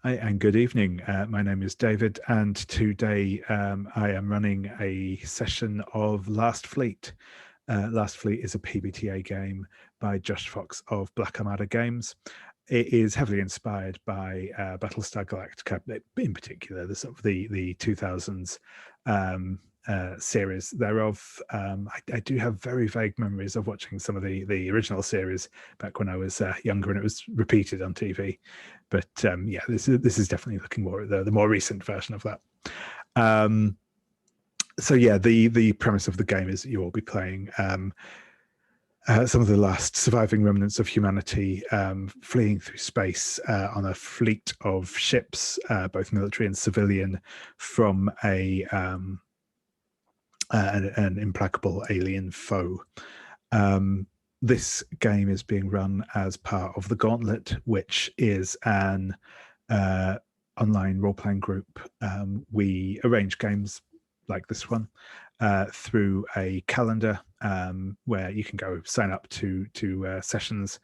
Hi, and good evening. My name is David, and today I am running a session of Last Fleet. Last Fleet is a PBTA game by Josh Fox of Black Armada Games. It is heavily inspired by Battlestar Galactica, in particular, the sort of the 2000s series thereof. I do have very vague memories of watching some of the original series back when I was younger, and it was repeated on TV. But yeah, this is definitely looking more at the more recent version of that. So yeah, the premise of the game is that you will be playing some of the last surviving remnants of humanity fleeing through space on a fleet of ships, both military and civilian, from an implacable alien foe. This game is being run as part of the Gauntlet, which is an online role-playing group. We arrange games like this one through a calendar where you can go sign up to sessions,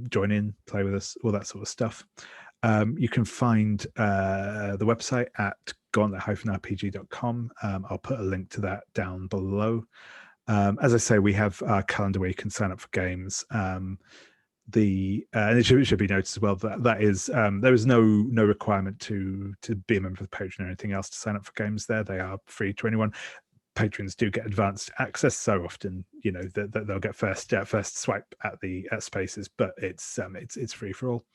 join in, play with us, all that sort of stuff. You can find the website at gauntlet-rpg.com. I'll put a link to that down below. As I say, we have our calendar where you can sign up for games. And it should be noticed as well that there is no requirement to be a member of the Patreon or anything else to sign up for games there. They are free to anyone. Patrons do get advanced access, so often that they'll get first swipe at the spaces, but it's free for all.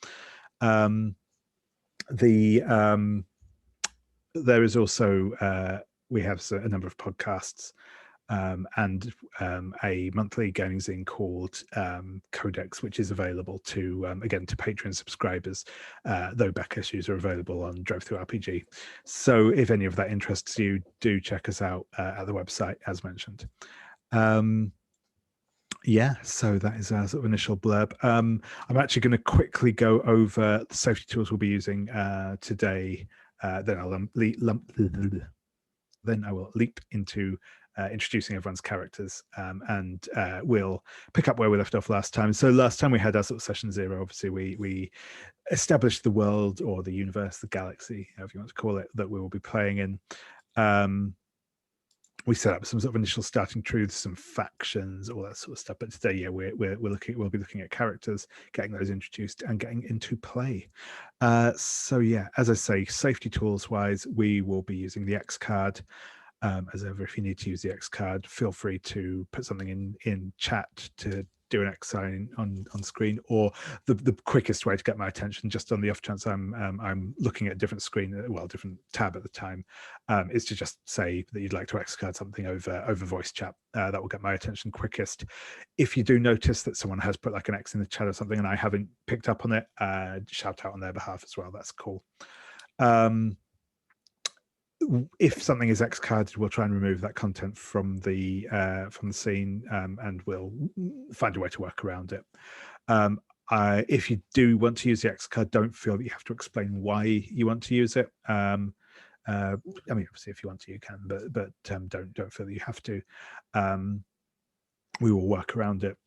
There is also we have a number of podcasts and a monthly gaming zine called Codex, which is available to again to Patreon subscribers, though back issues are available on Drove Through RPG. So if any of that interests you, do check us out at the website as mentioned. Yeah, so that is our sort of initial blurb. I'm actually going to quickly go over the safety tools we'll be using today. Then I will leap into introducing everyone's characters, and we'll pick up where we left off last time. So last time we had our sort of session 0. Obviously, we established the world or the universe, the galaxy, however you want to call it, that we will be playing in. We set up some sort of initial starting truths, some factions, all that sort of stuff. But today, yeah, we'll be looking at characters, getting those introduced, and getting into play. So yeah, as I say, safety tools wise, we will be using the X card. As ever, if you need to use the X card, feel free to put something in chat to do an X sign on screen, or the quickest way to get my attention, just on the off chance I'm looking at a different screen, different tab at the time, is to just say that you'd like to X card something over voice chat. That will get my attention quickest. If you do notice that someone has put like an X in the chat or something and I haven't picked up on it, shout out on their behalf as well. That's cool. If something is X carded, we'll try and remove that content from the scene, and we'll find a way to work around it. If you do want to use the X card, don't feel that you have to explain why you want to use it. I mean, obviously, if you want to, you can, but don't feel that you have to. We will work around it.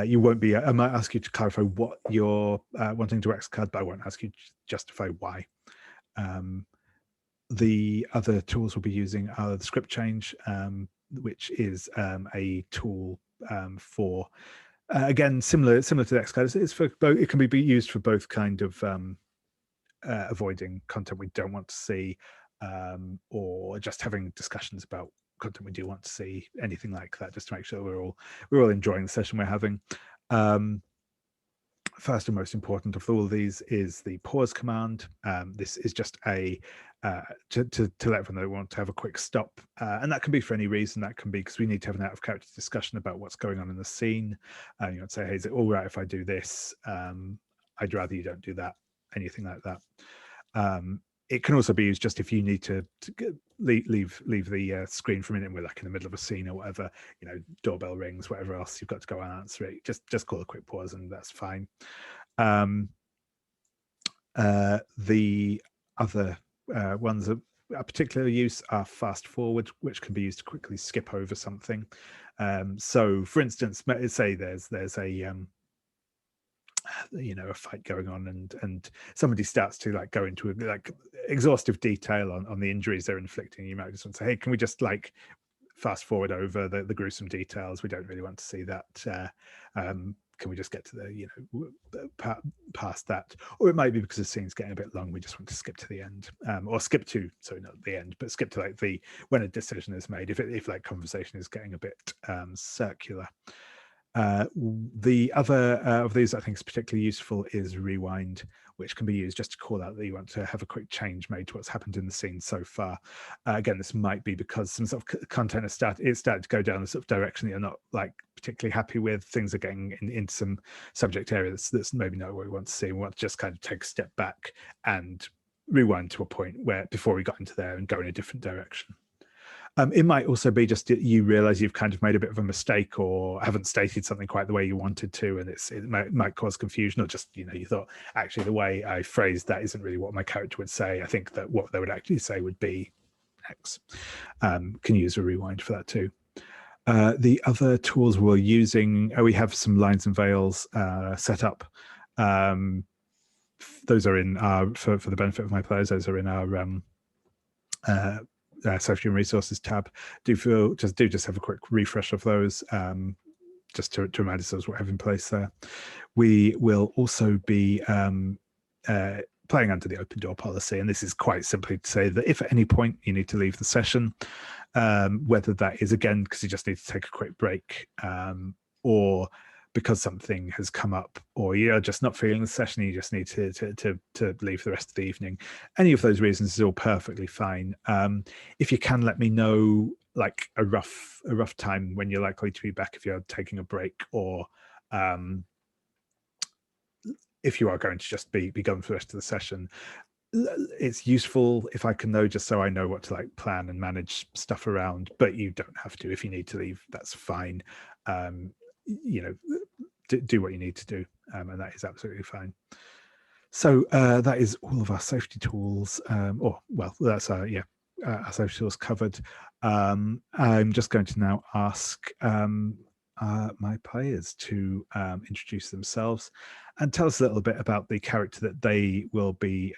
You won't be. I might ask you to clarify what you're wanting to X card, but I won't ask you to justify why. The other tools we'll be using are the script change, which is a tool for again similar to the X card. It's for both. It can be used for both kind of avoiding content we don't want to see, or just having discussions about content we do want to see. Anything like that, just to make sure we're all enjoying the session we're having. First and most important of all of these is the pause command. This is just to let everyone know we want to have a quick stop, and that can be for any reason. That can be because we need to have an out of character discussion about what's going on in the scene. You want to say, "Hey, is it all right if I do this? I'd rather you don't do that." Anything like that. It can also be used just if you need to leave the screen for a minute and we're like in the middle of a scene or whatever, doorbell rings, whatever else you've got to go and answer it. Just call a quick pause and that's fine. The other ones of particular use are fast forward, which can be used to quickly skip over something. So for instance, say there's a a fight going on, and somebody starts to like go into like exhaustive detail on the injuries they're inflicting. You might just want to say, hey, can we just like fast forward over the gruesome details? We don't really want to see that. Can we just get to the past that? Or it might be because the scene's getting a bit long, we just want to skip to the end, or skip to, sorry, not the end, but skip to like when a decision is made, if like conversation is getting a bit circular. The other of these I think is particularly useful is rewind, which can be used just to call out that you want to have a quick change made to what's happened in the scene so far. Again, this might be because some sort of content is started to go down the sort of direction that you're not like particularly happy with. Things are getting into some subject areas that's maybe not what we want to see. We want to just kind of take a step back and rewind to a point where before we got into there and go in a different direction. It might also be just you realize you've kind of made a bit of a mistake or haven't stated something quite the way you wanted to, and it might cause confusion, or just you thought actually the way I phrased that isn't really what my character would say. I think that what they would actually say would be X. Can use a rewind for that too. The other tools we're using, we have some lines and veils set up. Those are in our for the benefit of my players. Those are in our safety and resources tab. Just have a quick refresh of those, just to remind ourselves what we have in place there. We will also be playing under the open door policy, and this is quite simply to say that if at any point you need to leave the session, whether that is again because you just need to take a quick break, or because something has come up, or you're just not feeling the session, you just need to leave the rest of the evening. Any of those reasons is all perfectly fine. If you can let me know like a rough time when you're likely to be back, if you're taking a break, or if you are going to just be gone for the rest of the session, it's useful if I can know, just so I know what to like plan and manage stuff around. But you don't have to. If you need to leave, that's fine. Do what you need to do, and that is absolutely fine. So that is all of our safety tools, that's our safety tools covered. I'm just going to now ask my players to introduce themselves and tell us a little bit about the character that they will be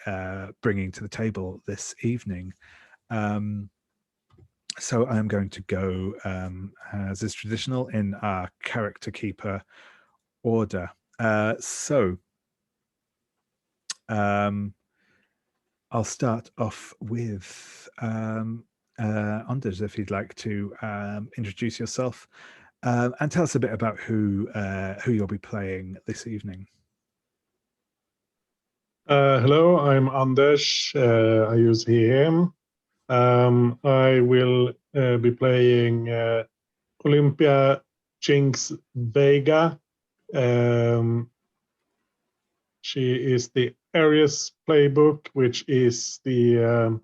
bringing to the table this evening. So I'm going to go, as is traditional, in our character keeper order. I'll start off with Anders, if you'd like to introduce yourself and tell us a bit about who you'll be playing this evening. Hello, I'm Anders. I use he, him. I will be playing Olympia, Jinx, Vega. She is the Aries playbook, which is the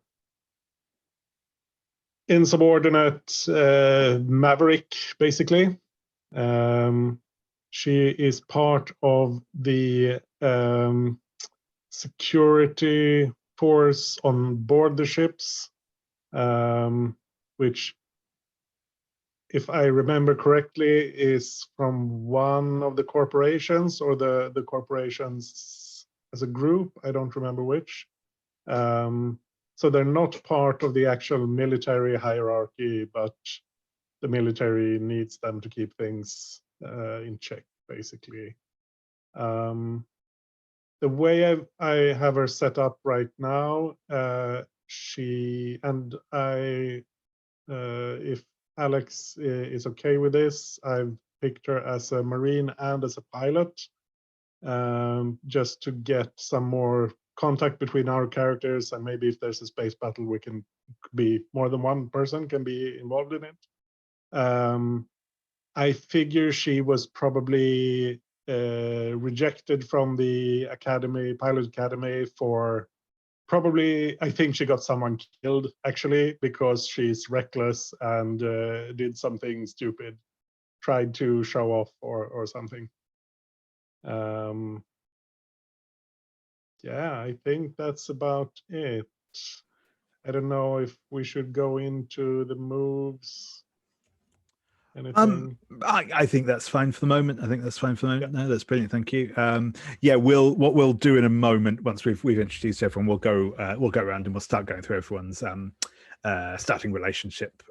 insubordinate maverick, basically. She is part of the security force on board the ships, which, if I remember correctly, is from one of the corporations, or the corporations as a group. I don't remember which. So they're not part of the actual military hierarchy, but the military needs them to keep things in check, basically. The way I have her set up right now, she and I, if Alex is okay with this, I've picked her as a Marine and as a pilot, just to get some more contact between our characters, and maybe if there's a space battle, we can be more than one person can be involved in it. I figure she was probably rejected from the academy, pilot academy, for probably, I think she got someone killed actually, because she's reckless and did something stupid, tried to show off or something. Yeah, I think that's about it. I don't know if we should go into the moves. Anything? I think that's fine for the moment. I think that's fine for the moment. No, that's brilliant. Thank you. Yeah, what we'll do in a moment, once we've introduced everyone, we'll go around and we'll start going through everyone's starting relationship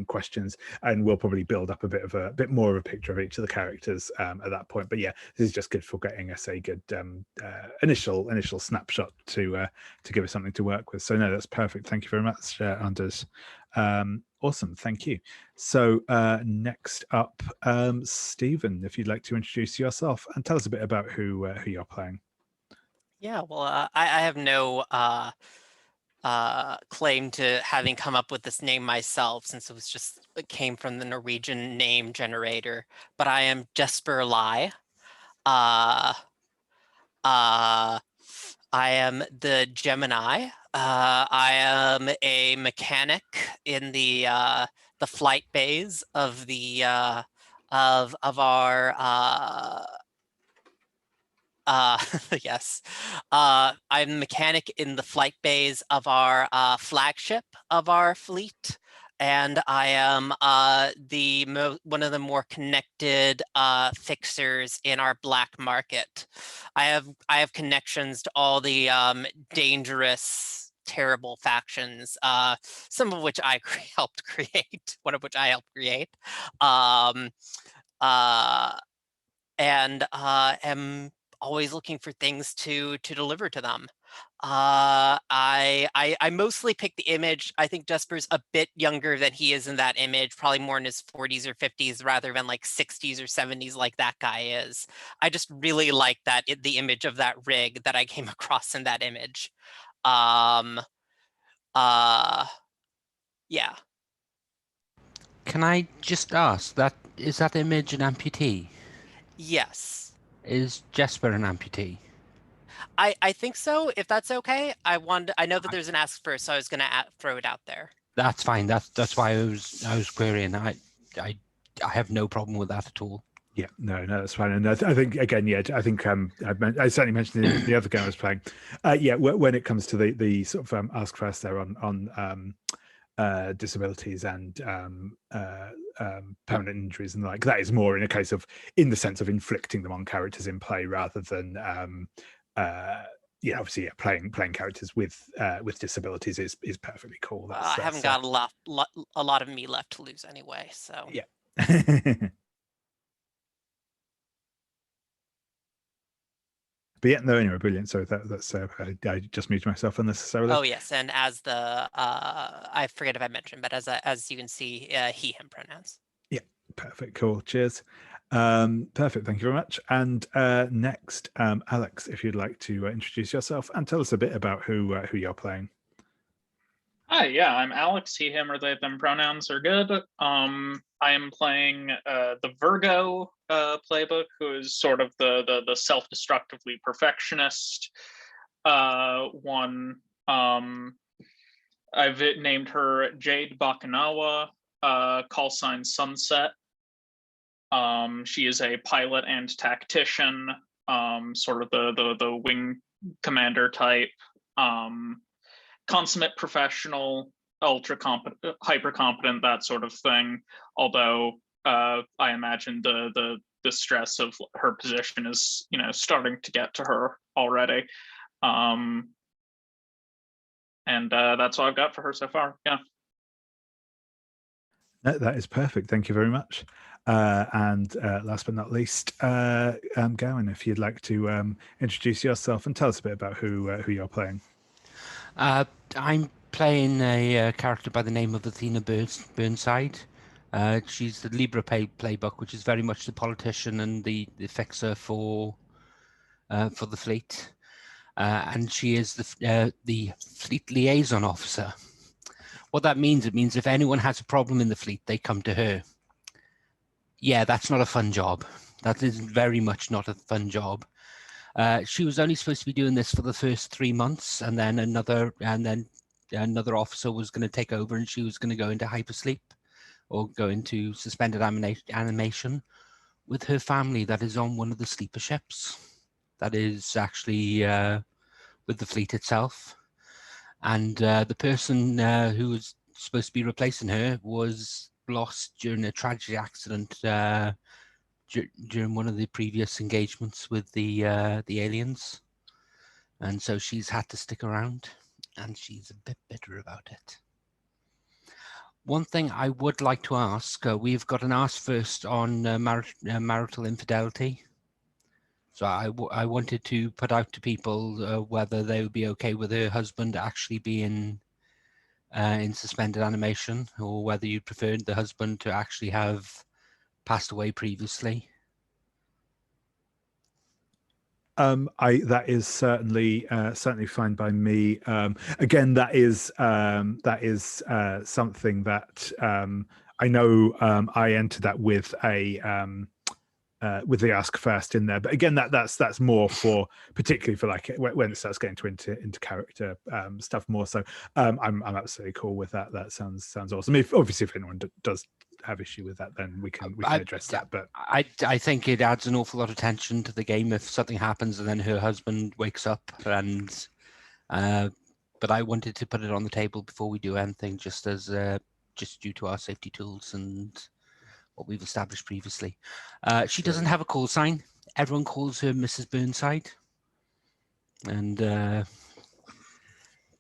questions, and we'll probably build up a bit more of a picture of each of the characters at that point. But yeah, this is just good for getting us a good initial snapshot to give us something to work with. So no, that's perfect. Thank you very much, Anders. Awesome, thank you. So next up, Stephen, if you'd like to introduce yourself and tell us a bit about who you're playing. Yeah, well, I have no claim to having come up with this name myself, since it came from the Norwegian name generator. But I am Jesper Lye. I am the Gemini. I am a mechanic in the flight bays of the of our yes, I'm a mechanic in the flight bays of our flagship of our fleet, and I am one of the more connected fixers in our black market. I have connections to all the dangerous, terrible factions, some of which I helped create, one of which I helped create, and am always looking for things to deliver to them. I mostly pick the image. I think Jesper's a bit younger than he is in that image, probably more in his 40s or 50s rather than like 60s or 70s like that guy is. I just really like the image of that rig that I came across in that image. Yeah. Can I just ask, is that image an amputee? Yes. Is Jesper an amputee? I think so, if that's okay. I know that there's an ask first, so I was gonna throw it out there. That's fine. That's why I was querying. I have no problem with that at all. Yeah, no, that's fine. And I think again, yeah, I think I certainly mentioned in the other game I was playing. Yeah, when it comes to the sort of ask first there on disabilities and permanent injuries and like that is more in a case of in the sense of inflicting them on characters in play rather than obviously playing characters with disabilities is perfectly cool. I haven't got a lot of me left to lose anyway, so yeah. But yeah, no, anyway, brilliant. So that's I just muted myself unnecessarily. Oh yes, and as the I forget if I mentioned, but as you can see, he/him pronouns. Yeah, perfect, cool. Cheers. Perfect, thank you very much. And next, Alex, if you'd like to introduce yourself and tell us a bit about who you're playing. Hi, yeah, I'm Alex. He, him, or they, them pronouns are good. I am playing the Virgo playbook, who is sort of the self-destructively perfectionist one. I've named her Jade Bakunawa, call sign Sunset. She is a pilot and tactician, sort of the wing commander type. Consummate professional, ultra competent, hyper competent, that sort of thing. Although I imagine the stress of her position is starting to get to her already. And that's all I've got for her so far. Yeah. That is perfect. Thank you very much. And last but not least, Gowan, if you'd like to introduce yourself and tell us a bit about who you're playing. I'm playing a character by the name of Athena Burnside. She's the Libra playbook, which is very much the politician and the fixer for the fleet, and she is the Fleet Liaison officer. What that means, it means if anyone has a problem in the fleet, they come to her. Yeah, that's not a fun job. That is very much not a fun job. She was only supposed to be doing this for the first 3 months, and then another another officer was going to take over, and she was going to go into hypersleep or go into suspended animation with her family that is on one of the sleeper ships that is actually with the fleet itself. And the person who was supposed to be replacing her was lost during a tragic accident during one of the previous engagements with the aliens, and so she's had to stick around, and she's a bit bitter about it. One thing I would like to ask, we've got an ask first on marital infidelity. So I wanted to put out to people whether they would be okay with her husband actually being in suspended animation, or whether you preferred the husband to actually have passed away previously. That is certainly fine by me. Again, that is something that I know I entered that with the ask first in there, but again, that's more for particularly for like when it starts getting into character stuff more. So I'm absolutely cool with that. That sounds awesome. Obviously if anyone does have issue with that, then we can address that. But I think it adds an awful lot of tension to the game if something happens and then her husband wakes up, and but I wanted to put it on the table before we do anything, just due to our safety tools and what we've established previously. She doesn't have a call sign. Everyone calls her Mrs. Burnside, and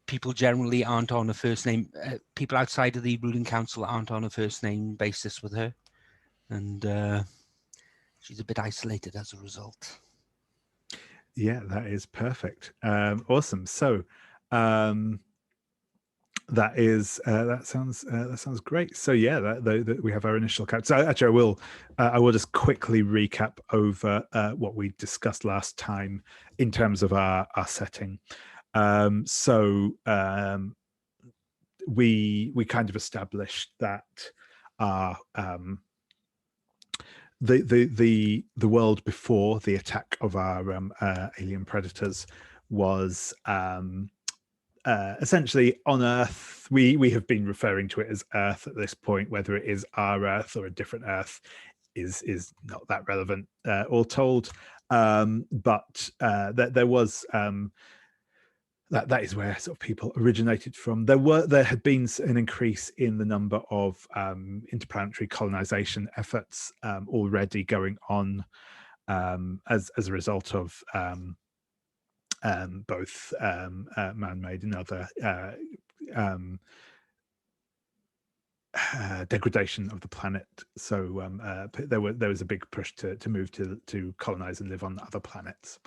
people generally aren't on a first name. People outside of the ruling council aren't on a first name basis with her, and she's a bit isolated as a result. Yeah, that is perfect. Awesome. So that sounds great. So yeah, we have our initial character. So actually, I will just quickly recap over what we discussed last time in terms of our setting. We kind of established that our the world before the attack of our alien predators was essentially on Earth. We have been referring to it as Earth at this point. Whether it is our Earth or a different Earth is not that relevant, all told. But there was that is where sort of people originated from. There had been an increase in the number of interplanetary colonization efforts already going on as a result of both man-made and other degradation of the planet. So there was a big push to move to colonize and live on other planets.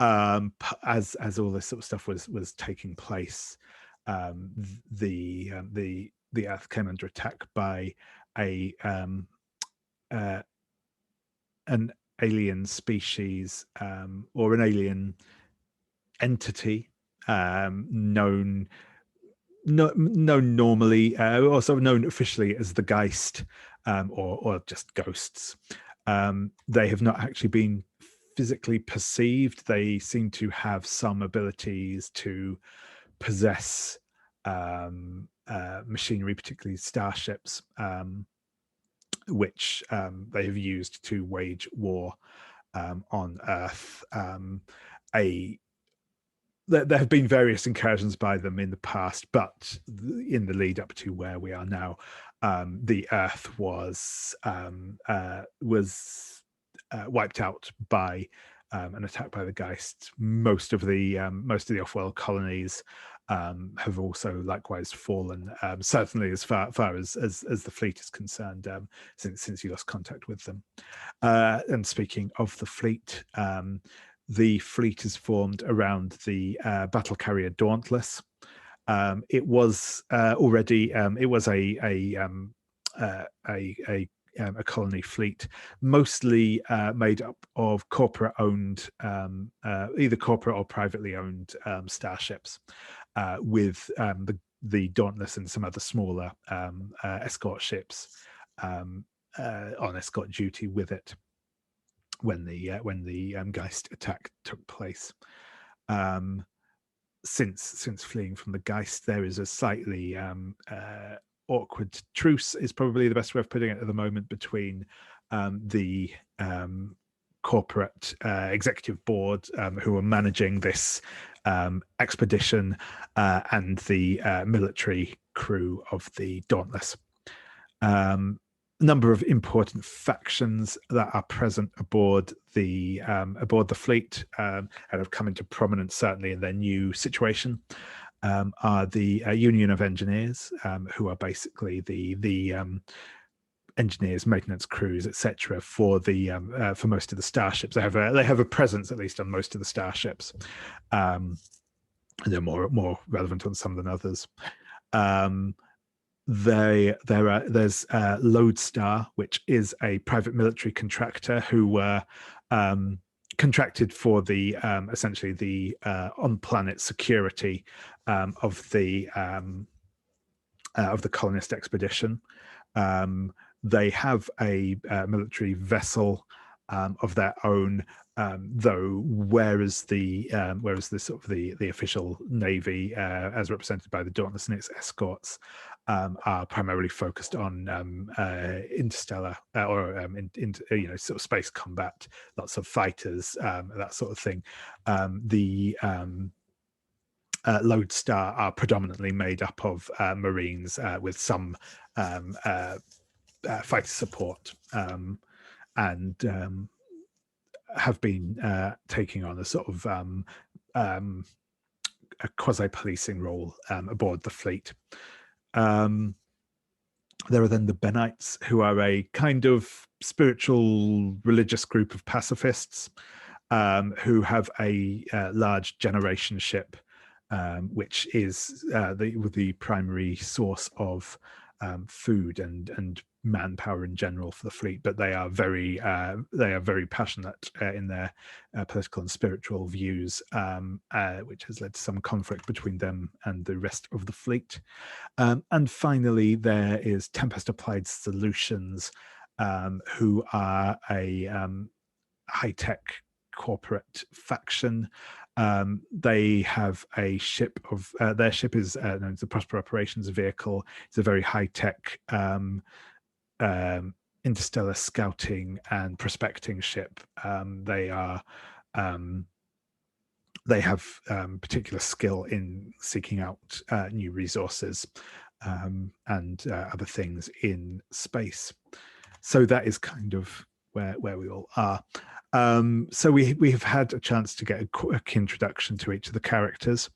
As all this sort of stuff was taking place, the Earth came under attack by an alien species or an alien entity known normally, also known officially as the Geist, or just ghosts. They have not actually been physically perceived. They seem to have some abilities to possess machinery, particularly starships, which they have used to wage war on Earth. There have been various incursions by them in the past, but in the lead up to where we are now, the Earth was wiped out by an attack by the Geist. Most of the off-world colonies have also likewise fallen. Certainly, as far as the fleet is concerned, since you lost contact with them. And speaking of the fleet is formed around the battle carrier Dauntless. It was already it was a colony fleet, mostly made up of corporate-owned, either corporate or privately owned starships, with the Dauntless and some other smaller escort ships on escort duty with it when the Geist attack took place. Since fleeing from the Geist, there is a slightly awkward truce, is probably the best way of putting it at the moment, between the corporate executive board who are managing this expedition and the military crew of the Dauntless. number of important factions that are present aboard the fleet and have come into prominence certainly in their new situation. Are the Union of Engineers, who are basically the engineers, maintenance crews, etc. for most of the starships. They have a presence at least on most of the starships. They're more relevant on some than others. There's Lodestar, which is a private military contractor who were contracted for the essentially the on-planet security of the colonist expedition. They have a military vessel of their own, though whereas the sort of the official navy, as represented by the Dauntless and its escorts, are primarily focused on interstellar sort of space combat, lots of fighters, that sort of thing. The Lodestar are predominantly made up of Marines with some fighter support, and have been taking on a sort of a quasi-policing role aboard the fleet. There are then the Benites, who are a kind of spiritual religious group of pacifists who have a large generation ship, which is the primary source of food and manpower in general for the fleet. But they are very passionate in their political and spiritual views, which has led to some conflict between them and the rest of the fleet. And finally, there is Tempest Applied Solutions, who are a high-tech corporate faction. They have a ship of their ship is known as the Prosper Operations Vehicle. It's a very high-tech interstellar scouting and prospecting ship. They have particular skill in seeking out new resources and other things in space. So that is kind of where we all are. So we have had a chance to get a quick introduction to each of the characters.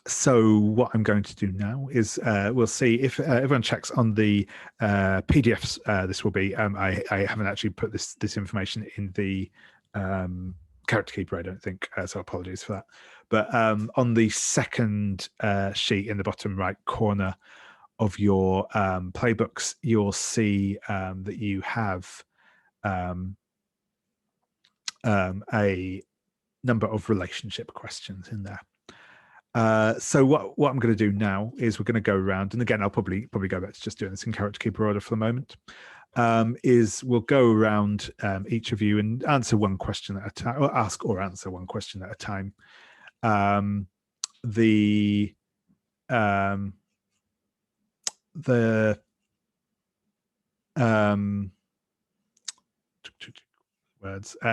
So what I'm going to do now is we'll see if everyone checks on the PDFs. This will be I haven't actually put this information in the character keeper, I don't think, so apologies for that. But on the second sheet in the bottom right corner of your playbooks, you'll see that you have a number of relationship questions in there. So what I'm going to do now is we're going to go around, and again I'll probably go back to just doing this in character keeper order for the moment. Is we'll go around each of you and answer one question at a time, or ask or answer one question at a time.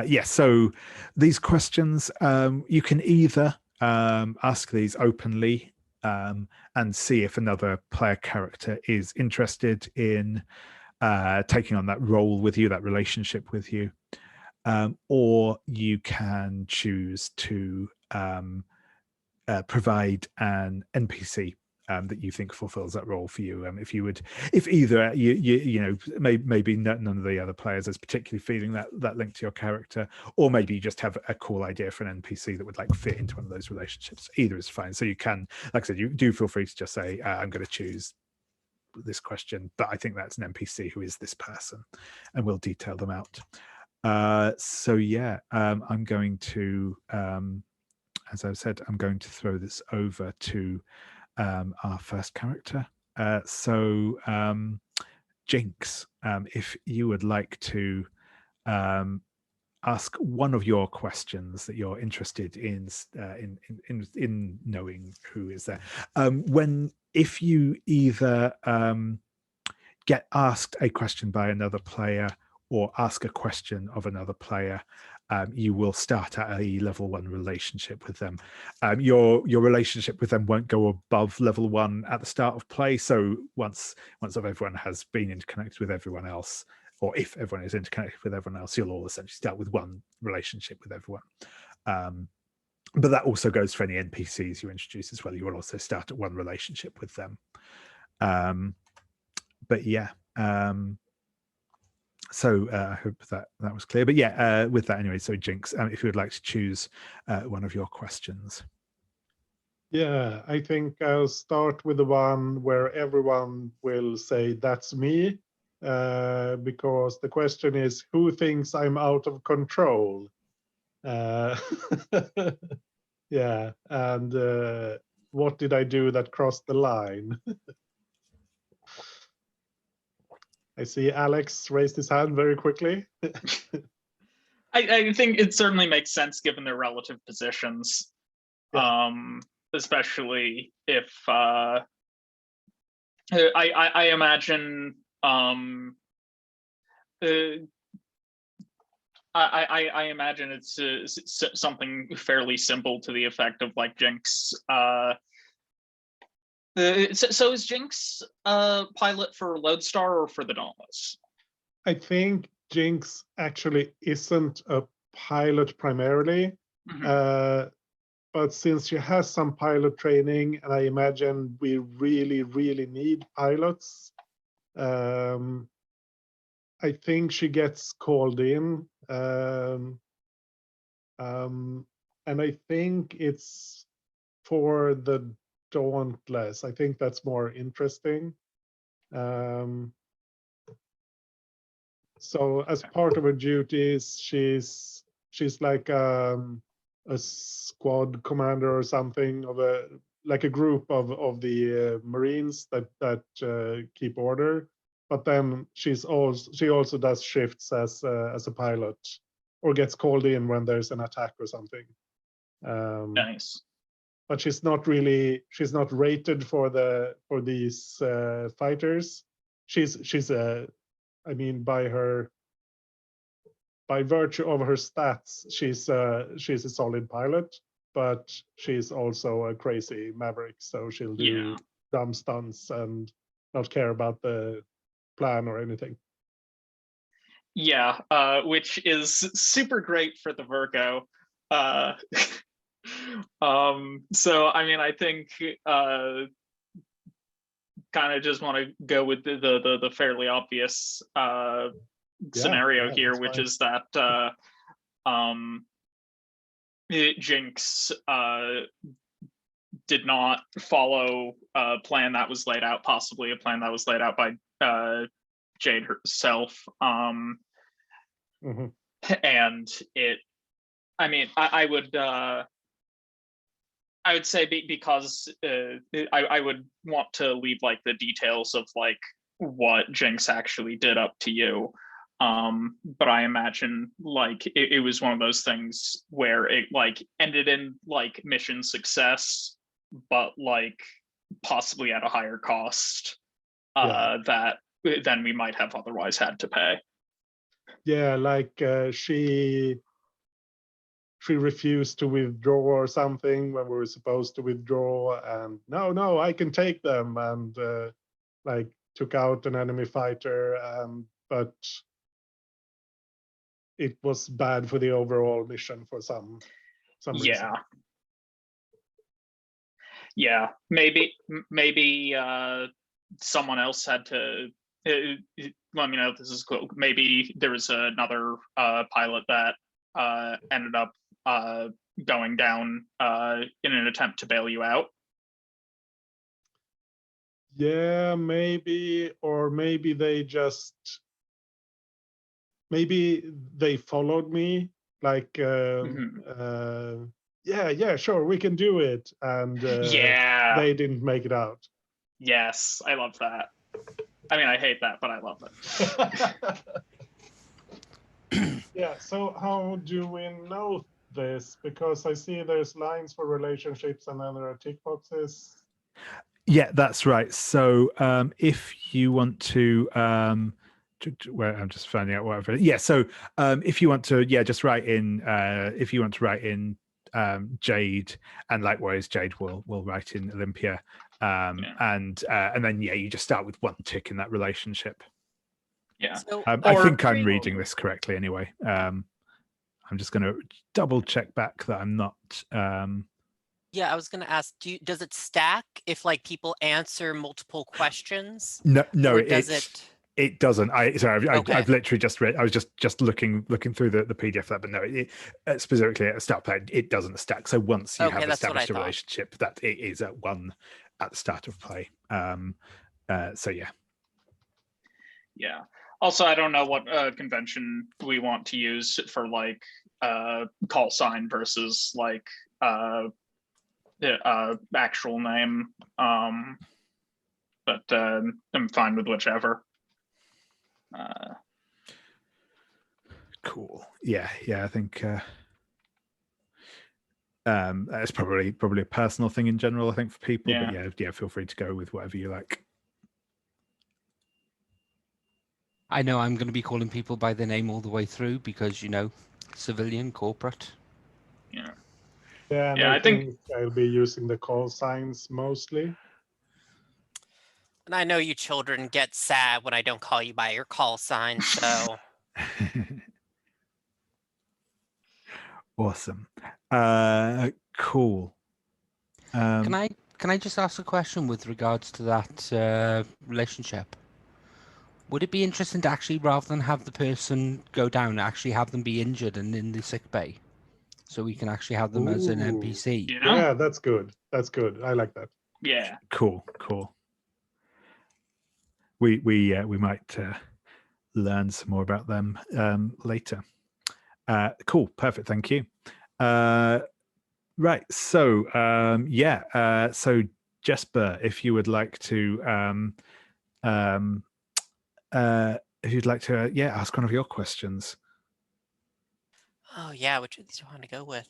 Yes, so these questions, you can either ask these openly and see if another player character is interested in taking on that role with you, that relationship with you, or you can choose to provide an NPC that you think fulfills that role for you. If either you know, maybe none of the other players is particularly feeling that link to your character, or maybe you just have a cool idea for an NPC that would like fit into one of those relationships. Either is fine. So you can, like I said, you do feel free to just say, I'm going to choose this question, but I think that's an NPC who is this person, and we'll detail them out. So yeah, I'm going to, as I've said, I'm going to throw this over to our first character. So Jinx, if you would like to ask one of your questions that you're interested in knowing who is there. If you either get asked a question by another player or ask a question of another player, you will start at a level 1 relationship with them. Your relationship with them won't go above level 1 at the start of play. So once everyone has been interconnected with everyone else, or if everyone is interconnected with everyone else, you'll all essentially start with 1 relationship with everyone. But that also goes for any NPCs you introduce as well. You will also start at 1 relationship with them. But yeah. So I hope that was clear. But yeah, with that anyway, so Jinx, if you would like to choose one of your questions. Yeah, I think I'll start with the one where everyone will say, that's me, because the question is, who thinks I'm out of control? Yeah, and what did I do that crossed the line? I see Alex raised his hand very quickly. I think it certainly makes sense given their relative positions, Yeah. Especially if I imagine I imagine it's something fairly simple to the effect of like Jinx. So is Jinx pilot for Lodestar or for the Dauntless? I think Jinx actually isn't a pilot primarily, but since she has some pilot training, and I imagine we really, really need pilots, I think she gets called in. And I think it's for the Dauntless. I think that's more interesting. So as part of her duties, she's like a squad commander or something of a group of the Marines that keep order. But then she also does shifts as a pilot, or gets called in when there's an attack or something. Nice. But she's not rated for these fighters. She's I mean, by virtue of her stats, she's a solid pilot, but she's also a crazy maverick, so she'll do dumb stunts and not care about the plan or anything. Yeah, which is super great for the Virgo. So I mean, I think kind of just want to go with the fairly obvious scenario here, which is that Jinx did not follow a plan that was laid out, possibly a plan that was laid out by Jade herself. And it, I mean, I would say because I would want to leave like the details of like what Jinx actually did up to you. But I imagine like it was one of those things where it like ended in like mission success, but like possibly at a higher cost that than we might have otherwise had to pay. Yeah, like she refused to withdraw or something when we were supposed to withdraw, and no, I can take them, and like took out an enemy fighter, but it was bad for the overall mission for some reason. Yeah, maybe someone else had to let me know if this is cool. Maybe there was another pilot that ended up going down in an attempt to bail you out. Yeah, maybe, or maybe they just followed me, like yeah, sure, we can do it, and they didn't make it out. Yes, I love that. I mean, I hate that, but I love it. Yeah, so how do we know this? Because I see there's lines for relationships and then there are tick boxes. Yeah, that's right. So if you want to where I'm just finding out what I've read. Yeah, so if you want to, just write in. If you want to write in Jade, and likewise Jade will write in Olympia, and then you just start with one tick in that relationship. Yeah. So, I think I'm reading this correctly anyway. I'm just going to double check back that I'm not. yeah, I was going to ask, does it stack if like people answer multiple questions? No, Or does it? It doesn't. Sorry, Okay. I've literally just read. I was just looking through the PDF of that, but no, specifically at a start play, it doesn't stack. So once you Okay, have that's what I established a thought. relationship, that it is at one at the start of play. So yeah. Yeah. Also, I don't know what convention we want to use for like call sign versus like actual name. But I'm fine with whichever. Cool. Yeah. I think it's probably a personal thing in general. I think for people, but yeah, feel free to go with whatever you like. I know I'm going to be calling people by their name all the way through because, civilian, corporate. Yeah. Yeah, and I think I'll be using the call signs mostly. And I know you children get sad when I don't call you by your call sign, so. Awesome. Cool. Can I just ask a question with regards to that relationship? Would it be interesting to actually, rather than have the person go down, actually have them be injured and in the sick bay, so we can actually have them as an NPC? Yeah, that's good. That's good. I like that. Yeah. Cool. We might learn some more about them later. Cool. Perfect. Thank you. Right. So so Jesper, if you would like to if you'd like to ask one of your questions. Oh yeah, which of these do I want to go with?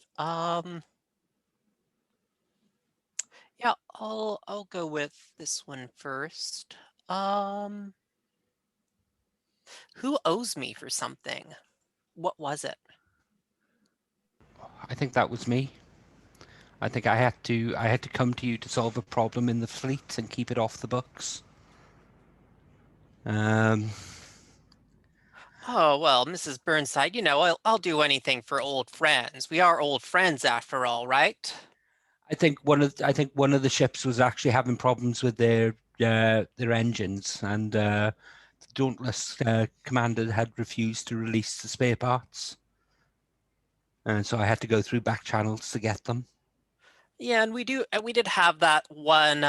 Yeah, I'll go with this one first. Who owes me for something? What was it? I think that was me. I think I had to come to you to solve a problem in the fleet and keep it off the books. Oh well, Mrs. Burnside, I'll do anything for old friends. We are old friends after all, right? I think one of the ships was actually having problems with their engines, and the Dauntless commander had refused to release the spare parts, and so I had to go through back channels to get them. Yeah, and we did have that one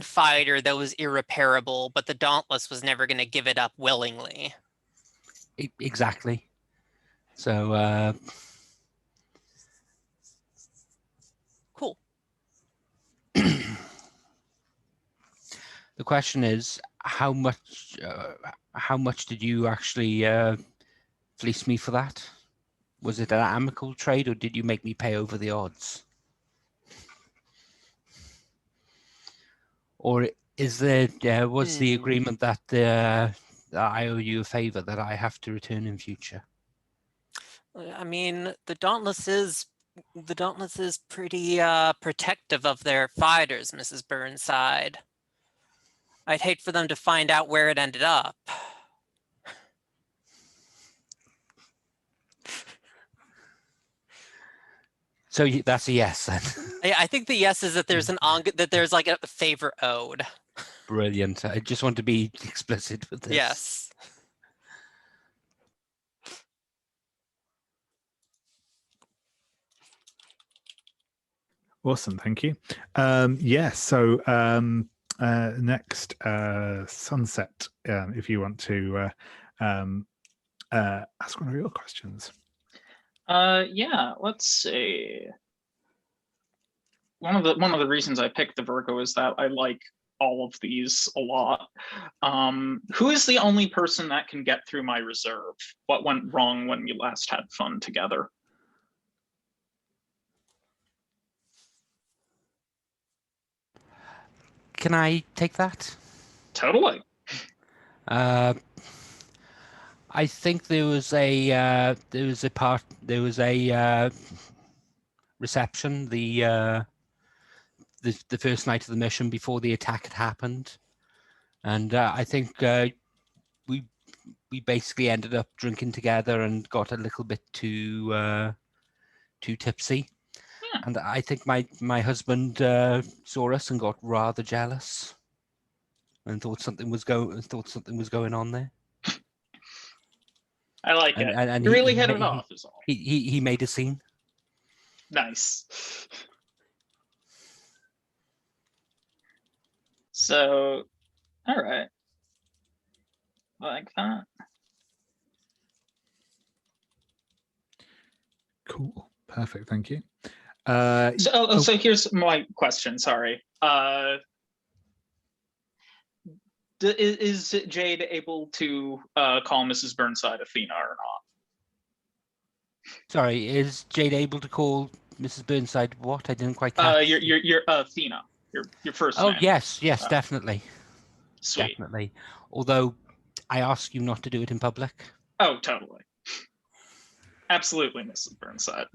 fighter that was irreparable, but the Dauntless was never going to give it up willingly. Exactly. So cool. The question is, how much did you actually fleece me for that? Was it an amicable trade, or did you make me pay over the odds? Or is there was the agreement that I owe you a favor that I have to return in future? I mean, the Dauntless is pretty protective of their fighters, Mrs. Burnside. I'd hate for them to find out where it ended up. So that's a yes then. I think the yes is that there's there's like a favor owed. Brilliant. I just want to be explicit with this. Yes. Awesome, thank you. So next, Sunset, if you want to ask one of your questions. Yeah, let's see. One of the reasons I picked the Virgo is that I like all of these a lot. Who is the only person that can get through my reserve? What went wrong when we last had fun together? Can I take that? Totally. I think there was a reception the first night of the mission before the attack had happened, and I think we basically ended up drinking together and got a little bit too tipsy. Yeah. And I think my husband saw us and got rather jealous and thought something was going on there. I like And- it. and You he- really he hit ma- it off, is all. He made a scene. Nice. So, all right. Like that. Cool. Perfect. Thank you. So here's my question. Sorry. Is Jade able to call Mrs. Burnside Athena or not? Sorry, is Jade able to call Mrs. Burnside what? I didn't quite catch. Your Athena. Your first Oh name. yes, Oh. definitely, Sweet. definitely. Although I ask you not to do it in public. Oh, totally. Absolutely, Mrs. Burnside.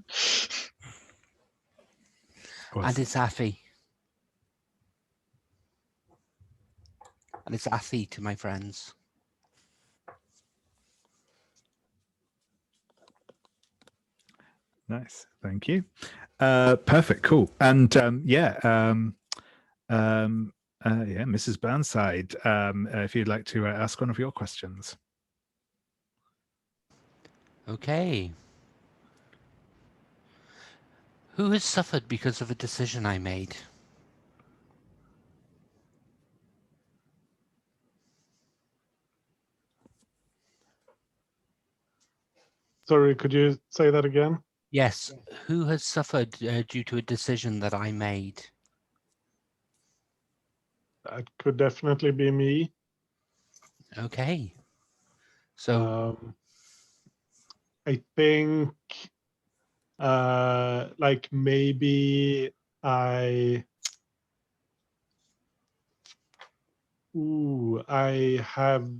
And it's Afi. And it's Afi to my friends. Nice. Thank you. Perfect. Cool. And Mrs. Burnside, if you'd like to ask one of your questions. Okay. Who has suffered because of a decision I made? Sorry, could you say that again? Yes. Who has suffered due to a decision that I made? That could definitely be me. Okay. So I think like maybe I have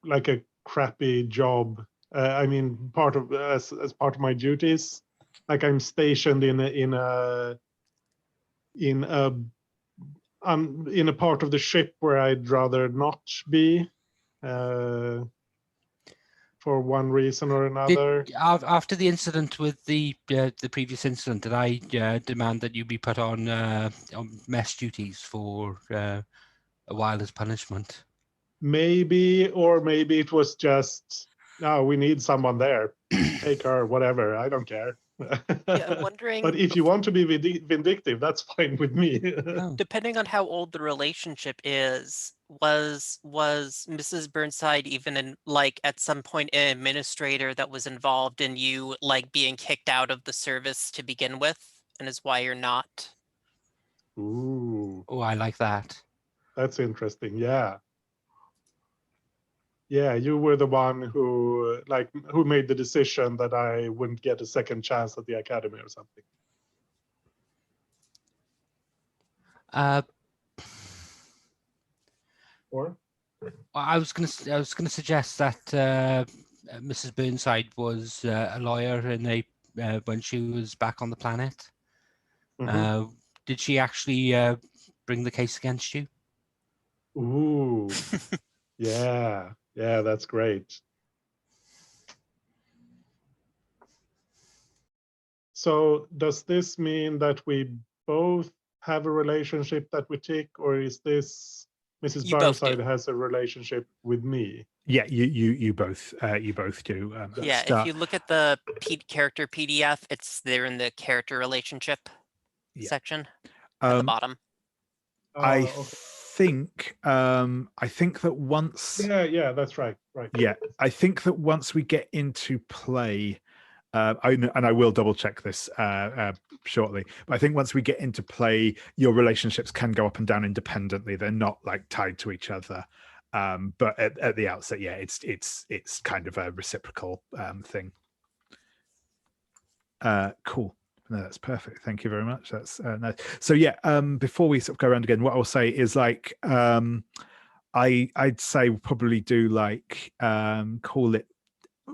like a crappy job. I mean, part of as part of my duties, like I'm stationed in a part of the ship where I'd rather not be, for one reason or another. After the incident with the previous incident, did I demand that you be put on mess duties for a while as punishment? Maybe, or maybe it was just, no, we need someone there. Take her, whatever. I don't care. Yeah, I'm wondering. But if you want to be vindictive, that's fine with me. Oh. Depending on how old the relationship is, was Mrs. Burnside even in like at some point an administrator that was involved in you like being kicked out of the service to begin with, and is why you're not? Ooh, Oh, I like that. that's interesting. Yeah. Yeah, you were the one who made the decision that I wouldn't get a second chance at the academy or something. Or? I was gonna suggest that Mrs. Burnside was a lawyer in when she was back on the planet. Mhm. Did she actually bring the case against you? Ooh, yeah, that's great. So does this mean that we both have a relationship that we tick, or is this Mrs. You both do. Burnside has a relationship with me? Yeah, you both do. Yeah, if you look at the character PDF, it's there in the character relationship section at the bottom. I Okay. think that once Yeah, that's right. yeah, I think that once we get into play, and I will double check this shortly, but I think once we get into play, your relationships can go up and down independently. They're not like tied to each other. But at the outset, yeah, it's kind of a reciprocal thing. Cool. No, that's perfect. Thank you very much. That's nice. So yeah, before we sort of go around again, what I'll say is like I'd say we'll probably do like call it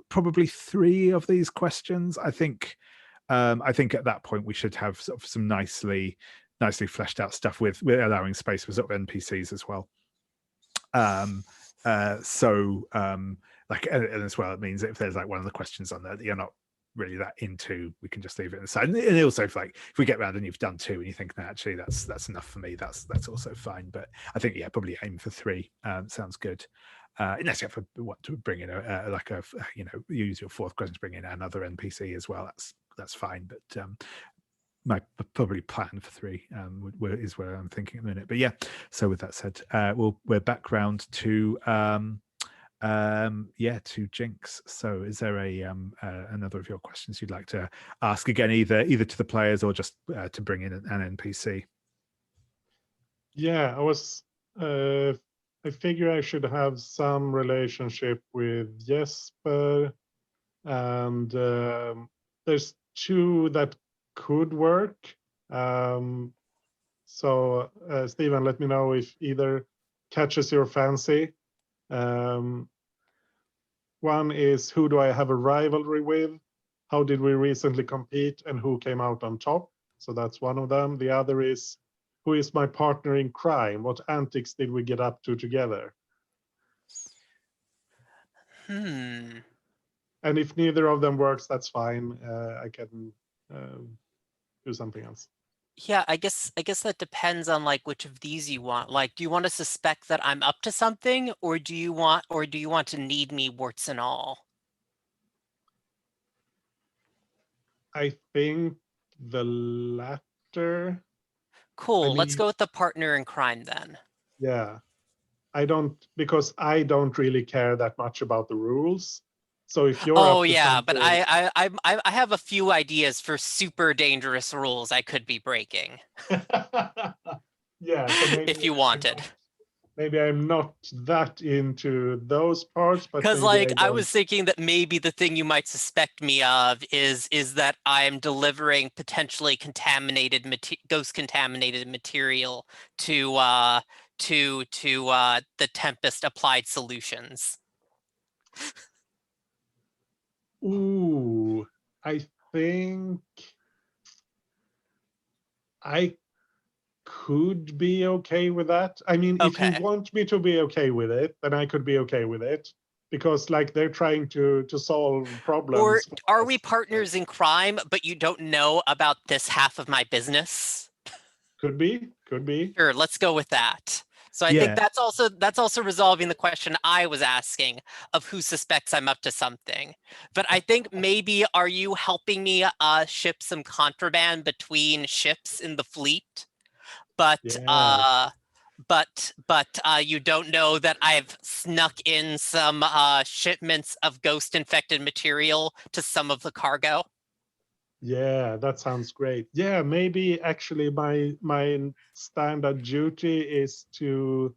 probably 3 of these questions. I think at that point we should have sort of some nicely fleshed out stuff with allowing space for sort of NPCs as well. Like, and as well, it means if there's like one of the questions on there that you're not really that into, we can just leave it aside. And also, if we get around and you've done 2 and you think, no, actually that's enough for me, that's also fine. But I think, yeah, probably aim for 3. Sounds good. Unless you have want to bring in use your 4th question to bring in another NPC as well, that's fine. But my probably plan for 3 is where I'm thinking at the minute. But yeah, so with that said, we're back round to to Jinx. So is there another of your questions you'd like to ask again, either to the players or just to bring in an NPC? Yeah, I figure I should have some relationship with Jesper, and there's 2 that could work. So Stephen, let me know if either catches your fancy. One is, who do I have a rivalry with? How did we recently compete and who came out on top? So that's one of them. The other is, who is my partner in crime? What antics did we get up to together? And if neither of them works, that's fine. I can do something else. Yeah, I guess that depends on like which of these you want. Like, do you want to suspect that I'm up to something, or do you want to need me warts and all? I think the latter. Cool. Let's go with the partner in crime then. Yeah, because I don't really care that much about the rules. So if you're but I have a few ideas for super dangerous rules I could be breaking. Yeah, so maybe if you wanted. Maybe I'm not that into those parts, but because like I was thinking that maybe the thing you might suspect me of is that I am delivering potentially ghost contaminated material to the Tempest Applied Solutions. Ooh, I think I could be okay with that. I mean, if you want me to be okay with it, then I could be okay with it, because like they're trying to solve problems. Or are we partners in crime, but you don't know about this half of my business? Could be. Sure, let's go with that. So I think that's also resolving the question I was asking of who suspects I'm up to something. But I think maybe, are you helping me ship some contraband between ships in the fleet? But you don't know that I've snuck in some shipments of ghost infected material to some of the cargo. Yeah, that sounds great. Yeah, maybe actually my standard duty is to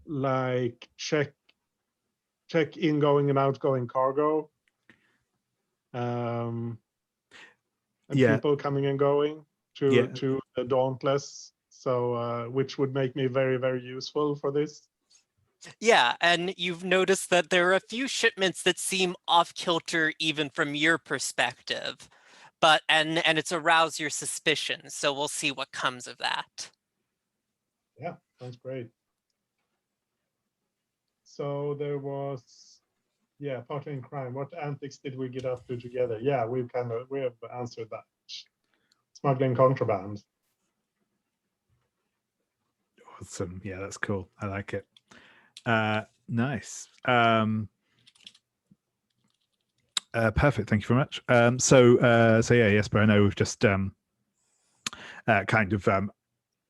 like check ingoing and outgoing cargo. And people coming and going to the Dauntless. So which would make me very, very useful for this. Yeah, and you've noticed that there are a few shipments that seem off kilter even from your perspective, but and it's aroused your suspicions. So we'll see what comes of that. Yeah, sounds great. So there was, partner in crime. What antics did we get up to together? Yeah, we have answered that. Smuggling contraband. Awesome. Yeah, that's cool. I like it. Nice. Perfect. Thank you very much. So yeah, Jesper, I know we've just kind of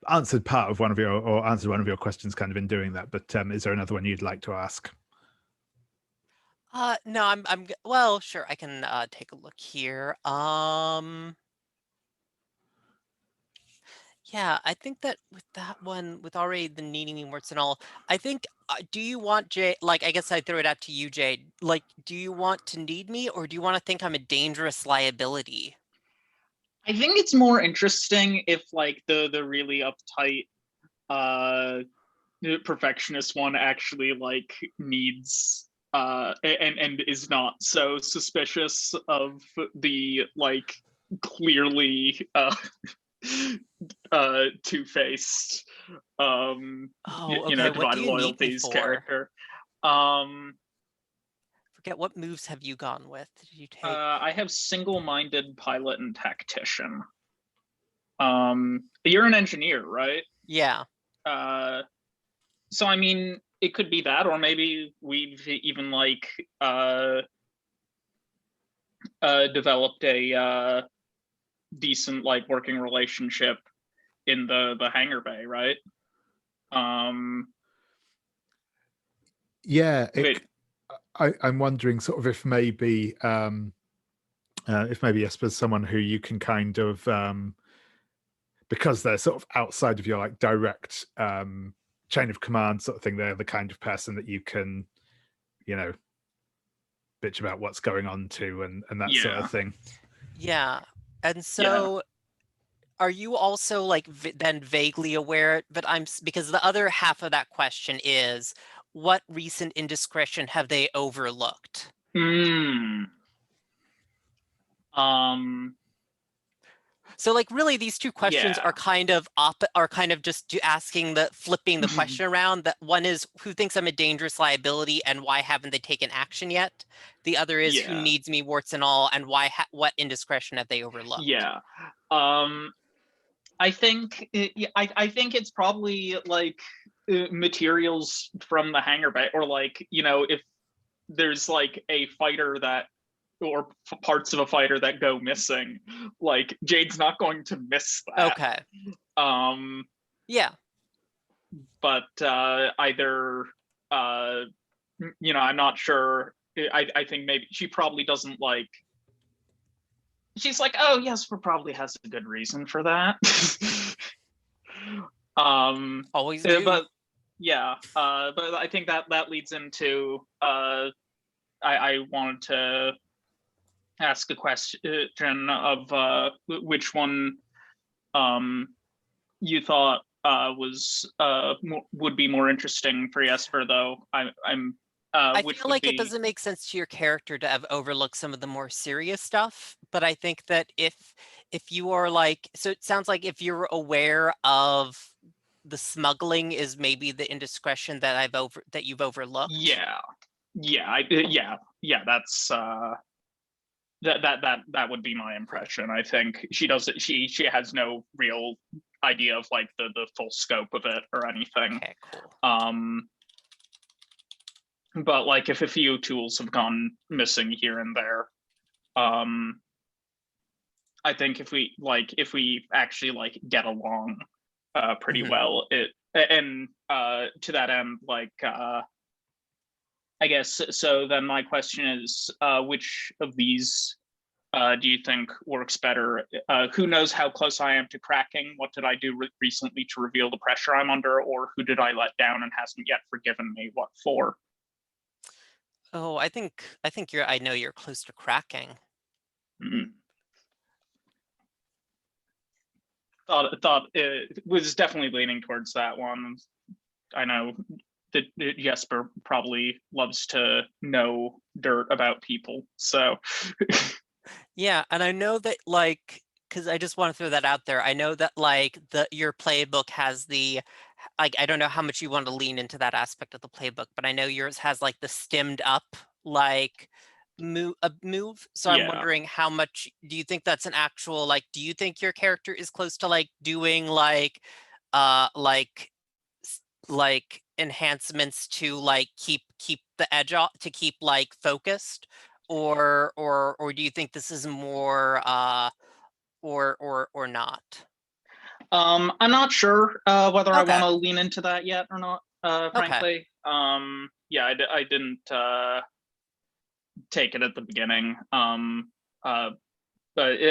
answered part of one of your questions kind of in doing that, but is there another one you'd like to ask? No, I'm well, sure, I can take a look here. Yeah, I think that with that one, with already the needing me warts and all, I think, do you want Jade, like, I guess I throw it out to you, Jade, like, do you want to need me, or do you want to think I'm a dangerous liability? I think it's more interesting if like the really uptight perfectionist one actually like needs and is not so suspicious of the like clearly two-faced Oh, you know, okay. What do divided you need me loyalties for? character. Forget what moves have you gone with? Did you take? I have single-minded pilot and tactician. You're an engineer, right? Yeah. So I mean, it could be that, or maybe we've even like developed a decent like working relationship in the hangar bay, right? Yeah, Wait. I'm wondering sort of if maybe Jesper's someone who you can kind of because they're sort of outside of your like direct chain of command sort of thing, they're the kind of person that you can, you know, bitch about what's going on to and that sort Yeah. of thing. Yeah. And so are you also like then vaguely aware, but because the other half of that question is what recent indiscretion have they overlooked? So like really these two questions Yeah. are kind of just asking flipping the question around. That one is who thinks I'm a dangerous liability and why haven't they taken action yet? The other is who Yeah. needs me warts and all and why what indiscretion have they overlooked? Yeah. I think I think it's probably like materials from the hangar bay, or like, you know, if there's like a fighter that or parts of a fighter that go missing, like Jade's not going to miss that. Okay. Yeah. But either you know, I'm not sure. I think maybe she probably doesn't like. She's like, oh, Jesper probably has a good reason for that. Always do. But yeah, but I think that leads into I wanted to ask a question of which one you thought was would be more interesting for Jesper, though. I which feel would like it be doesn't make sense to your character to have overlooked some of the more serious stuff, but I think that if you are like, so it sounds like if you're aware of the smuggling is maybe the indiscretion that you've overlooked. yeah, that's that would be my impression. I think she has no real idea of like the full scope of it or anything. Okay, cool. But like if a few tools have gone missing here and there, I think if we actually like get along pretty well, and to that end, like I guess so then my question is which of these do you think works better? Who knows how close I am to cracking? What did I do recently to reveal the pressure I'm under? Or who did I let down and hasn't yet forgiven me? What for? Oh, I think I know you're close to cracking. Thought it was definitely leaning towards that one. I know that Jesper probably loves to know dirt about people, so Yeah, and I know that like, because I just want to throw that out there. I know that like your playbook has the like, I don't know how much you want to lean into that aspect of the playbook, but I know yours has like the stemmed up like move. So I'm wondering how much do you think that's an actual like, do you think your character is close to like doing like enhancements to like keep the edge off, to keep like focused, or do you think this is more or not? I'm not sure whether I want to lean into that yet or not, frankly. Yeah, I didn't take it at the beginning. But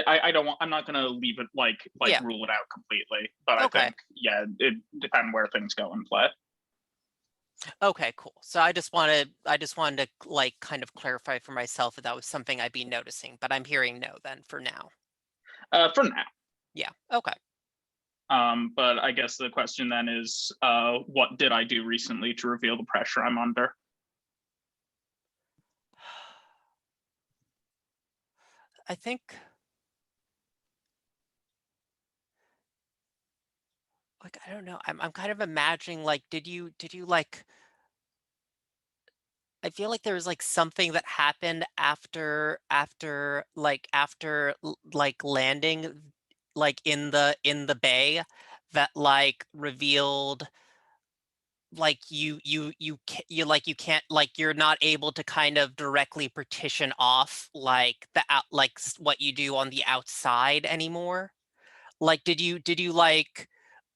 I'm not gonna leave it like rule it out completely. But I think it depends where things go and play. Okay, cool. So I just wanted to like kind of clarify for myself if that was something I'd be noticing, but I'm hearing no then for now. For now. Yeah. Okay. But I guess the question then is, what did I do recently to reveal the pressure I'm under? I think, like, I don't know. I'm kind of imagining, like, did you like, I feel like there was like something that happened after like landing like in the bay that like revealed like you can't, like, you're not able to kind of directly partition off like the out like what you do on the outside anymore. Like, did you like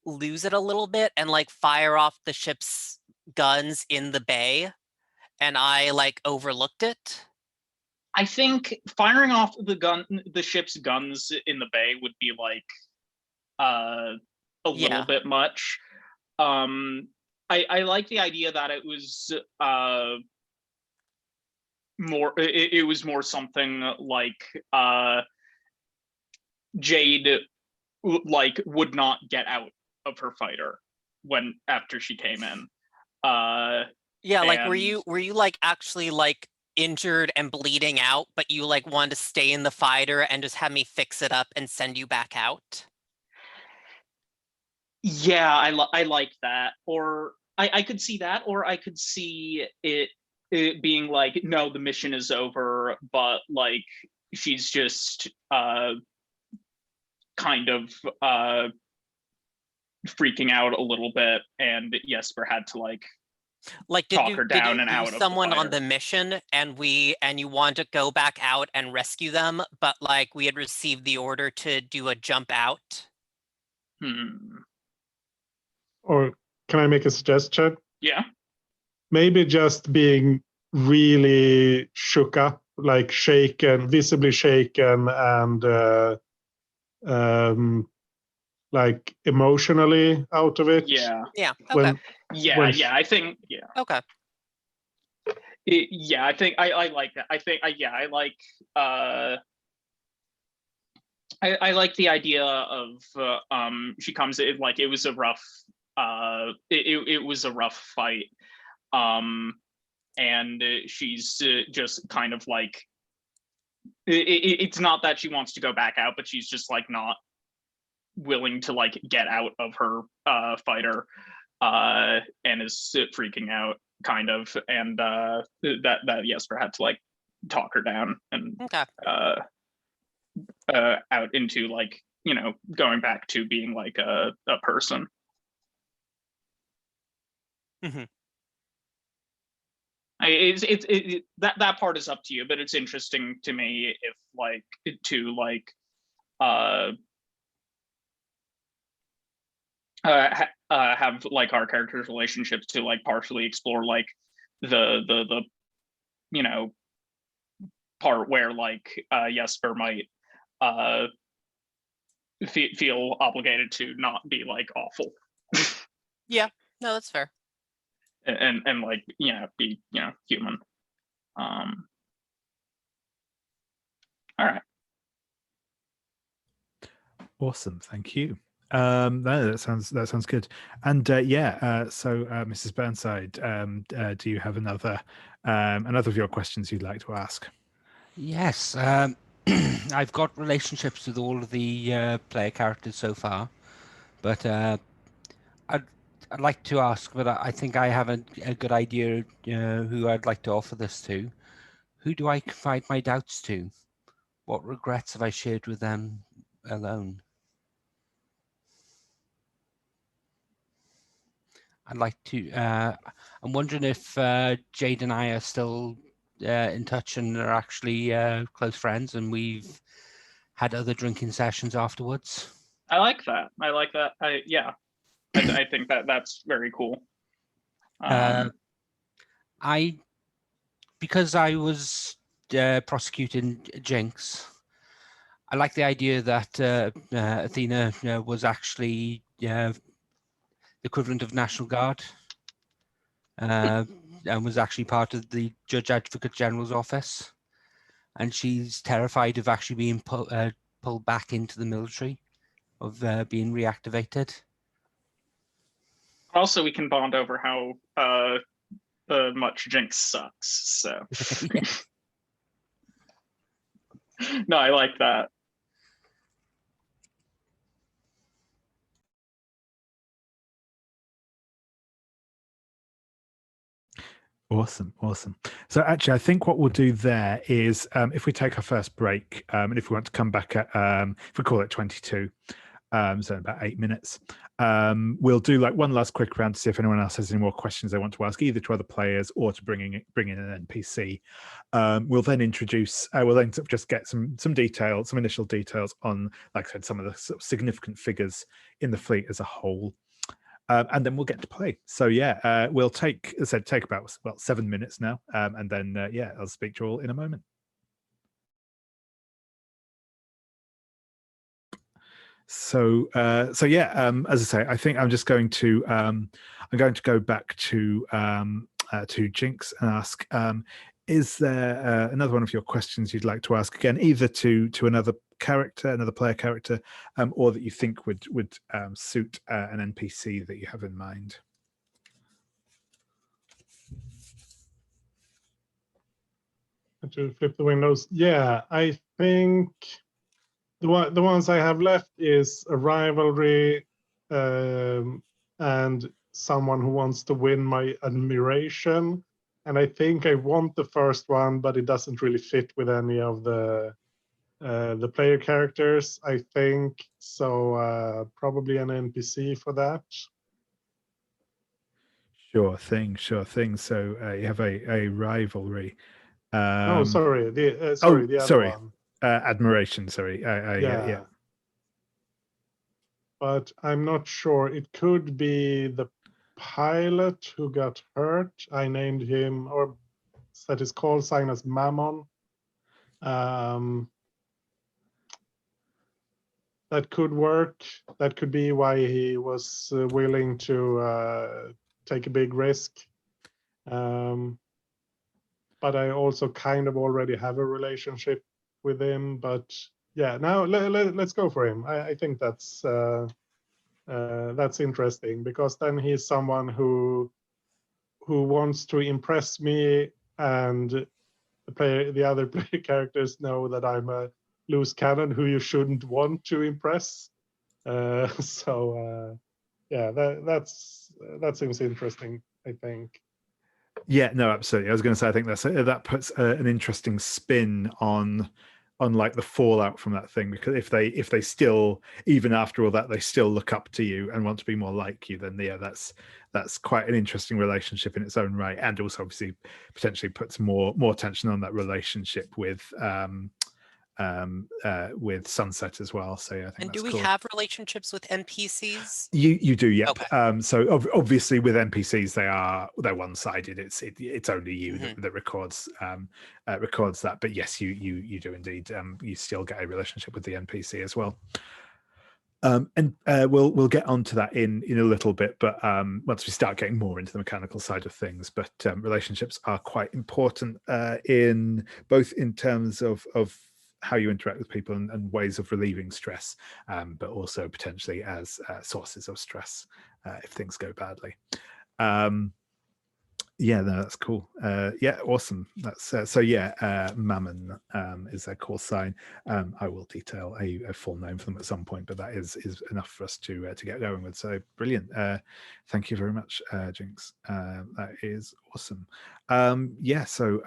lose it a little bit and like fire off the ship's guns in the bay and I like overlooked it? I think firing off the ship's guns in the bay would be like a little Yeah. bit much. I like the idea that it was more. It was more something like Jade like would not get out of her fighter after she came in. Yeah, like were and- you like actually like injured and bleeding out, but you like wanted to stay in the fighter and just have me fix it up and send you back out? Yeah, I like that. Or I could see that, or I could see it being like, no, the mission is over, but like she's just kind of freaking out a little bit, and Jesper had to like Like, talk her down and out lose of someone the on fighter. the mission and you wanted to go back out and rescue them, but like we had received the order to do a jump out? Or can I make a suggestion? Yeah. Maybe just being really shook up, like shaken, visibly shaken, and like emotionally out of it. Yeah. Yeah. Okay. When I think Okay. I think I like that. I think I like I like the idea of she comes in like it was a rough it was a rough fight, and she's just kind of like it's not that she wants to go back out, but she's just like not willing to like get out of her fighter, and is freaking out kind of, and that Jesper had to like talk her down and Okay. out into like, you know, going back to being like a person. Mhm. That part is up to you, but it's interesting to me if like to like have like our characters' relationships to like partially explore like the you know part where like Jesper might feel obligated to not be like awful. Yeah. No, that's fair. and like, you know, be, you know, human. All right. Awesome, thank you. No, that sounds good. And so Mrs. Burnside, do you have another of your questions you'd like to ask? Yes, I've got relationships with all of the player characters so far, but I'd like to ask, but I think I have a good idea who I'd like to offer this to. Who do I confide my doubts to? What regrets have I shared with them alone? I'd like to. I'm wondering if Jade and I are still in touch and are actually close friends, and we've had other drinking sessions afterwards. I like that. I think that's very cool. Because I was prosecuting Jinx, I like the idea that Athena was actually the equivalent of National Guard, and was actually part of the Judge Advocate General's office, and she's terrified of actually being pulled back into the military being reactivated. Also, we can bond over how much Jinx sucks. So, no, I like that. Awesome. So actually, I think what we'll do there is if we take our first break, and if we want to come back at, if we call it 22, so about 8 minutes, we'll do like one last quick round to see if anyone else has any more questions they want to ask, either to other players or to bring in an NPC. We'll then introduce, we'll then sort of just get some details, some initial details on, like I said, some of the sort of significant figures in the fleet as a whole. And then we'll get to play. So yeah, we'll take, as I said, take about 7 minutes now, and then yeah, I'll speak to you all in a moment. So yeah, as I say, I think I'm just going to I'm going to go back to Jinx and ask, is there another one of your questions you'd like to ask again, either to another character, another player character, or that you think would suit an NPC that you have in mind? To flip the windows, yeah, I think the ones I have left is a rivalry, and someone who wants to win my admiration. And I think I want the first one, but it doesn't really fit with any of the player characters, I think. So probably an NPC for that. Sure thing. So you have a rivalry. Oh, sorry. The other one. Admiration. Sorry. Yeah. But I'm not sure. It could be the pilot who got hurt. I named him, or set his call sign as Mammon. That could work. That could be why he was willing to take a big risk. But I also kind of already have a relationship with him. But yeah, now let's go for him. I think that's interesting, because then he's someone who wants to impress me, and the other player characters know that I'm a loose cannon who you shouldn't want to impress. So yeah, that seems interesting, I think. Yeah, no, absolutely. I was going to say, I think that puts an interesting spin on like the fallout from that thing, because if they still, even after all that, they still look up to you and want to be more like you, then yeah, that's quite an interesting relationship in its own right, and also obviously potentially puts more tension on that relationship with Sunset as well. So yeah, I think. And that's do we cool. have relationships with NPCs? You do, yep. Okay. So obviously with NPCs, they're one-sided. It's only you that records that. But yes, you do indeed. You still get a relationship with the NPC as well. And we'll get onto that in a little bit, but once we start getting more into the mechanical side of things. But relationships are quite important in terms of how you interact with people and ways of relieving stress, but also potentially as sources of stress if things go badly. Yeah, no, that's cool. Yeah, awesome. That's so yeah, Mammon is their call sign. I will detail a full name for them at some point, but that is enough for us to get going with. So brilliant. Thank you very much, Jinx. That is awesome. Yeah, so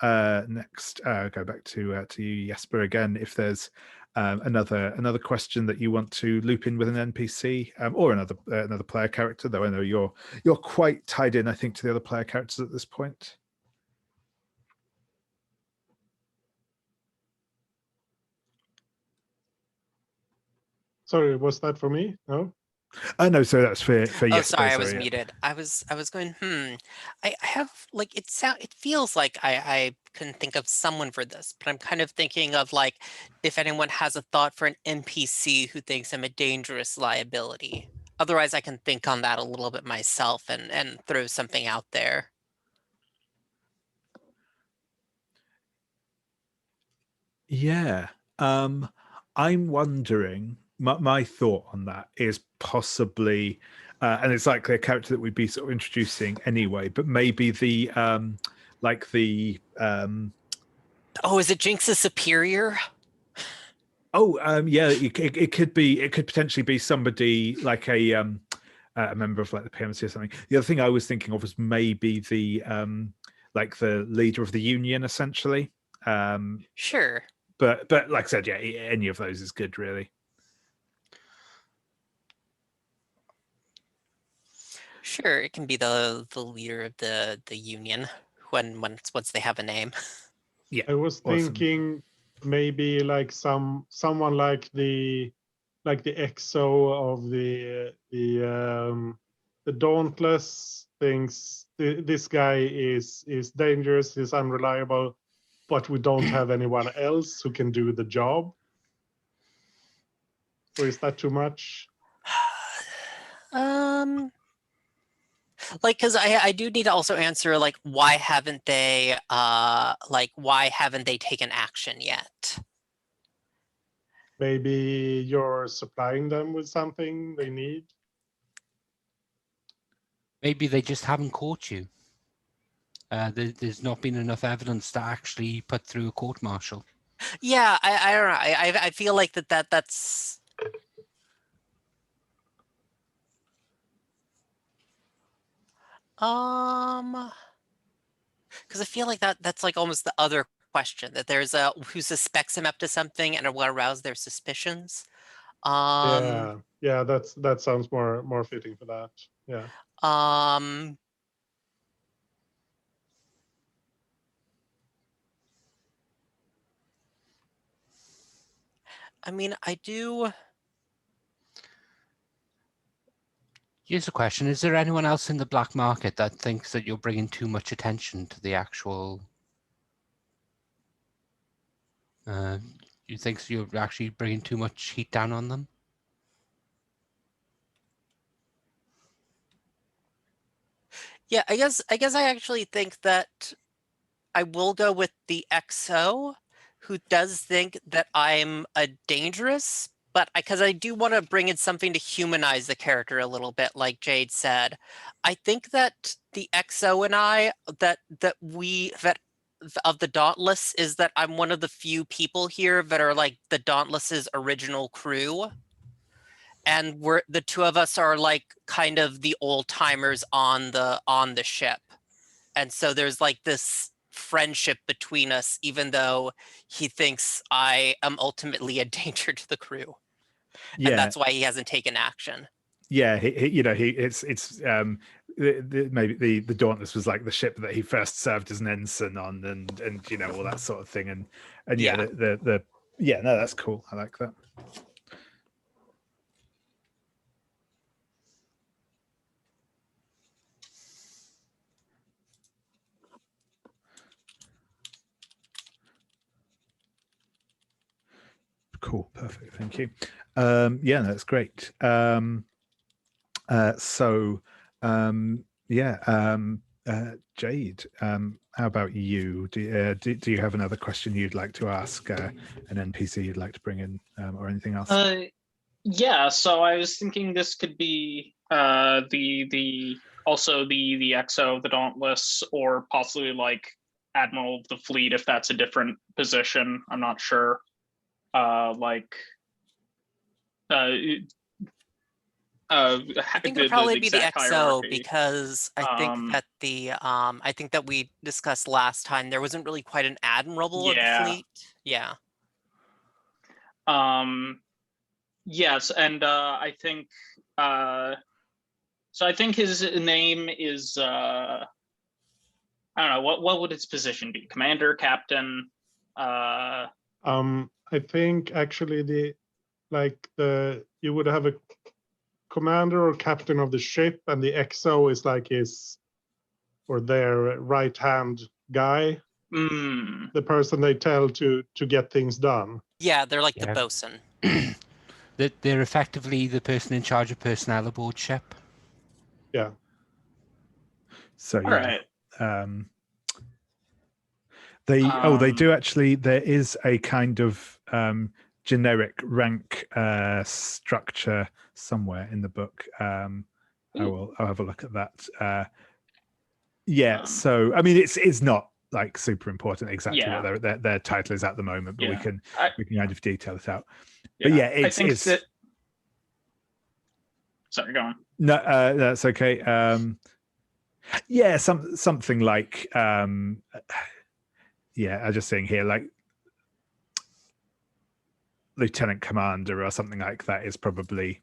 next go back to you, Jesper, again. If there's another question that you want to loop in with an NPC or another player character, though I know you're quite tied in, I think, to the other player characters at this point. Sorry, was that for me? No. No, so that's for Oh, Jesper, sorry, I was yeah. muted. I was going, I have, like, it feels like I can think of someone for this, but I'm kind of thinking of, like, if anyone has a thought for an NPC who thinks I'm a dangerous liability. Otherwise, I can think on that a little bit myself and throw something out there. Yeah. I'm wondering my thought on that is possibly, and it's likely a character that we'd be sort of introducing anyway, but maybe the Oh, is it Jinx's superior? Yeah, it could be. It could potentially be somebody like a member of like the PMC or something. The other thing I was thinking of was maybe the like the leader of the union, essentially. Sure. But like I said, yeah, any of those is good, really. Sure, it can be the leader of the union once they have a name. Yeah, I was awesome. thinking maybe like someone like the XO of the Dauntless thinks this guy is dangerous, is unreliable, but we don't have anyone else who can do the job. Or is that too much? Like, because I do need to also answer, like, why haven't they taken action yet? Maybe you're supplying them with something they need. Maybe they just haven't caught you. There's not been enough evidence to actually put through a court martial. Yeah, I don't know. I feel like that's. Because I feel like that's like almost the other question, that there's a who suspects him up to something and will arouse their suspicions. Yeah, that sounds more fitting for that. Yeah. I mean, I do. Here's a question. Is there anyone else in the black market that thinks that you're bringing too much attention to the actual... you think you're actually bringing too much heat down on them? Yeah, I guess I actually think that I will go with the XO, who does think that I'm a dangerous, but because I do want to bring in something to humanize the character a little bit, like Jade said. I think that the XO and I, that of the Dauntless, is that I'm one of the few people here that are like the Dauntless's original crew. And the two of us are like kind of the old timers on the ship. And so there's like this friendship between us, even though he thinks I am ultimately a danger to the crew. Yeah, and that's why he hasn't taken action. Yeah, maybe the Dauntless was like the ship that he first served as an ensign on, and you know, all that sort of thing, and yeah, no, that's cool. I like that. Cool, perfect, thank you. Yeah, that's great. Jade, how about you? Do you have another question you'd like to ask an NPC you'd like to bring in, or anything else? Yeah, so I was thinking this could be the XO of the Dauntless, or possibly like Admiral of the Fleet, if that's a different position. I'm not sure. I think it'll probably be the XO hierarchy. because I think that we discussed last time there wasn't really quite an admiral of the fleet. Yeah. Yes, and I think so. I think his name is I don't know, what would its position be? Commander, captain? I think actually you would have a commander or captain of the ship, and the XO is like their right hand guy, the person they tell to get things done. Yeah, they're like the bosun. They're effectively the person in charge of personnel aboard ship. Yeah. So all right. They do actually. There is a kind of generic rank structure somewhere in the book. I'll have a look at that. Yeah, so I mean, it's not like super important exactly what their title is at the moment, but we can kind of detail it out. But yeah, it's that. Sorry, go on. No, that's okay. Yeah, something like I'm just saying here, like lieutenant commander or something like that is probably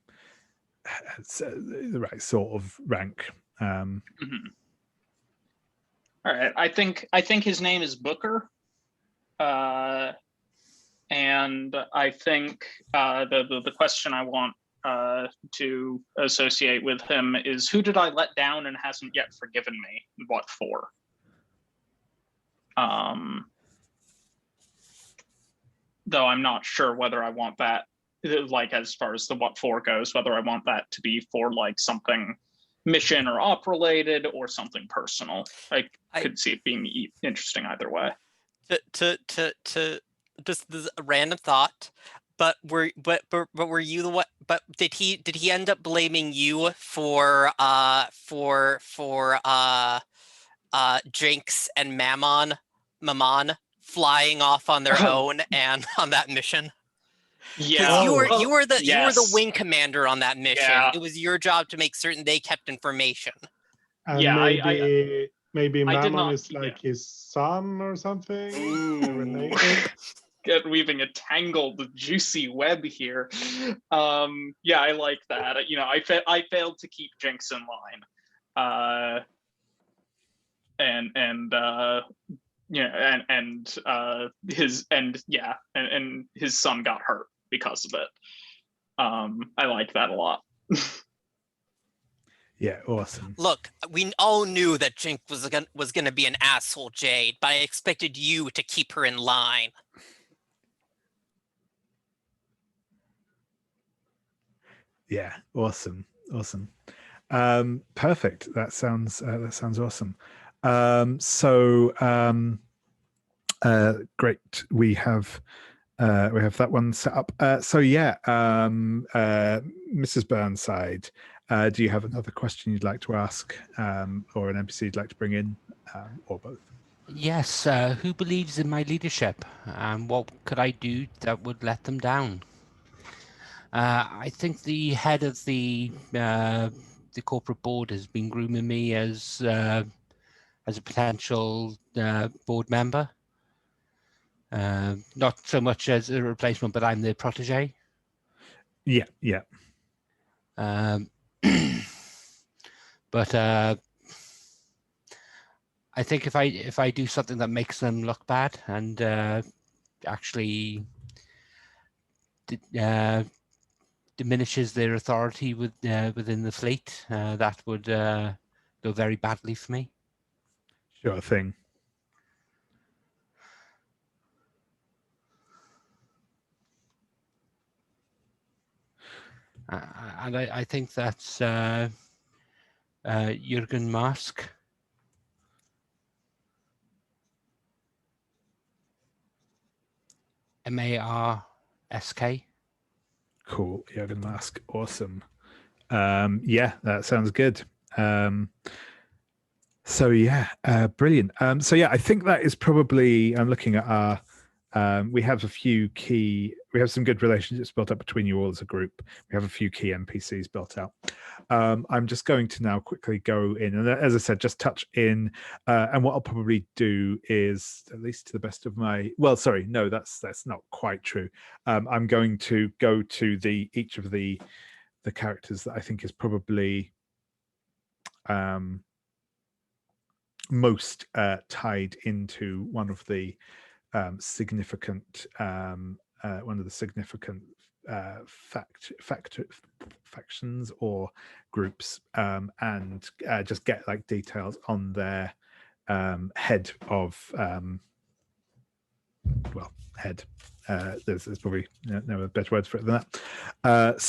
the right sort of rank. All right, I think his name is Booker, and I think the question I want to associate with him is, who did I let down and hasn't yet forgiven me? What for? Though I'm not sure whether I want that, like as far as the what for goes, whether I want that to be for like something mission or op related or something personal. I could see it being interesting either way. To just this a random thought, but were you the what? But did he end up blaming you for Jinx and Mammon flying off on their own and on that mission? Yeah, you were the wing commander on that mission. Yeah. It was your job to make certain they kept information. And maybe Mammon is like his son or something. Related. Weaving a tangled, juicy web here. Yeah, I like that. You know, I failed to keep Jinx in line. His son got hurt because of it. I like that a lot. Yeah, awesome. Look, we all knew that Jinx was gonna be an asshole, Jade, but I expected you to keep her in line. Yeah, awesome. Perfect. That sounds awesome. Great. We have that one set up. Mrs. Burnside, do you have another question you'd like to ask, or an NPC you'd like to bring in, or both? Yes. Who believes in my leadership, and what could I do that would let them down? I think the head of the corporate board has been grooming me as a potential board member. Not so much as a replacement, but I'm their protege. Yeah. But I think if I do something that makes them look bad and actually diminishes their authority within the fleet, that would go very badly for me. Sure thing. And I think that's Jürgen Mask. MARSK. Cool. Jürgen Mask. Awesome. Yeah, that sounds good. Brilliant. I think that is probably, I'm looking at our, we have some good relationships built up between you all as a group. We have a few key NPCs built out. I'm just going to now quickly go in and, as I said, just touch in. And what I'll probably do is, at least to the best of my, that's not quite true. I'm going to go to each of the characters that I think is probably most tied into one of the significant factions or groups, and just get like details on their head of head. There's probably no better words for it than that.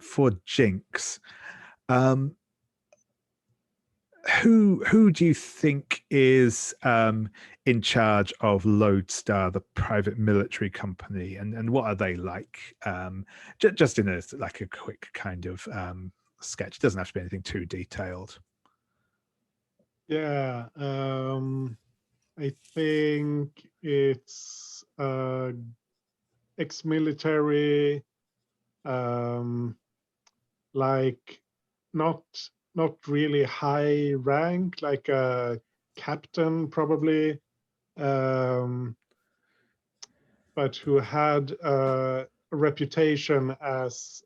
For Jinx, who do you think is in charge of Lodestar, the private military company, and what are they like? Just in a like a quick kind of sketch. It doesn't have to be anything too detailed. Yeah, I think it's ex-military, like not really high rank, like a captain probably, but who had a reputation as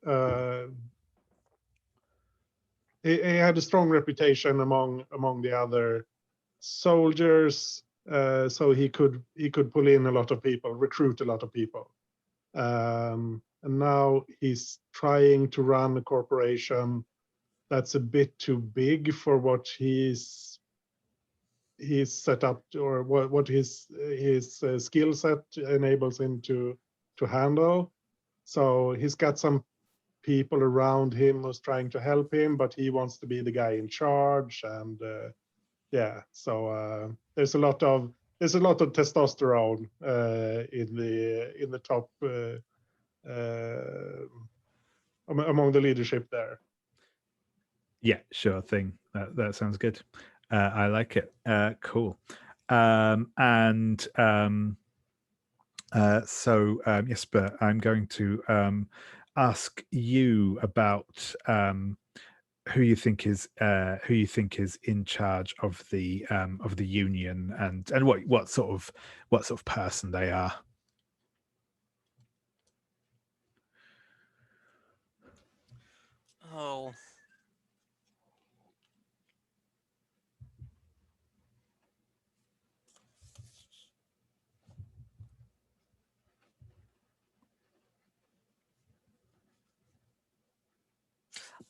he had a strong reputation among the other soldiers, so he could pull in a lot of people, recruit a lot of people, and now he's trying to run a corporation that's a bit too big for what he's set up, or what his skill set enables him to handle. So he's got some people around him who's trying to help him, but he wants to be the guy in charge. And yeah, so there's a lot of testosterone in the top among the leadership there. Yeah, sure thing. That sounds good. I like it. Cool. So Jesper, I'm going to ask you about who you think is in charge of the union, and what sort of person they are. Oh.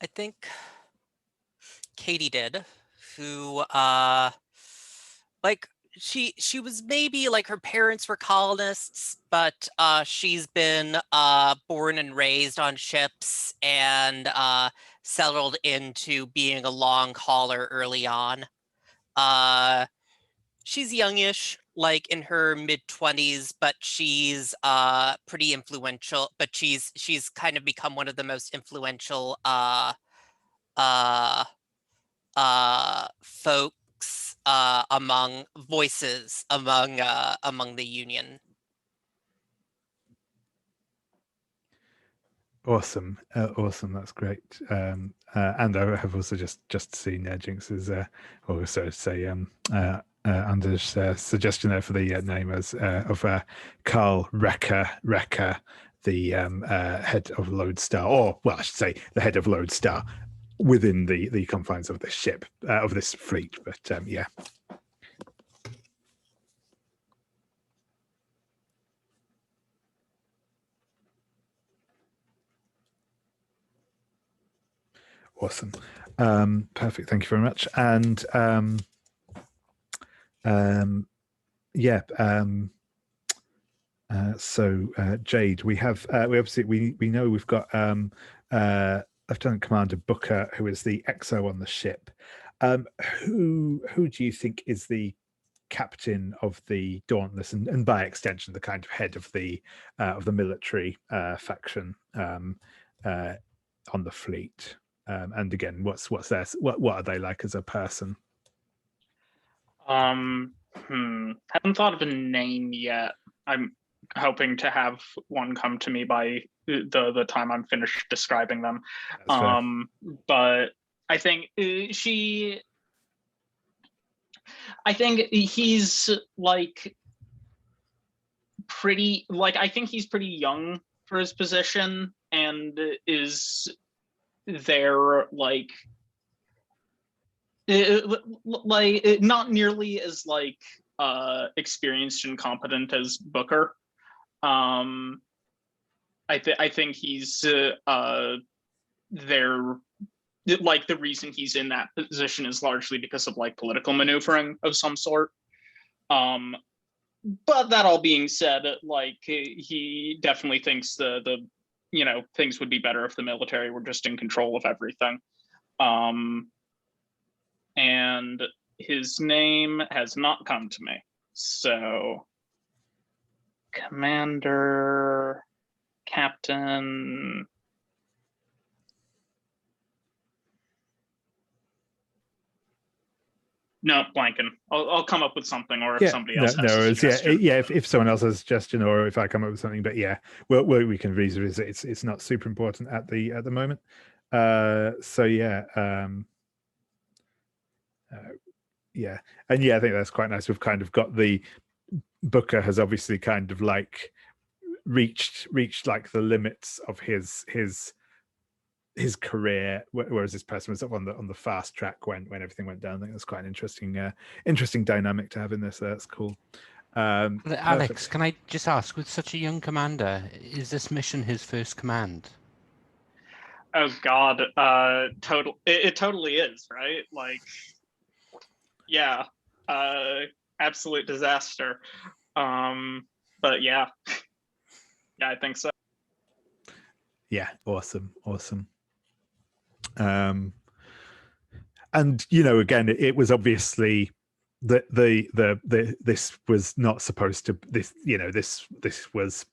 I think Katie did, who like she was maybe like, her parents were colonists, but she's been born and raised on ships, and settled into being a long hauler early on. She's youngish, like in her mid-20s, but she's pretty influential, but she's kind of become one of the most influential folks among voices among the union. Awesome, awesome. That's great. And I have also just seen Jinx's, or so to say, Anders' suggestion there for the name as of Carl Wrecker, the head of Lodestar, or well, I should say the head of Lodestar within the confines of this ship, of this fleet. But yeah. Awesome. Perfect. Thank you very much. And yeah. So Jade, we have we obviously we know we've got Lieutenant Commander Booker, who is the XO on the ship. Who do you think is the captain of the Dauntless, and by extension the kind of head of the military faction on the fleet? And again, what are they like as a person? Haven't thought of a name yet. I'm hoping to have one come to me by the time I'm finished describing them. But I think I think he's like pretty, like, I think he's pretty young for his position, and is there like not nearly as like experienced and competent as Booker. I think he's there, like, the reason he's in that position is largely because of like political maneuvering of some sort. But that all being said, like, he definitely thinks the things would be better if the military were just in control of everything. And his name has not come to me, So, commander, captain. No, blanking. I'll come up with something, or if somebody else has a suggestion. If someone else has a suggestion, or if I come up with something, but yeah, we can revisit. It's not super important at the moment. So yeah, yeah, and yeah, I think that's quite nice. We've kind of got the Booker has obviously kind of like reached like the limits of his career, whereas this person was up on the fast track when everything went down. I think that's quite an interesting dynamic to have in this. So that's cool. Alex, can I just ask, with such a young commander, is this mission his first command? Oh God, it totally is, right? Like, yeah, absolute disaster. But yeah, I think so. Yeah, awesome. And again, it was obviously that this was not supposed to. This was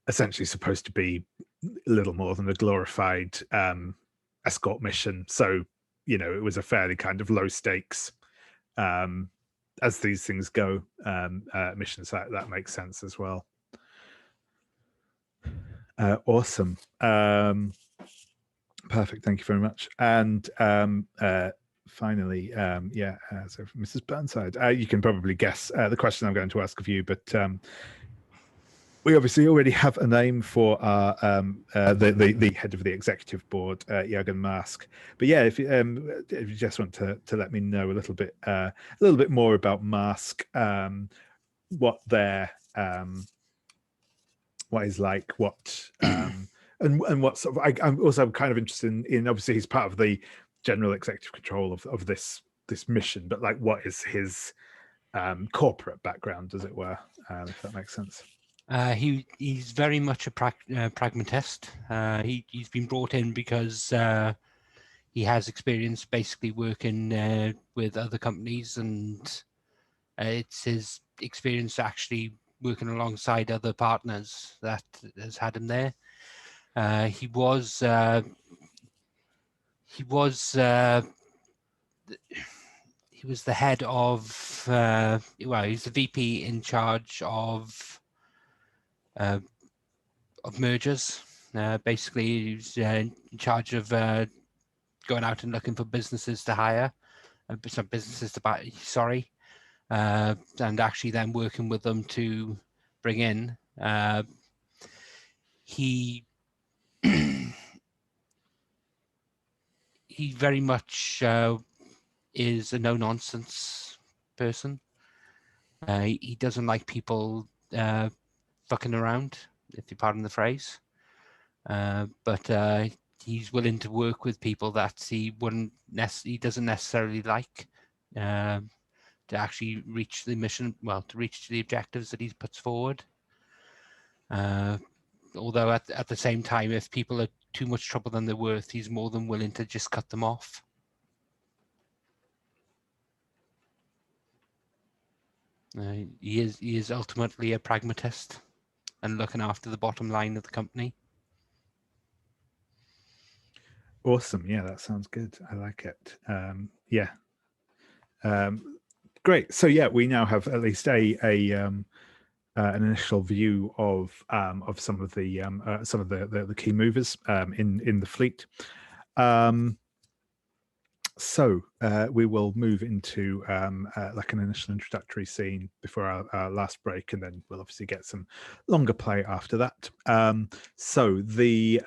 essentially supposed to be a little more than a glorified escort mission. So it was a fairly kind of low stakes, as these things go, missions. That makes sense as well. Awesome. Perfect. Thank you very much. And finally, so Mrs. Burnside, you can probably guess the question I'm going to ask of you, but we obviously already have a name for our the head of the executive board, Jürgen Mask. But yeah, if you just want to let me know a little bit more about Mask, what their what he's like, what and what sort of. I'm also kind of interested in obviously he's part of the general executive control of this mission, but like what is his corporate background, as it were, if that makes sense. He's very much a pragmatist. He's been brought in because he has experience basically working with other companies, and it's his experience actually working alongside other partners that has had him there. He was the head of he's the VP in charge of mergers. Basically, he's in charge of going out and looking for businesses to hire, some businesses to buy. Sorry, and actually then working with them to bring in. He very much is a no-nonsense person. He doesn't like people fucking around, if you pardon the phrase. But he's willing to work with people that he doesn't necessarily like, to actually reach the mission, to reach the objectives that he puts forward. Although at the same time, if people are too much trouble than they're worth, he's more than willing to just cut them off. He is ultimately a pragmatist and looking after the bottom line of the company. Awesome. Yeah, that sounds good. I like it. Great. So yeah, we now have at least an initial view of some of the key movers in the fleet. So we will move into like an initial introductory scene before our last break, and then we'll obviously get some longer play after that. So the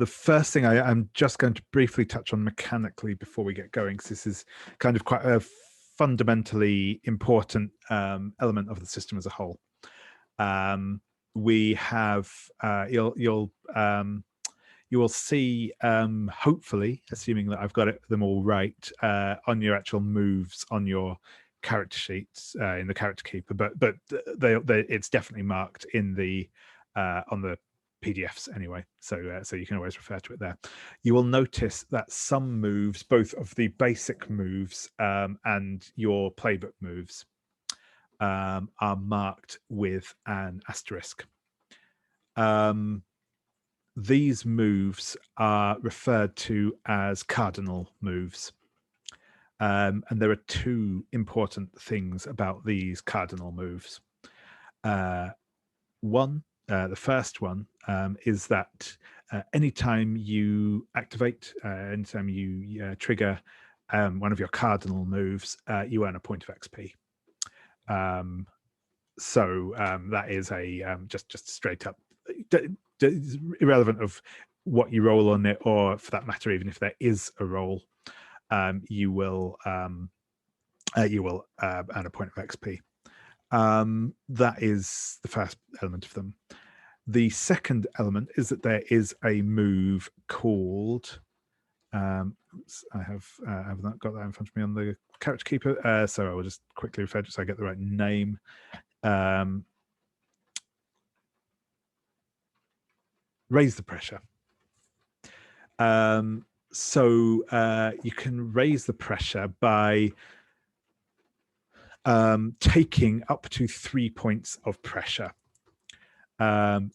first thing I'm just going to briefly touch on mechanically before we get going, because this is kind of quite a fundamentally important element of the system as a whole. We have you will see, hopefully, assuming that I've got them all right, on your actual moves on your character sheets in the character keeper, but it's definitely marked in the on the PDFs anyway, so so you can always refer to it there. You will notice that some moves, both of the basic moves and your playbook moves, are marked with an asterisk. These moves are referred to as cardinal moves. And there are two important things about these cardinal moves. One, the first one is that anytime you activate, anytime you trigger one of your cardinal moves, you earn a point of XP. So that is a just straight up irrelevant of what you roll on it, or for that matter, even if there is a roll, you will earn a point of XP. That is the first element of them. The second element is that there is a move called oops, I have not got that in front of me on the character keeper, so I will just quickly refer to it so I get the right name. Raise the pressure. So you can raise the pressure by taking up to 3 points of pressure.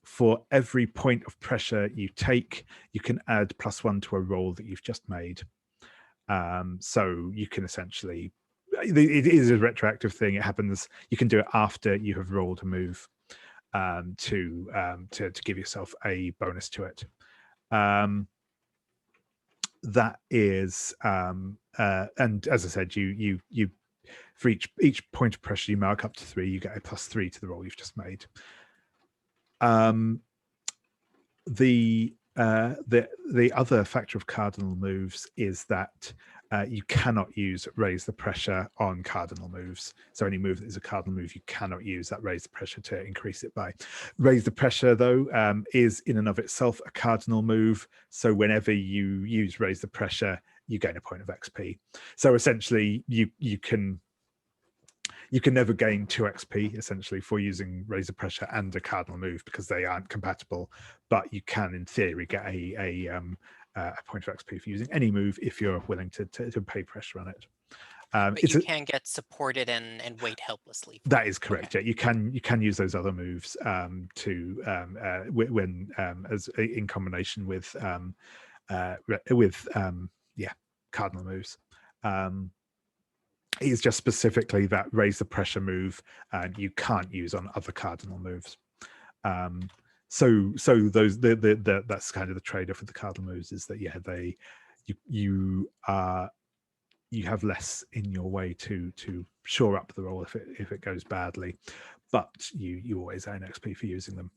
For every point of pressure you take, you can add +1 to a roll that you've just made. So you can essentially, it is a retroactive thing. It happens. You can do it after you have rolled a move to give yourself a bonus to it. That is, and as I said, you for each point of pressure you mark up to 3, you get a +3 to the roll you've just made. The other factor of cardinal moves is that you cannot use raise the pressure on cardinal moves. So any move that is a cardinal move, you cannot use that raise the pressure to increase it by. Raise the pressure, though, is in and of itself a cardinal move. So whenever you use raise the pressure, you gain a point of XP. So essentially, you can never gain 2 XP essentially for using raise the pressure and a cardinal move, because they aren't compatible. But you can, in theory, get a point of XP for using any move if you're willing to pay pressure on it. But you can get supported and wait helplessly. That is correct. Okay. Yeah, you can use those other moves when as in combination with cardinal moves. It's just specifically that raise the pressure move you can't use on other cardinal moves. So those that's kind of the trade-off with the cardinal moves, is that you have less in your way to shore up the roll if it goes badly, but you always earn XP for using them.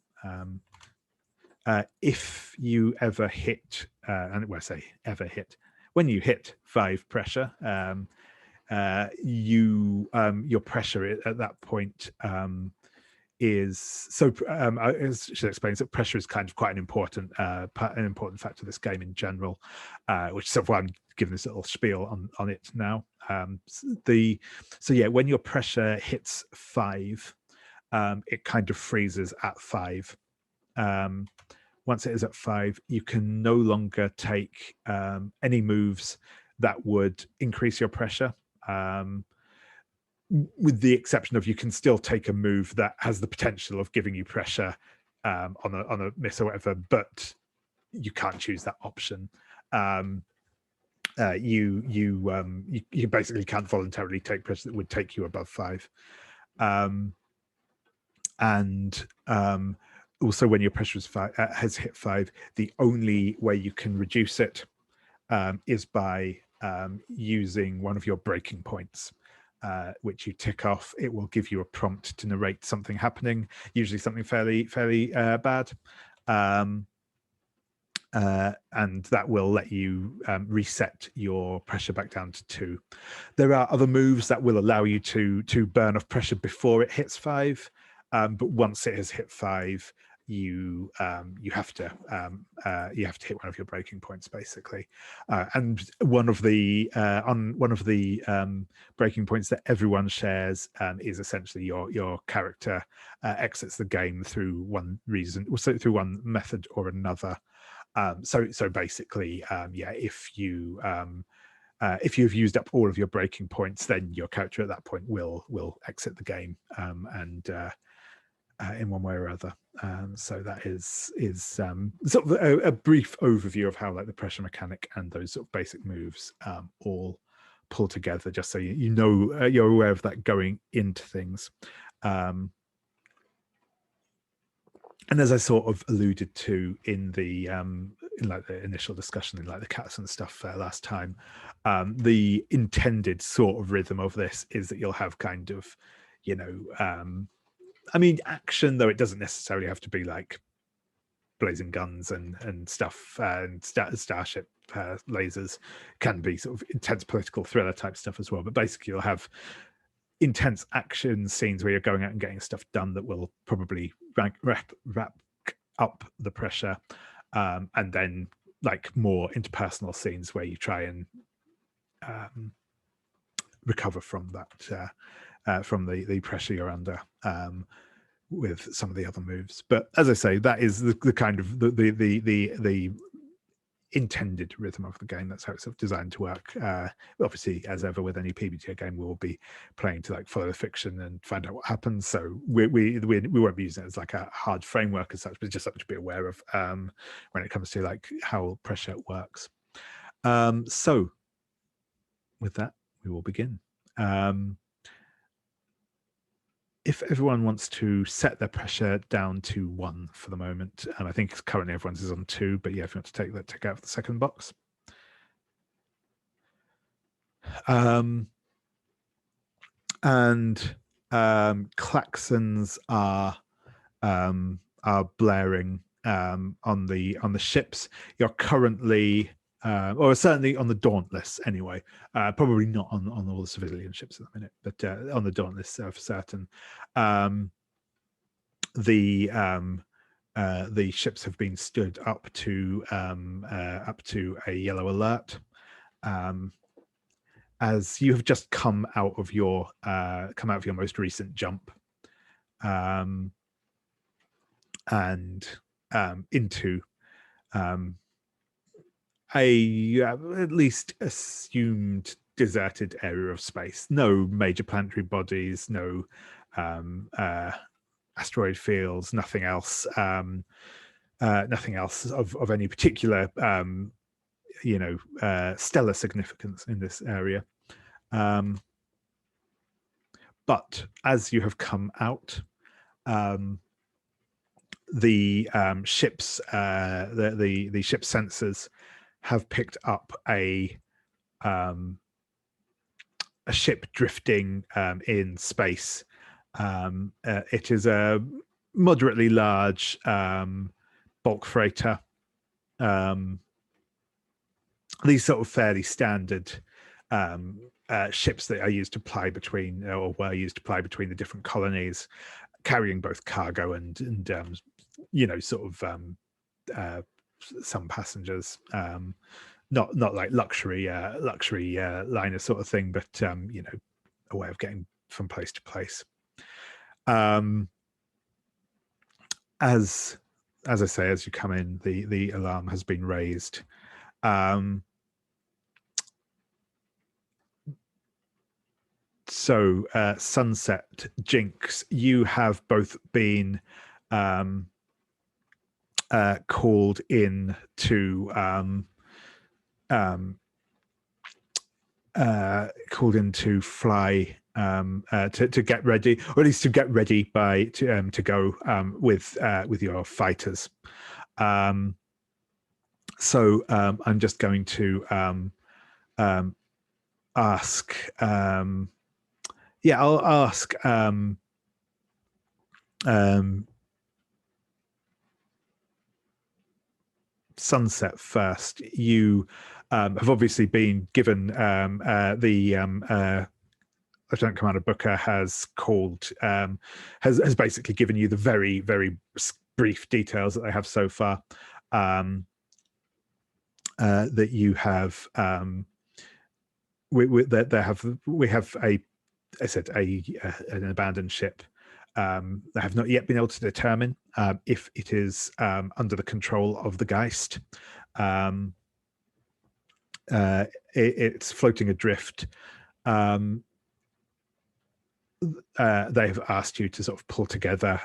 If you ever hit, and when I say ever hit, when you hit 5 pressure, your pressure at that point is so. I should explain that pressure is kind of quite an important factor of this game in general, which is why I'm giving this little spiel on it now. When your pressure hits 5, it kind of freezes at 5. Once it is at 5, you can no longer take any moves that would increase your pressure. With the exception of, you can still take a move that has the potential of giving you pressure on a miss or whatever, but you can't choose that option. You basically can't voluntarily take pressure that would take you above 5. Also, when your pressure has hit 5, the only way you can reduce it is by using one of your breaking points, which you tick off. It will give you a prompt to narrate something happening, usually something fairly bad, and that will let you reset your pressure back down to 2. There are other moves that will allow you to burn off pressure before it hits 5, but once it has hit 5, you have to hit one of your breaking points basically, and one of the breaking points that everyone shares is essentially your character exits the game through one reason, so through one method or another. So basically, if you've used up all of your breaking points, then your character at that point will exit the game, and in one way or other. So that is sort of a brief overview of how like the pressure mechanic and those sort of basic moves all pull together, just so you know you're aware of that going into things. And as I sort of alluded to in the in like the initial discussion in like the cats and stuff last time, the intended sort of rhythm of this is that you'll have kind of, you know, I mean, action, though it doesn't necessarily have to be like blazing guns and stuff, and starship lasers, can be sort of intense political thriller type stuff as well. But basically, you'll have intense action scenes where you're going out and getting stuff done that will probably wrap up the pressure, and then like more interpersonal scenes where you try and recover from that, from the pressure you're under, with some of the other moves. But as I say, that is the kind of the intended rhythm of the game. That's how it's sort of designed to work. Obviously, as ever with any PBTA game, we will be playing to like follow the fiction and find out what happens. So we won't be using it as like a hard framework as such, but just something to be aware of when it comes to like how pressure works. So with that, we will begin. If everyone wants to set their pressure down to 1 for the moment, and I think currently everyone's is on 2, but yeah, if you want to take out the second box. Klaxons are blaring on the ships. You're currently or certainly on the Dauntless anyway, probably not on all the civilian ships at the minute, but on the Dauntless for certain. The ships have been stood up to a yellow alert, as you have just come out of your most recent jump, and into a at least assumed deserted area of space. No major planetary bodies, no asteroid fields, nothing else of any particular stellar significance in this area. But as you have come out, the ship's sensors have picked up a ship drifting in space. It is a moderately large bulk freighter. These sort of fairly standard ships that are used to ply between, or were used to ply between the different colonies, carrying both cargo and sort of some passengers, not like luxury liner sort of thing, but a way of getting from place to place. As I say, as you come in, the alarm has been raised. So Sunset, Jinx, you have both been called in to fly, to get ready, or at least to get ready to go with your fighters. So I'm just going to ask. I'll ask Sunset first. You have obviously been given the Lieutenant Commander Booker has called has basically given you the very, very brief details that they have so far. That you have, we have an abandoned ship. They have not yet been able to determine if it is under the control of the Geist. It's floating adrift. They've asked you to sort of pull together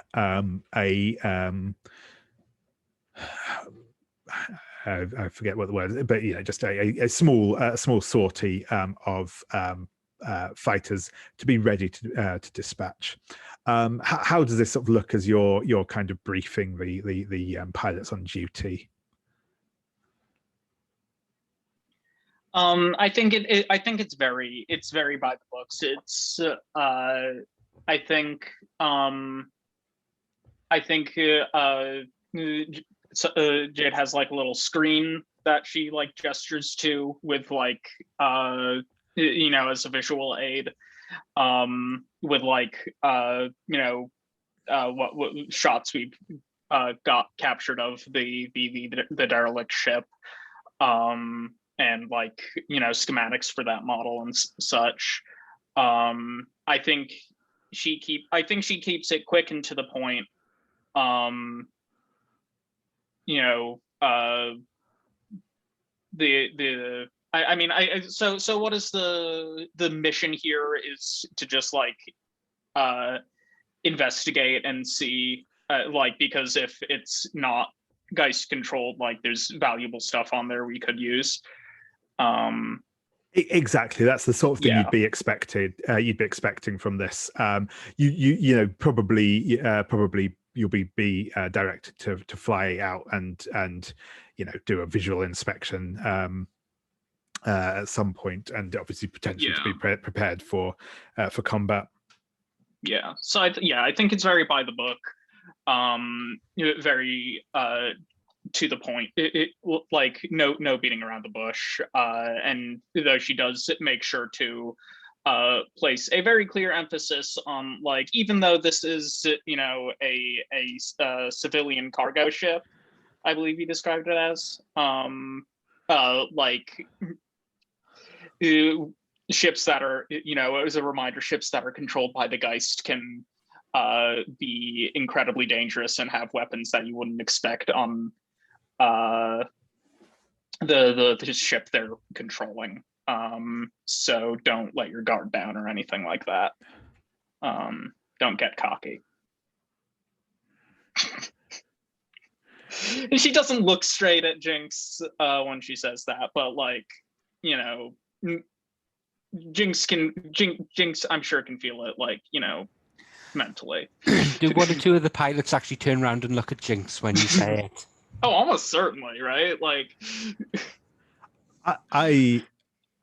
I forget what the word is, but just a small sortie of fighters to be ready to dispatch. How does this sort of look as you're kind of briefing the pilots on duty? I think it's very by the books. It's Jade has like a little screen that she like gestures to with like as a visual aid, with like what shots we've got captured of the derelict ship, and like schematics for that model and such. I think she keeps it quick and to the point. So what is the mission here is to just like investigate and see, like, because if it's not Geist controlled, like there's valuable stuff on there we could use. Exactly, that's the sort of thing you'd be expecting from this. Probably you'll be directed to fly out and do a visual inspection at some point, and obviously potentially to be prepared for combat. Yeah. So I think it's very by the book, very to the point. It like no beating around the bush, and though she does make sure to place a very clear emphasis on, like, even though this is a civilian cargo ship, I believe he described it as, like ships that are, as a reminder, ships that are controlled by the Geist can be incredibly dangerous and have weapons that you wouldn't expect on the ship they're controlling. So don't let your guard down or anything like that. Don't get cocky. And she doesn't look straight at Jinx when she says that, but like, Jinx I'm sure can feel it, like, mentally. Do one or two of the pilots actually turn around and look at Jinx when you say it? Oh, almost certainly, right? Like,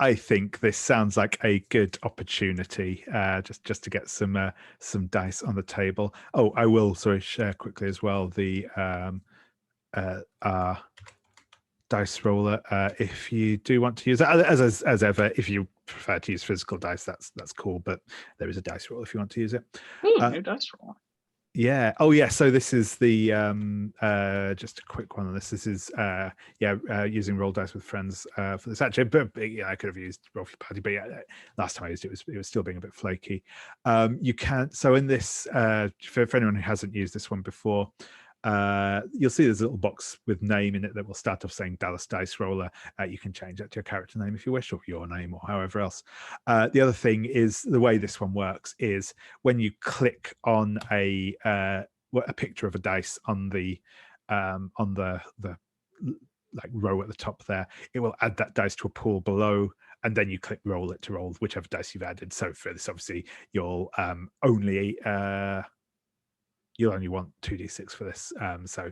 I think this sounds like a good opportunity, just to get some dice on the table. Oh, I will share quickly as well the dice roller. If you do want to use it, as ever, if you prefer to use physical dice, that's cool. But there is a dice roll if you want to use it. Ooh, new dice roll. Yeah. Oh, yeah. So this is the just a quick one on this. This is using roll dice with friends for this. Actually, but I could have used roll for party, but last time I used it was still being a bit flaky. You can. So in this, for anyone who hasn't used this one before, you'll see there's a little box with name in it that will start off saying Dallas Dice Roller. You can change that to your character name if you wish, or your name, or however else. The other thing is, the way this one works is when you click on a picture of a dice on the like row at the top there, it will add that dice to a pool below, and then you click roll it to roll whichever dice you've added. So for this, obviously, you'll only want 2d6 for this, so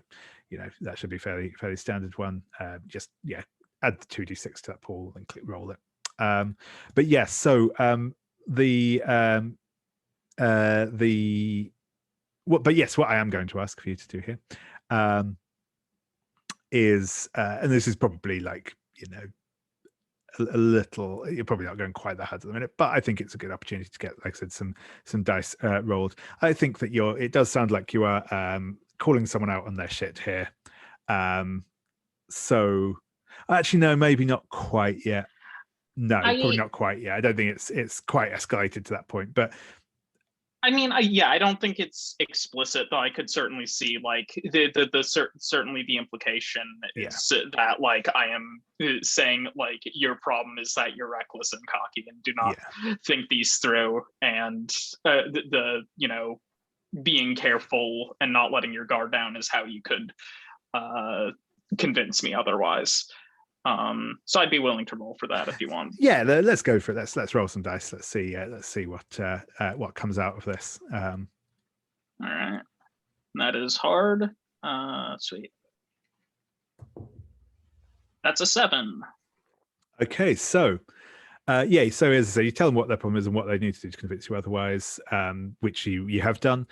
that should be fairly standard one. Just add the 2d6 to that pool and click roll it. But yes, so what I am going to ask for you to do here is, and this is probably like a little, you're probably not going quite that hard at the minute, but I think it's a good opportunity to get, like I said, some dice rolled. I think that it does sound like you are calling someone out on their shit here. So actually, no, maybe not quite yet. No, probably not quite yet. I don't think it's quite escalated to that point, but I mean, I don't think it's explicit, though. I could certainly see like certainly the implication is that like I am saying like your problem is that you're reckless and cocky and do not think these through, and the you know, being careful and not letting your guard down is how you could convince me otherwise. So I'd be willing to roll for that if you want. Yeah, let's go for it. Let's roll some dice. Let's see what comes out of this. All right, that is hard. Sweet. That's a 7. Okay, so so as I say, you tell them what their problem is and what they need to do to convince you otherwise, which you have done.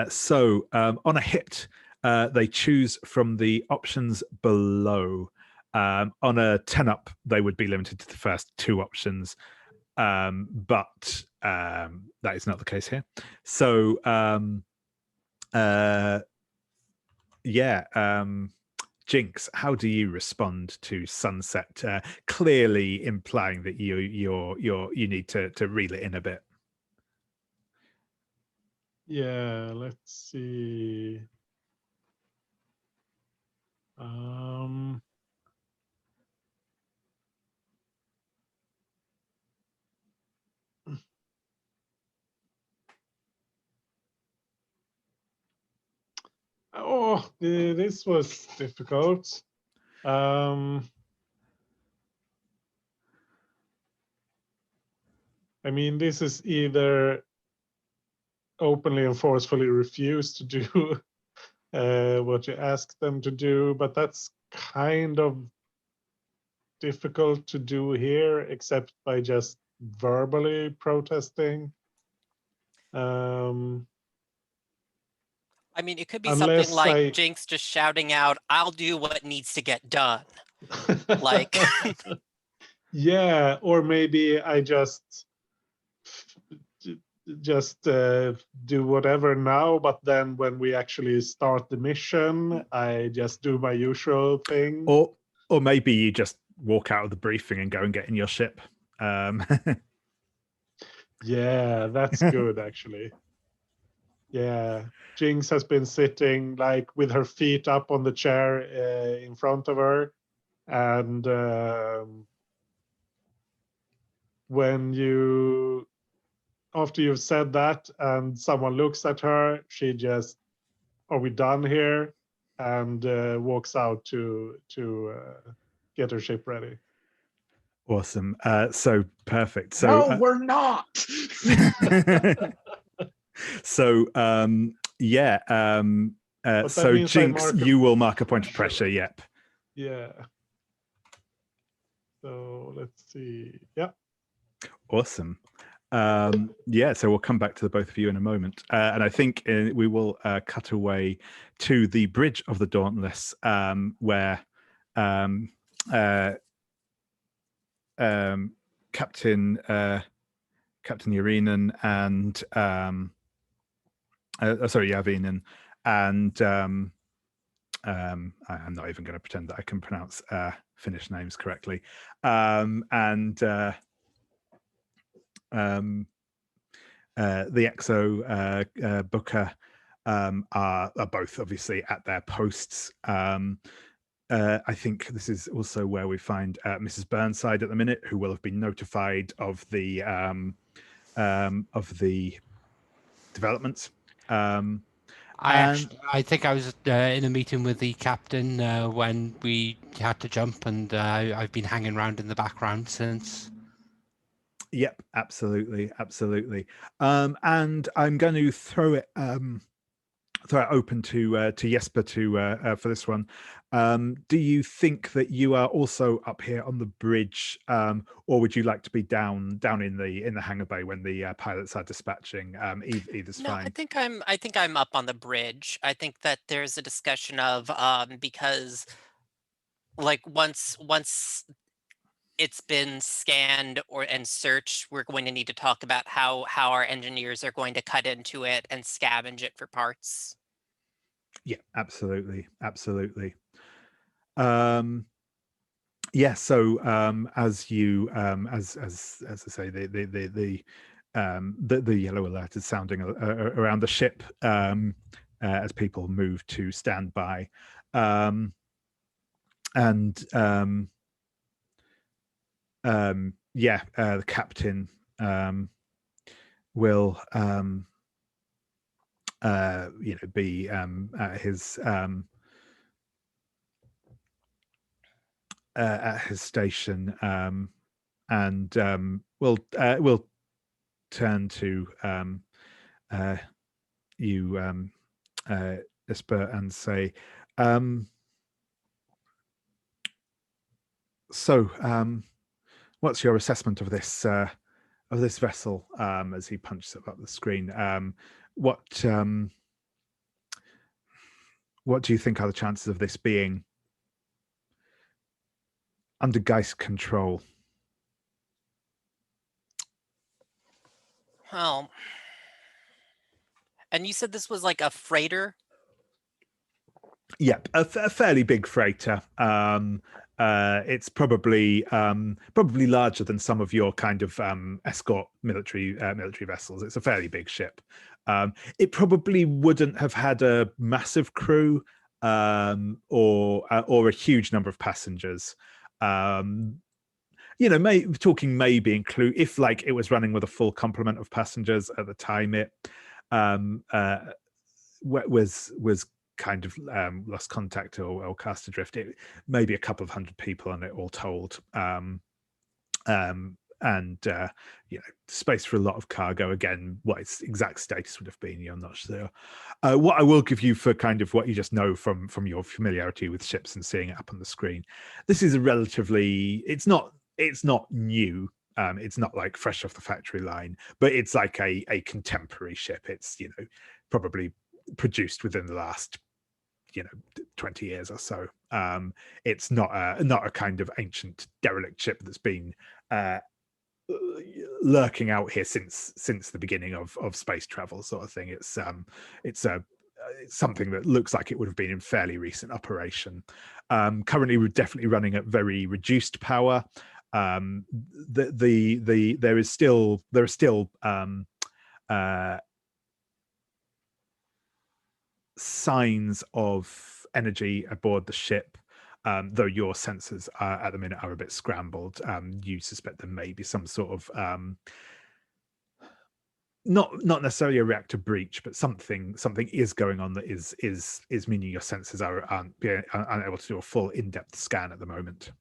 So on a hit, they choose from the options below. On a 10 up, they would be limited to the first 2 options, but that is not the case here. So Jinx, how do you respond to Sunset? Clearly implying that you need to reel it in a bit. Yeah, let's see. Oh, this was difficult. I mean, this is either openly and forcefully refuse to do what you ask them to do, but that's kind of difficult to do here, except by just verbally protesting. I mean, it could be something like Jinx just shouting out, "I'll do what needs to get done." Like, yeah, or maybe I just do whatever now, but then when we actually start the mission, I just do my usual thing. Or maybe you just walk out of the briefing and go and get in your ship. Yeah, that's good actually. Yeah, Jinx has been sitting like with her feet up on the chair in front of her, and after you've said that and someone looks at her, she just, "Are we done here?" and walks out to get her ship ready. Awesome. So perfect. So no, we're not. So so Jinx, you will mark a point of pressure. Yep. Yeah. So let's see. Yeah. Awesome. So we'll come back to the both of you in a moment, and I think we will cut away to the bridge of the Dauntless, where Captain Yarinen and Yavinen and I'm not even going to pretend that I can pronounce Finnish names correctly, the EXO Booker are both obviously at their posts. I think this is also where we find Mrs. Burnside at the minute, who will have been notified of the developments. I think I was in a meeting with the captain when we had to jump, and I've been hanging around in the background since. Yep, absolutely. And I'm going to throw it open to Jesper for this one. Do you think that you are also up here on the bridge, or would you like to be down in the hangar bay when the pilots are dispatching? Either's fine. I think I'm up on the bridge. I think that there's a discussion of because like once it's been scanned and searched, we're going to need to talk about how our engineers are going to cut into it and scavenge it for parts. Yeah, absolutely, absolutely. Yeah, so as you as I say, the yellow alert is sounding around the ship as people move to stand by, and yeah, the captain will be at his station, and we'll turn to you, Jesper, and say, so what's your assessment of this vessel? As he punches up the screen, what do you think are the chances of this being under Geist control? Well, and you said this was like a freighter? Yep, a fairly big freighter. It's probably larger than some of your kind of escort military vessels. It's a fairly big ship. It probably wouldn't have had a massive crew or a huge number of passengers. Talking maybe include if like it was running with a full complement of passengers at the time it was kind of lost contact or cast adrift. It maybe a couple of hundred people on it all told, and space for a lot of cargo. Again, what its exact status would have been, you're not sure. What I will give you for kind of what you just know from your familiarity with ships and seeing it up on the screen, this is a relatively, it's not new. It's not like fresh off the factory line, but it's like a contemporary ship. It's probably produced within the last 20 years or so. It's not a kind of ancient derelict ship that's been lurking out here since the beginning of space travel, sort of thing. It's something that looks like it would have been in fairly recent operation. Currently, we're definitely running at very reduced power. There are still signs of energy aboard the ship, though your sensors at the minute are a bit scrambled. You suspect there may be some sort of not necessarily a reactor breach, but something is going on that is meaning your sensors aren't able to do a full in-depth scan at the moment.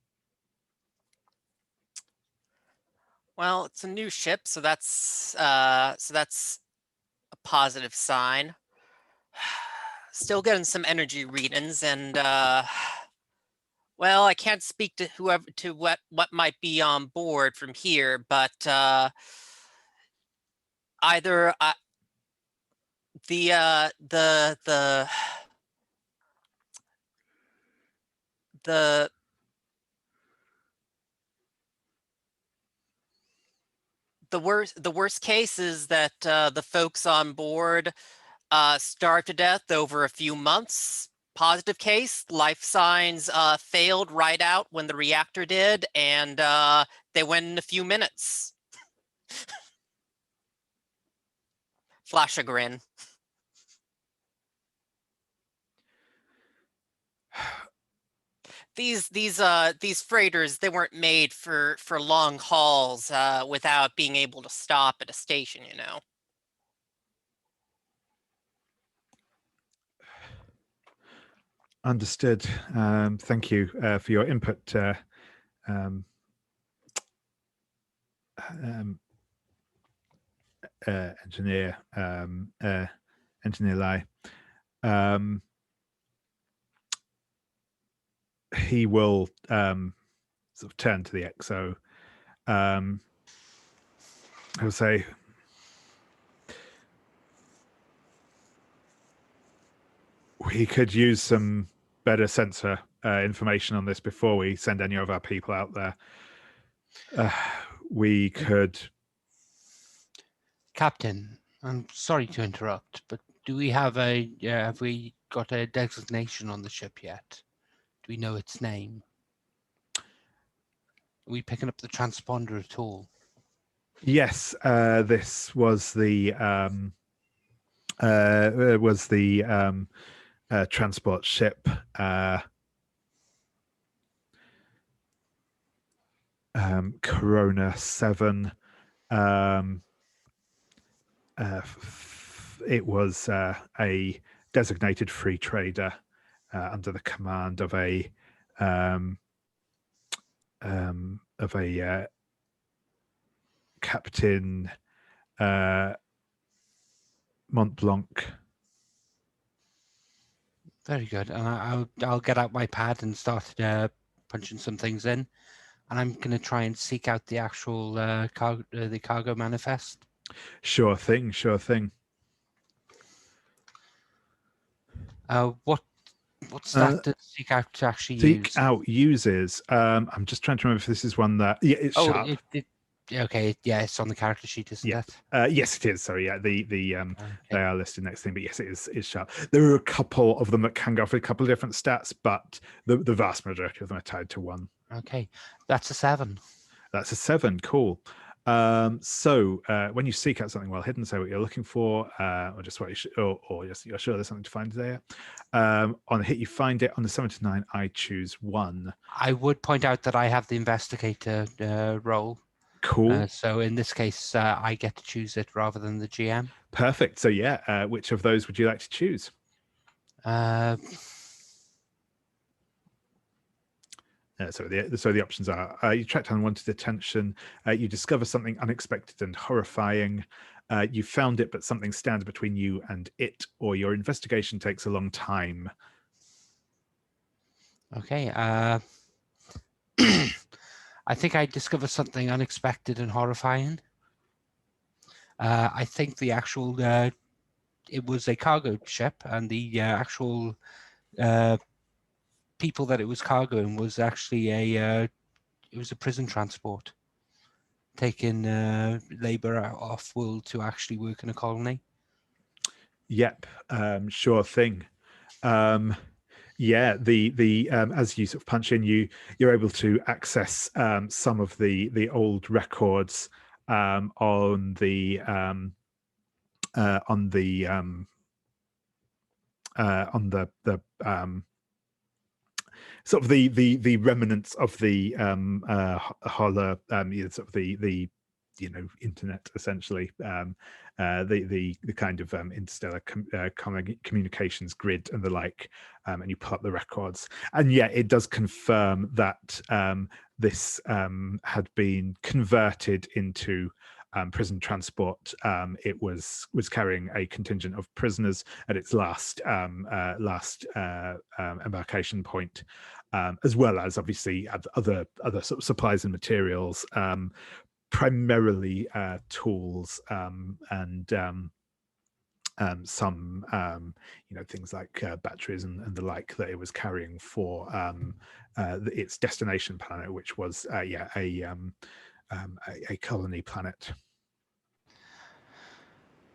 Well, it's a new ship, so that's a positive sign. Still getting some energy readings, and well, I can't speak to what might be on board from here, but either the worst case is that the folks on board starve to death over a few months. Positive case, life signs failed right out when the reactor did, and they went in a few minutes. Flash a grin. These freighters, they weren't made for long hauls without being able to stop at a station, Understood. Thank you for your input, engineer Lye. He will sort of turn to the XO. He'll say, we could use some better sensor information on this before we send any of our people out there. We could... Captain, I'm sorry to interrupt, but do we have we got a designation on the ship yet? Do we know its name? Are we picking up the transponder at all? Yes, this was the transport ship. Corona 7. It was a designated free trader under the command of a Captain Mont Blanc. Very good. And I'll get out my pad and start punching some things in. And I'm going to try and seek out the actual the cargo manifest. Sure thing. Sure thing. What stat does seek out to actually Seek use? out uses. I'm just trying to remember if this is one that. Yeah, it's sharp. Okay, yeah, it's on the character sheet, isn't Yeah. it? Yes, it is. Sorry, yeah. Okay. They are listed next thing, but yes, it is sharp. There are a couple of them that can go for a couple of different stats, but the vast majority of them are tied to one. Okay, that's a 7. That's a 7. Cool. So when you seek out something well hidden, say what you're looking for, or just what you should, or just you're sure there's something to find there. On a hit, you find it. On the 7 to 9, I choose 1. I would point out that I have the investigator role. Cool. So in this case, I get to choose it rather than the GM. Perfect. So yeah, which of those would you like to choose? So the options are: you track down wanted attention, you discover something unexpected and horrifying, you found it but something stands between you and it, or your investigation takes a long time. Okay. I think I discovered something unexpected and horrifying. I think the actual it was a cargo ship, and the actual people that it was cargoing was actually it was a prison transport, taking labor off world to actually work in a colony. Yep, sure thing. Yeah, the as you sort of punch in, you're able to access some of the old records on the sort of the remnants of the holler sort of the internet, essentially, the kind of interstellar communications grid and the like, and you pull up the records, and yeah, it does confirm that this had been converted into prison transport. It was carrying a contingent of prisoners at its last embarkation point, as well as obviously other sort of supplies and materials, primarily tools, and some things like batteries and the like that it was carrying for its destination planet, which was a colony planet.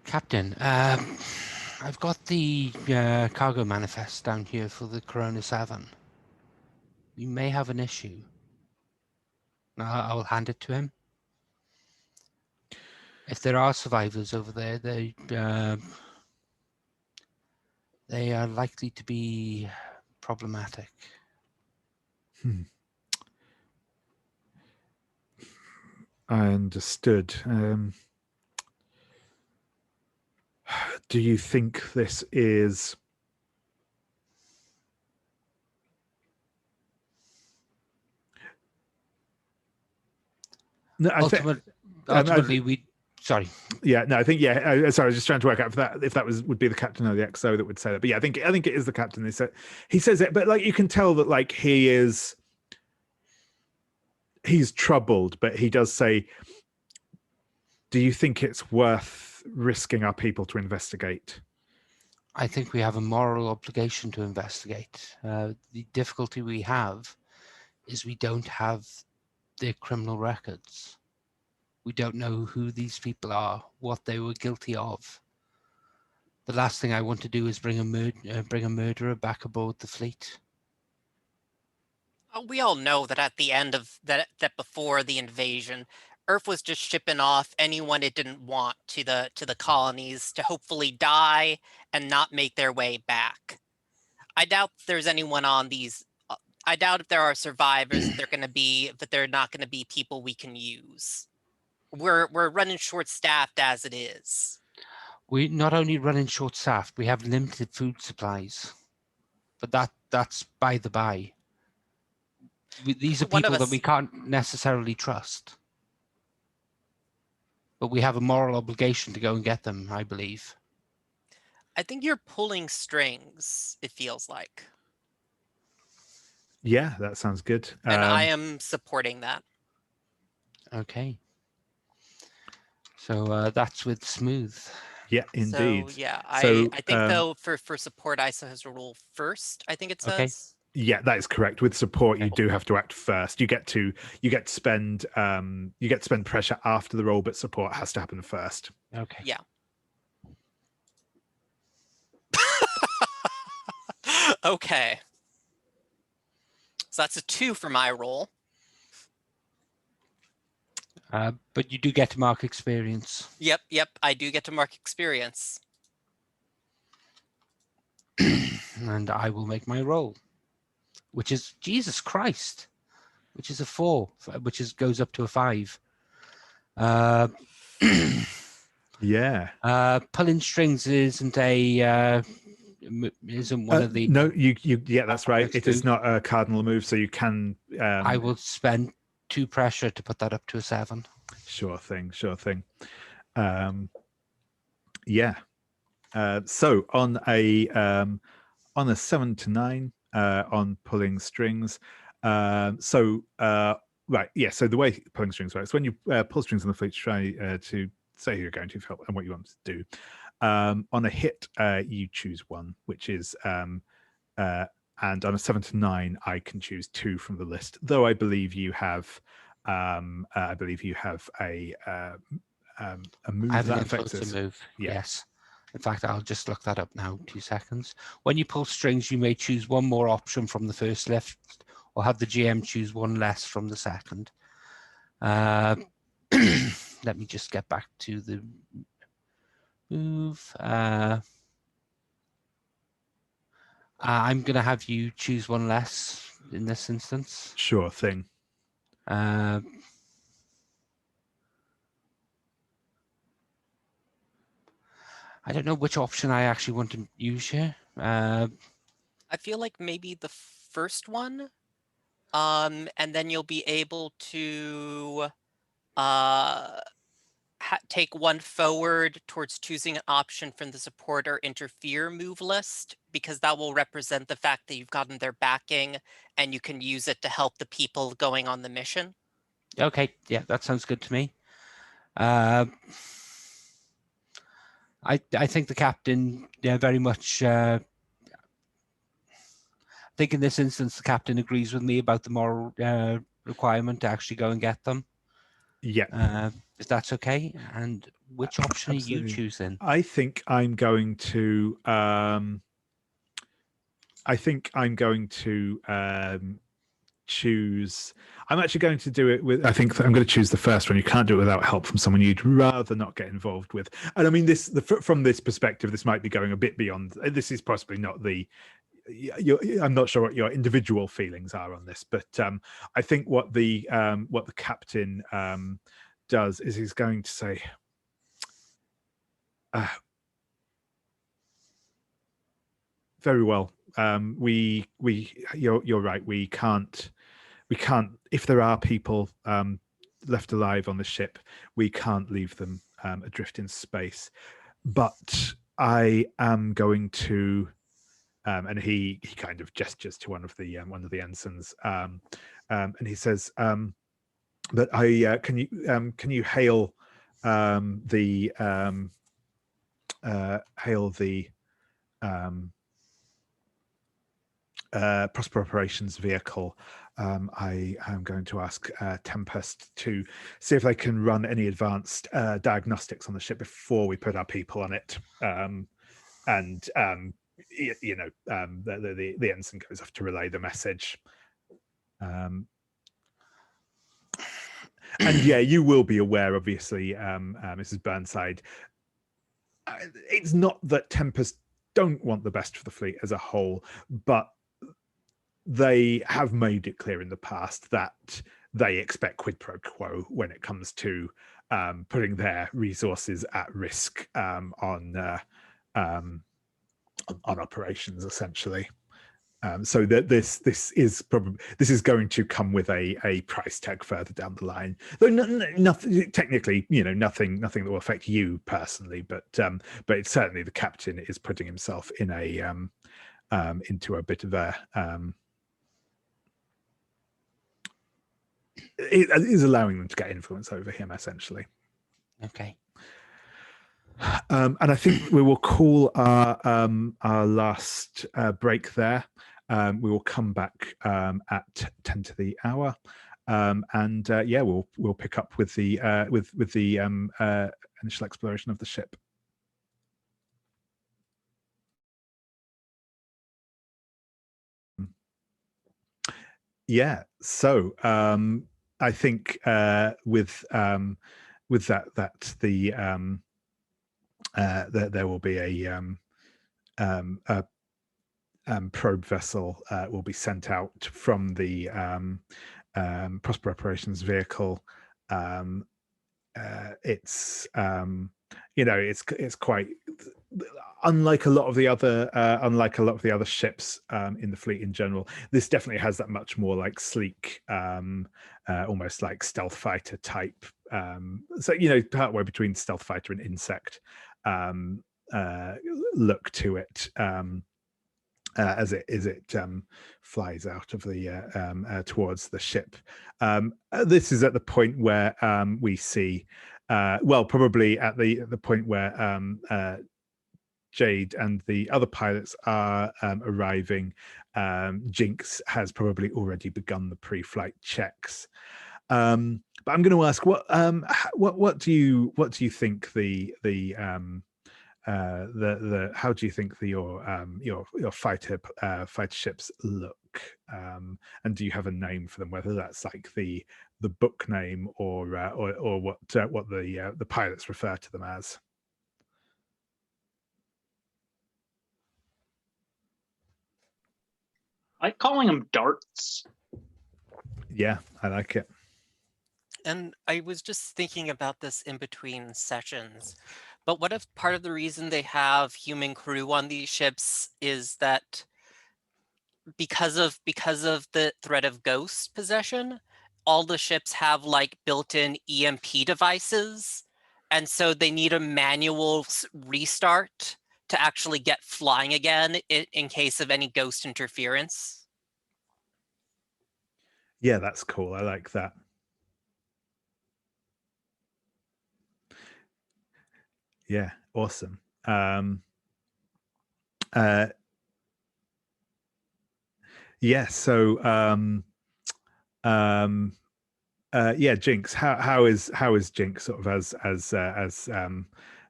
Captain, I've got the cargo manifest down here for the Corona 7. We may have an issue. I'll hand it to him. If there are survivors over there, they are likely to be problematic. I understood. Do you think this is... No, ultimately, sorry. Yeah, no, I think sorry, I was just trying to work out if that would be the captain or the XO that would say that. But yeah, I think it is the captain. He says it, but like you can tell that like he's troubled, but he does say, "Do you think it's worth risking our people to investigate?" I think we have a moral obligation to investigate. The difficulty we have is we don't have their criminal records. We don't know who these people are, what they were guilty of. The last thing I want to do is bring a murderer back aboard the fleet. We all know that at the end of that before the invasion, Earth was just shipping off anyone it didn't want to the colonies to hopefully die and not make their way back. I doubt there's anyone on these. I doubt if there are survivors, that they're not going to be people we can use. We're running short-staffed as it is. We not only running short-staffed, we have limited food supplies, but that's by the by. These are One of people that us- we can't necessarily trust, but we have a moral obligation to go and get them, I believe. I think you're pulling strings, it feels like. Yeah, that sounds good. And I am supporting that. Okay. So that's with Smooth. Yeah, indeed. So yeah, So, I think though for support, ISO has to roll first. I think it Okay. says. Yeah, that is correct. With support, you Okay. do have to act first. You get to spend pressure after the roll, but support has to happen first. Okay. Yeah. Okay. So that's a 2 for my roll. But you do get to mark experience. Yep. I do get to mark experience. And I will make my roll, which is Jesus Christ, which is a 4, which goes up to a 5. Yeah. Pulling strings isn't one of the. No, you yeah, that's right. Let's It is do. not a cardinal move, so you can. I will spend 2 pressure to put that up to a 7. Sure thing. Yeah. So on a 7 to 9 on pulling strings. Right, yeah. So the way pulling strings works, when you pull strings on the fleet, try to say who you're going to help and what you want to do. On a hit, you choose 1, which is and on a 7 to 9, I can choose 2 from the list. Though I believe you have a move I have that an affects influence us. move. Yeah. Yes. In fact, I'll just look that up now. 2 seconds. When you pull strings, you may choose 1 more option from the first list, or have the GM choose 1 less from the second. Let me just get back to the move. I'm going to have you choose 1 less in this instance. Sure thing. I don't know which option I actually want to use here. I feel like maybe the first one, and then you'll be able to take 1 forward towards choosing an option from the support or interfere move list, because that will represent the fact that you've gotten their backing and you can use it to help the people going on the mission. Okay, yeah, that sounds good to me. I think the captain very much. I think in this instance, the captain agrees with me about the moral requirement to actually go and get them. Yeah. If that's okay. And which option Absolutely. are you choosing? I think I'm going to. Choose. I'm actually going to do it with. I think I'm going to choose the first one. You can't do it without help from someone you'd rather not get involved with. And I mean, from this perspective, this might be going a bit beyond. This is possibly not the. I'm not sure what your individual feelings are on this, but I think what the captain does is he's going to say, very well. You're right. We can't. If there are people left alive on the ship, we can't leave them adrift in space. But I am going to, and he kind of gestures to one of the ensigns, and he says, "But can you hail the Prosper Operations vehicle? I am going to ask Tempest to see if they can run any advanced diagnostics on the ship before we put our people on it. and the ensign goes off to relay the message. And yeah, you will be aware, obviously, Mrs. Burnside. It's not that Tempest don't want the best for the fleet as a whole, but they have made it clear in the past that they expect quid pro quo when it comes to putting their resources at risk on operations, essentially. So that this is going to come with a price tag further down the line. Though nothing technically, nothing that will affect you personally, but it's certainly the captain is putting himself in into a bit of a it is allowing them to get influence over him, essentially. Okay. And I think we will call our last break there. We will come back at 10 to the hour, and yeah, we'll pick up with the initial exploration of the ship. Yeah, so I think with that there will be a probe vessel will be sent out from the Prosper Operations vehicle. It's it's quite unlike a lot of the other ships in the fleet in general. This definitely has that much more like sleek, almost like stealth fighter type. So partway between stealth fighter and insect look to it. As it flies out of the towards the ship. This is at the point where we see, probably at the point where Jade and the other pilots are arriving. Jinx has probably already begun the pre-flight checks. But I'm going to ask, what do you think how do you think your fighter ships look, and do you have a name for them, whether that's like the book name or what the pilots refer to them as? I like calling them darts. Yeah, I like it. And I was just thinking about this in between sessions. But what if part of the reason they have human crew on these ships is that because of the threat of ghost possession, all the ships have like built-in EMP devices, and so they need a manual restart to actually get flying again in case of any ghost interference. Yeah, that's cool. I like that. Yeah, awesome. Yeah, so yeah, Jinx. How is Jinx sort of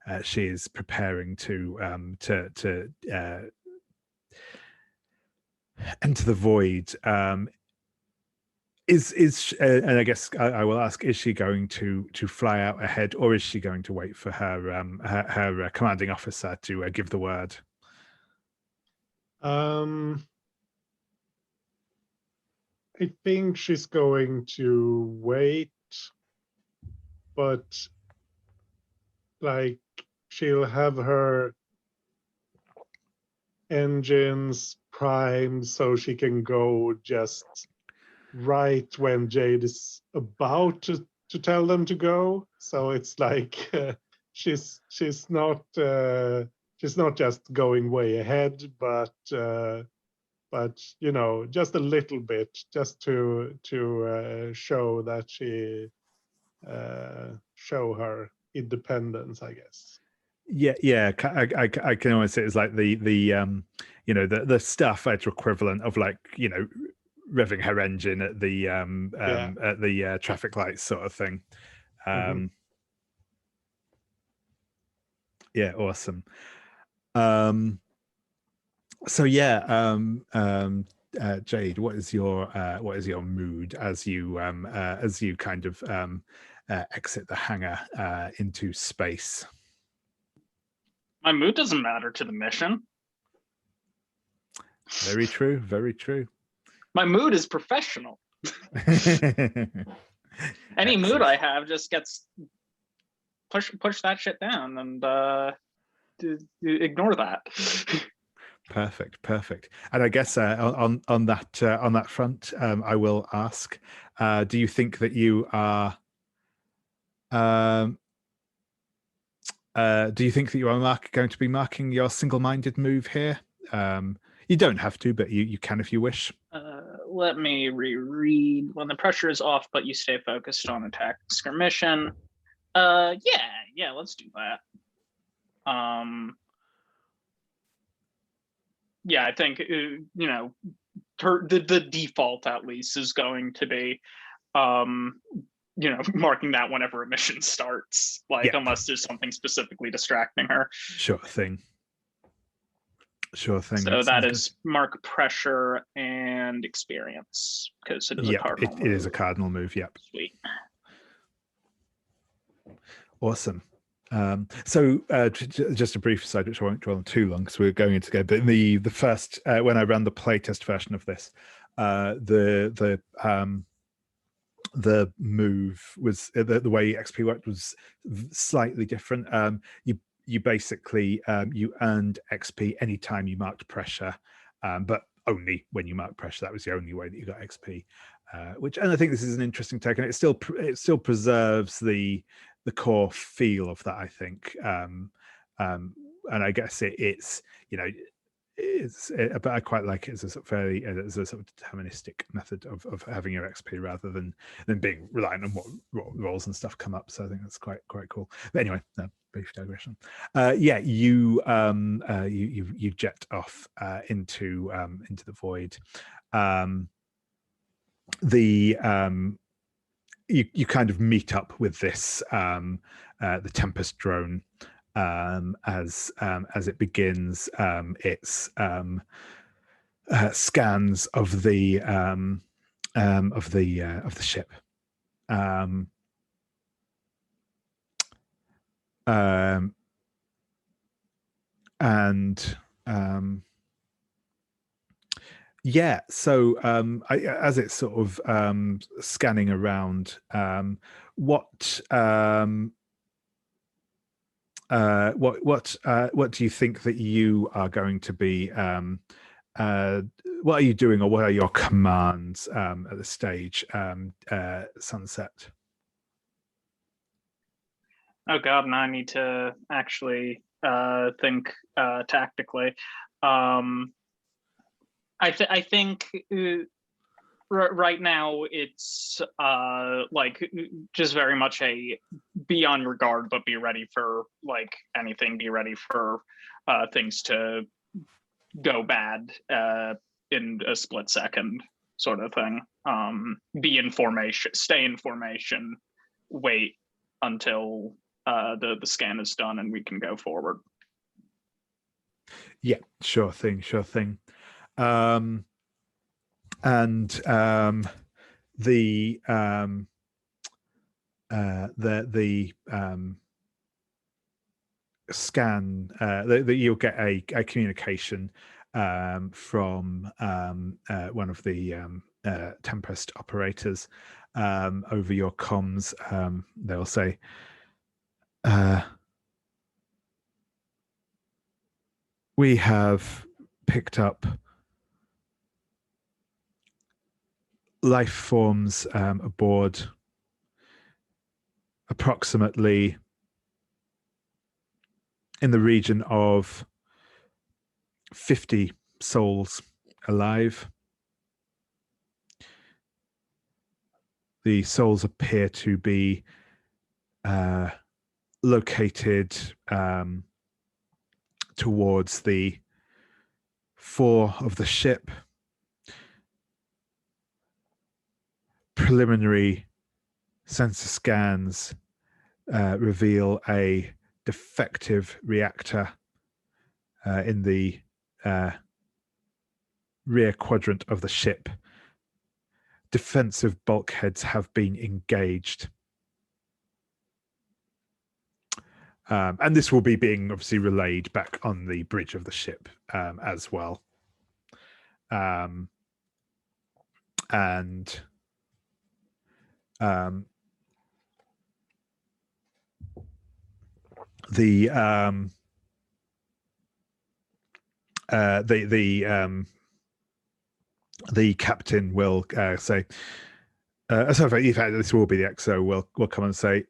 as she is preparing to enter the void? And I guess I will ask: is she going to fly out ahead, or is she going to wait for her commanding officer to give the word? I think she's going to wait, but like she'll have her engines primed so she can go just right when Jade is about to tell them to go. So it's like she's not just going way ahead, but just a little bit, just to show that she show her independence, I guess. Yeah. I can almost say it's like the stuff at equivalent of like revving her engine at the traffic lights sort of thing. Yeah, awesome. So yeah, Jade, what is your mood as you kind of exit the hangar into space? My mood doesn't matter to the mission. Very true. Very true. My mood is professional. Any mood I have just gets push that shit down and ignore that. Perfect. And I guess on that front, I will ask: do you think that you are? Do you think that you are going to be marking your single-minded move here? You don't have to, but you can if you wish. Let me reread. When the pressure is off, but you stay focused on attack skirmishing. Yeah, let's do that. Yeah, I think the default at least is going to be marking that whenever a mission starts, unless there's something specifically distracting her. Sure thing. So that is mark pressure and experience, because it is a cardinal move. It is a cardinal move. Yep. Sweet. Awesome. So just a brief aside, which I won't dwell on too long because we're going into go. But in the first when I ran the playtest version of this, the move was the way XP worked was slightly different. You basically you earned XP anytime you marked pressure, but only when you marked pressure. That was the only way that you got XP. And I think this is an interesting take, and it still preserves the core feel of that, I think. And I guess but I quite like it as a sort of as a sort of deterministic method of having your XP rather than being reliant on what rolls and stuff come up. So I think that's quite cool. But anyway, brief digression. You jet off into the void. You kind of meet up with this the Tempest drone as it begins its scans of the ship. So as it's sort of scanning around, what do you think that you are going to be? What are you doing, or what are your commands at this stage, Sunset? Oh God, now I need to actually think tactically. I think right now it's just very much a be on your guard, but be ready for anything. Be ready for things to go bad in a split second, sort of thing. Be in formation, stay in formation, wait until the scan is done, and we can go forward. Yeah, sure thing. The scan that you'll get a communication from one of the Tempest operators over your comms. They'll say, we have picked up life forms aboard approximately in the region of 50 souls alive. The souls appear to be located towards the fore of the ship. Preliminary sensor scans reveal a defective reactor in the rear quadrant of the ship. Defensive bulkheads have been engaged. And this will be being obviously relayed back on the bridge of the ship as well. And the captain will say, sorry, in fact, this will be the XO will come and say,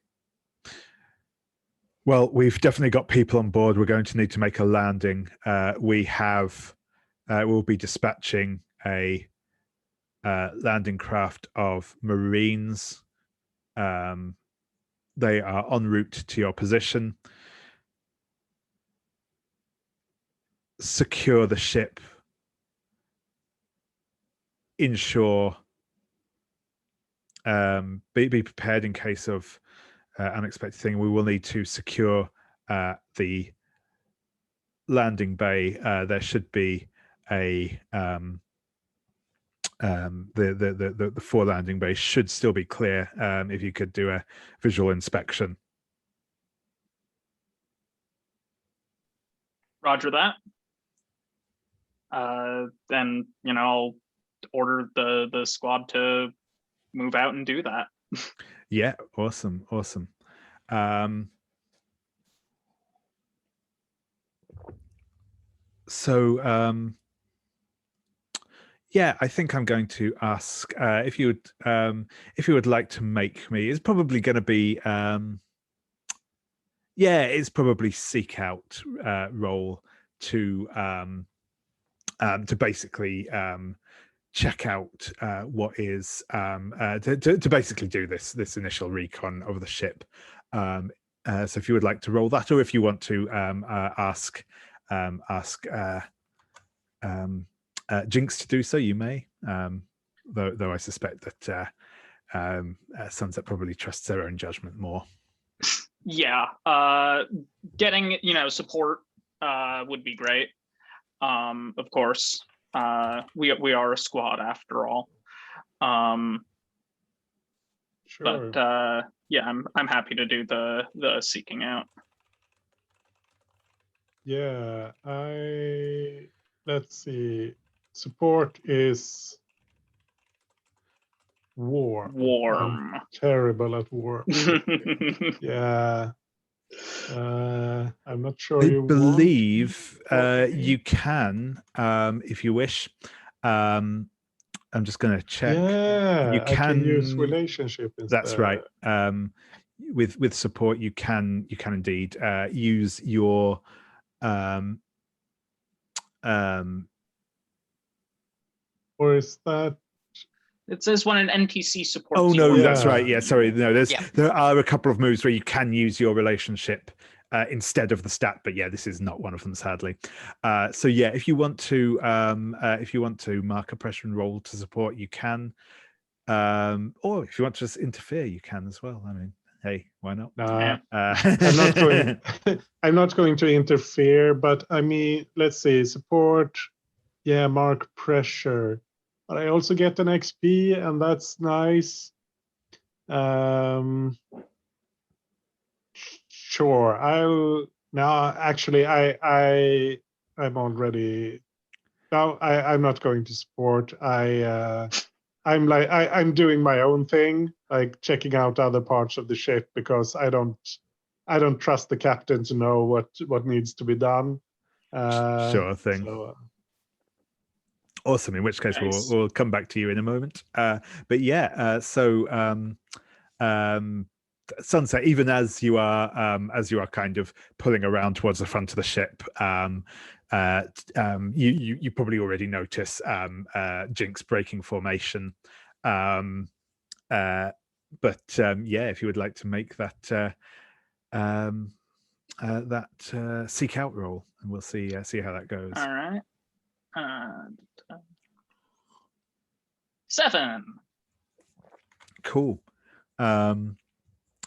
well, we've definitely got people on board. We're going to need to make a landing. We'll be dispatching a landing craft of Marines. They are en route to your position. Secure the ship. Ensure. Be prepared in case of unexpected thing. We will need to secure the landing bay. There should be a the 4 landing bays should still be clear. If you could do a visual inspection. Roger that. Then I'll order the squad to move out and do that. Yeah, awesome. Yeah, I think I'm going to ask if you would like to make me. It's probably going to be it's probably seek out role to basically check out what is to basically do this initial recon of the ship. So if you would like to roll that, or if you want to ask Jinx to do so, you may. Though I suspect that Sunset probably trusts their own judgment more. Yeah, getting support would be great. Of course, we are a squad after all. Sure. But yeah, I'm happy to do the seeking out. Yeah, let's see. Support is warm. Warm. I'm terrible at warm. Yeah. I'm not sure I you believe want... you can, if you wish. I'm just going to check. Yeah, you I can use relationship instead. That's right. With support, you can indeed use your or is that? It says when an NPC supports. Oh no, you, that's right. Yeah, sorry. No, Yeah. there are a couple of moves where you can use your relationship instead of the stat, but yeah, this is not one of them, sadly. So yeah, if you want to mark a pressure and roll to support, you can. Or if you want to just interfere, you can as well. I mean, hey, why not? Nah, I'm not going. I'm not going to interfere, but I mean, let's see, support. Yeah, mark pressure, but I also get an XP, and that's nice. Sure, I'll now. Actually, I'm already. No, I'm not going to support. I'm doing my own thing, like checking out other parts of the ship, because I don't trust the captain to know what needs to be done. Sure thing. So, awesome. In which case, Nice. we'll come back to you in a moment. But yeah, Sunset, even as you are kind of pulling around towards the front of the ship, you probably already notice Jinx breaking formation. Yeah, if you would like to make that seek out roll, and we'll see how that goes. All right. 7. Cool.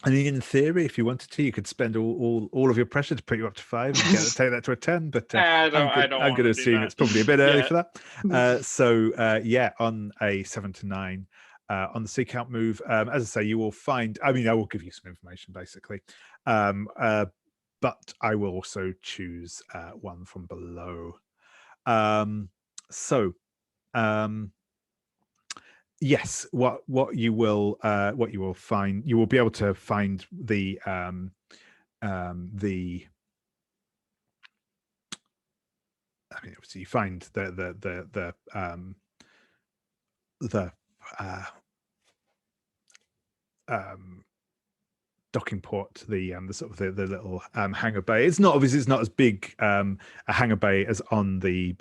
I mean, in theory, if you wanted to, you could spend all of your pressure to put you up to 5 and take that to a 10. But I don't I'm going want to to do assume that. it's probably a bit early Yeah. for that. So yeah, on a 7 to 9, on the seek out move, as I say, you will find. I mean, I will give you some information basically, but I will also choose one from below. So. Yes, what you will find, you will be able to find the I mean, obviously you find the docking port, the sort of the little hangar bay. It's not obviously, it's not as big a hangar bay as on the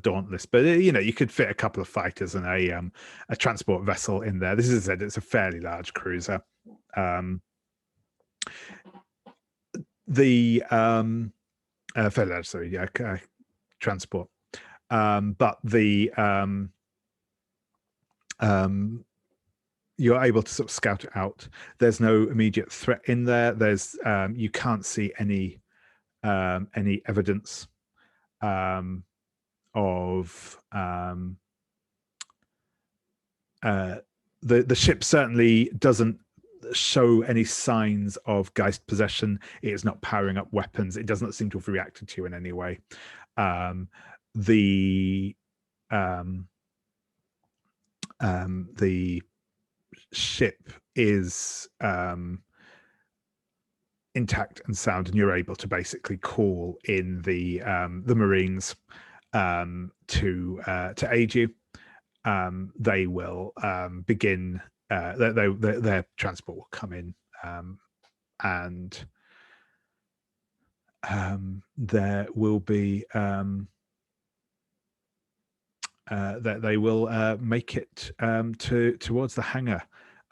Dauntless, but you could fit a couple of fighters and a transport vessel in there. This is it's a fairly large cruiser. The fairly large, sorry, yeah, transport. But the you're able to sort of scout it out. There's no immediate threat in there. There's you can't see any evidence of the ship certainly doesn't show any signs of Geist possession. It is not powering up weapons. It does not seem to have reacted to you in any way. The ship is intact and sound, and you're able to basically call in the Marines to aid you. They will begin. Their transport will come in, and there will be that they will make it towards the hangar.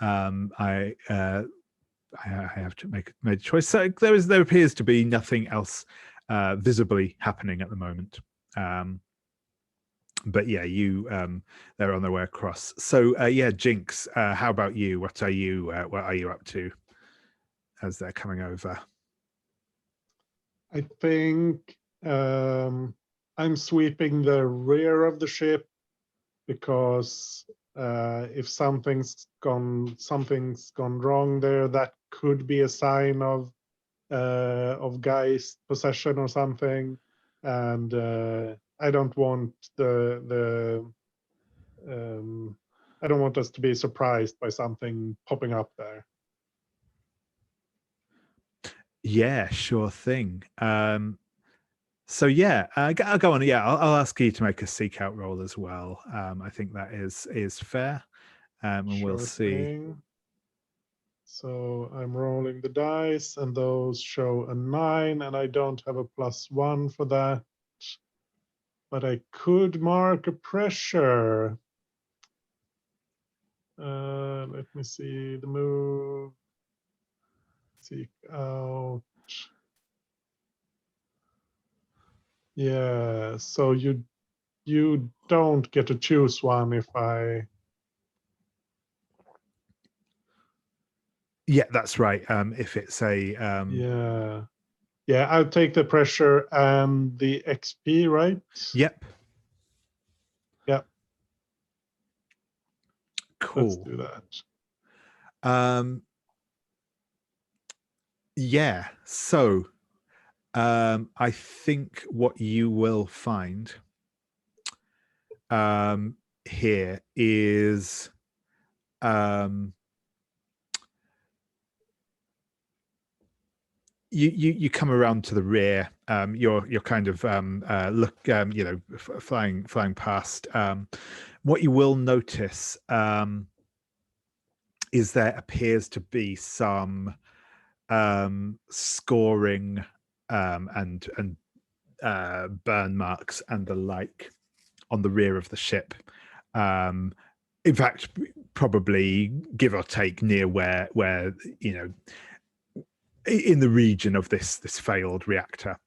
I have to make a choice. So there appears to be nothing else visibly happening at the moment. But yeah, they're on their way across. So yeah, Jinx, how about you? What are you up to as they're coming over? I think I'm sweeping the rear of the ship, because if something's gone wrong there, that could be a sign of Geist possession or something, and I don't want I don't want us to be surprised by something popping up there. Yeah, sure thing. So yeah, I'll go on. Yeah, I'll ask you to make a seek out roll as well. I think that is fair, and Sure we'll see. thing. So I'm rolling the dice, and those show a 9, and I don't have a +1 for that. But I could mark a pressure. Let me see the move. Seek out. Yeah, so you don't get to choose one if I. Yeah, that's right. If it's a Yeah, I'll take the pressure and the XP, right? Yep. Yep. Cool. Let's do that. Yeah. So I think what you will find here is you come around to the rear. You're kind of flying past. What you will notice is there appears to be some scoring and burn marks and the like on the rear of the ship. In fact, probably give or take near where in the region of this failed reactor.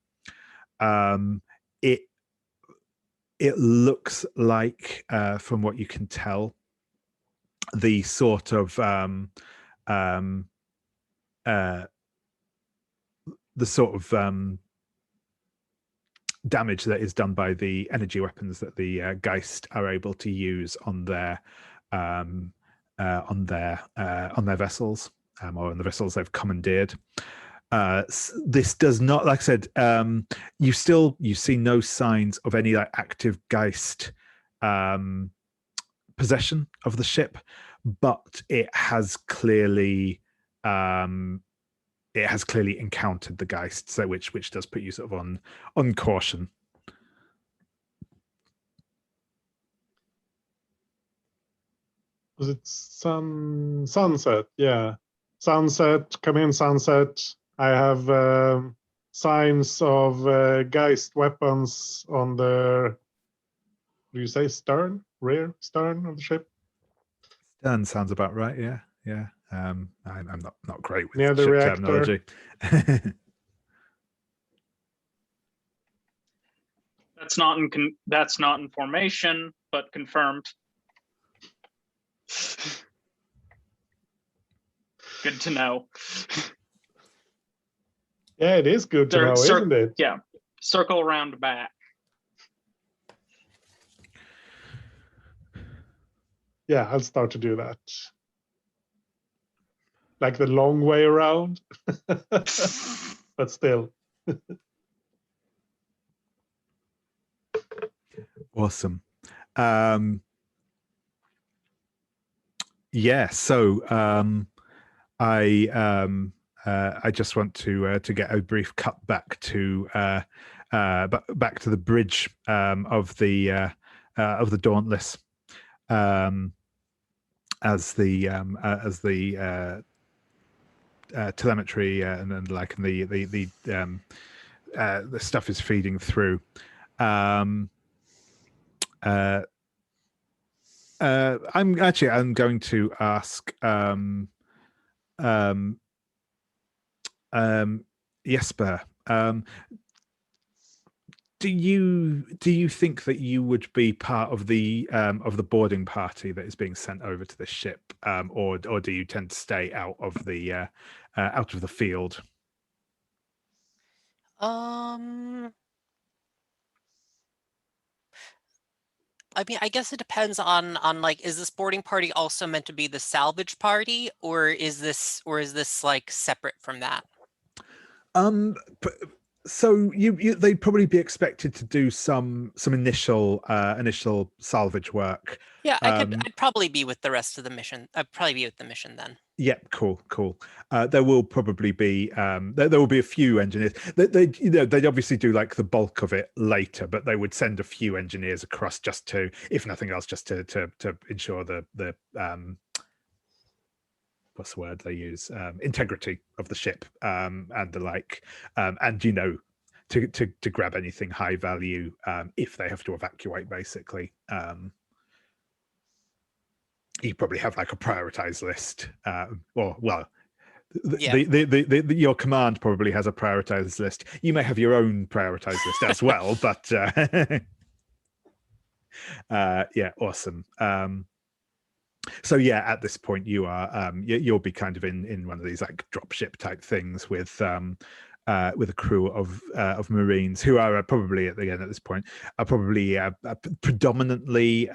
It looks like, from what you can tell, the sort of the sort of damage that is done by the energy weapons that the Geist are able to use on their vessels, or on the vessels they've commandeered. This does not, like I said, you see no signs of any like active Geist possession of the ship, but it has clearly encountered the Geist, so which does put you sort of on caution. Was it sunset? Yeah, sunset. Come in, sunset. I have signs of Geist weapons on the. Do you say stern, rear stern of the ship? Stern sounds about right. Yeah, yeah. I'm not great with Near the ship reactor. terminology. That's not in formation, but confirmed. Good to know. Yeah, it is good to know, isn't it? Yeah, circle around back. Yeah, I'll start to do that. Like the long way around, but still. Awesome. Yeah, so I just want to get a brief cut back to the bridge of the Dauntless, as the telemetry and the stuff is feeding through. I'm going to ask Jesper, do you think that you would be part of the boarding party that is being sent over to the ship, or do you tend to stay out of the field? I mean, I guess it depends on like, is this boarding party also meant to be the salvage party, or is this like separate from that? So they'd probably be expected to do some initial salvage work. Yeah, I'd probably be with the rest of the mission. I'd probably be with the mission then. Yeah, cool. There will probably be there will be a few engineers. They'd obviously do like the bulk of it later, but they would send a few engineers across just to, if nothing else, just to ensure the what's the word they use, integrity of the ship, and the like, and to grab anything high value if they have to evacuate, basically. You probably have like a prioritized list, your command probably has a prioritized list. You may have your own prioritized list as well, but yeah, awesome. So yeah, at this point you are you'll be kind of in one of these like dropship type things with a crew of Marines who are probably at this point are probably predominantly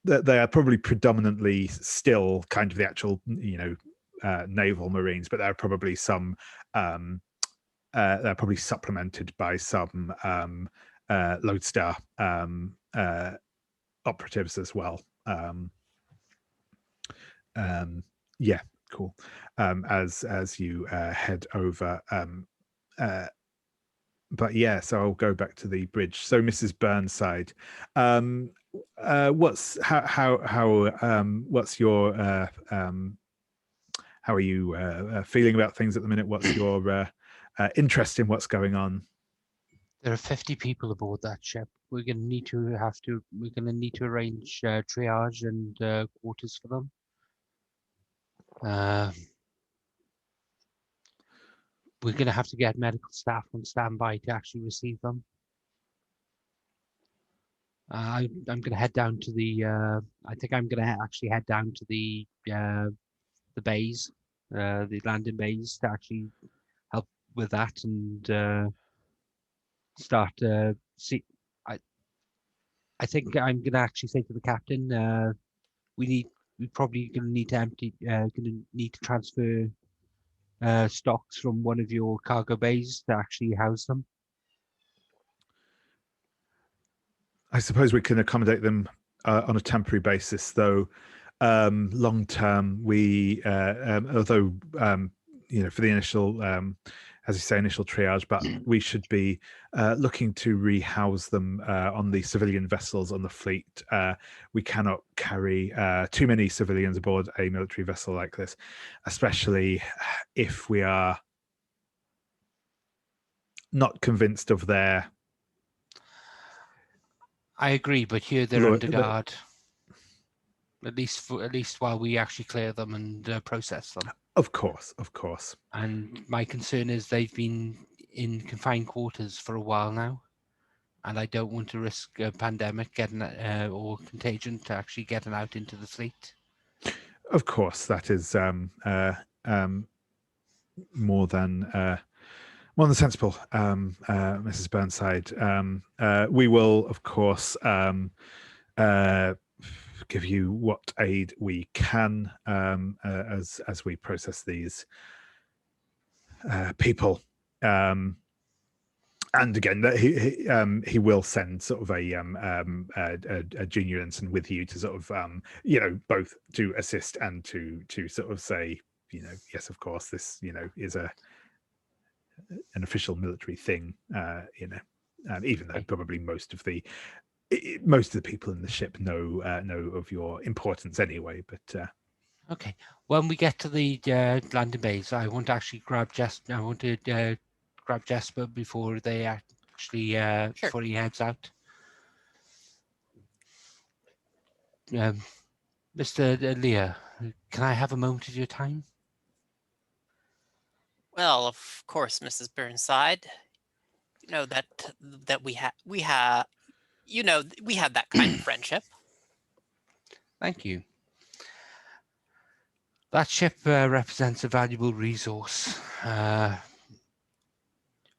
they are probably predominantly still kind of the actual naval Marines, but there are probably some they're probably supplemented by some Lodestar operatives as well. Yeah, cool. As you head over, but yeah, so I'll go back to the bridge. So Mrs. Burnside, what's your how are you feeling about things at the minute? What's your interest in what's going on? There are 50 people aboard that ship. We're going to need to arrange triage and quarters for them. We're going to have to get medical staff on standby to actually receive them. I'm going to head down to the. I think I'm going to actually head down to the bays the landing bays to actually help with that and start see. I think I'm gonna actually say to the captain, we probably gonna need to transfer stocks from one of your cargo bays to actually house them. I suppose we can accommodate them on a temporary basis, though. Long term, we although for the initial, as you say, initial triage, but we should be looking to rehouse them on the civilian vessels on the fleet. We cannot carry too many civilians aboard a military vessel like this, especially if we are not convinced of their. I agree, but here they're Lord, under guard. At least while we actually clear them and process them. Of course, of course. And my concern is they've been in confined quarters for a while now, and I don't want to risk a pandemic getting or contagion to actually getting out into the fleet. Of course, that is more than sensible, Mrs. Burnside. We will, of course, give you what aid we can as we process these people. And again, he will send sort of a junior ensign with you to sort of both to assist and to sort of say, yes, of course, this is an official military thing. Even though probably most of the people in the ship know of your importance anyway. But okay, when we get to the landing bays, I want to actually grab Jesper. I want to grab Jesper before they actually Sure. before he heads out. Mr. Lye, can I have a moment of your time? Well, of course, Mrs. Burnside. You know that we have we have that kind of friendship. Thank you. That ship represents a valuable resource.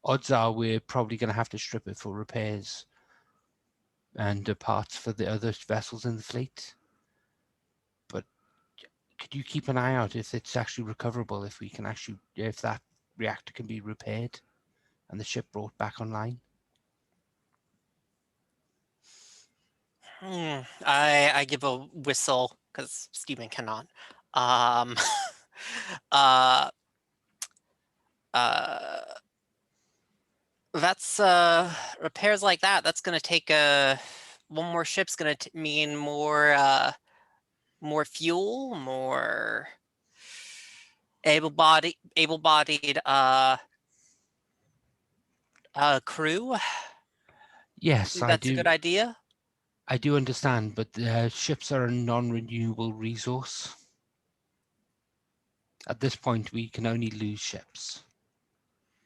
Odds are we're probably going to have to strip it for repairs and parts for the other vessels in the fleet. But could you keep an eye out if it's actually recoverable, if that reactor can be repaired and the ship brought back online? I give a whistle because Stephen cannot. That's repairs like that. That's going to take one more ship's going to mean more fuel, more able-bodied crew. Yes, That's a good idea. I do understand, but ships are a non-renewable resource. At this point, we can only lose ships.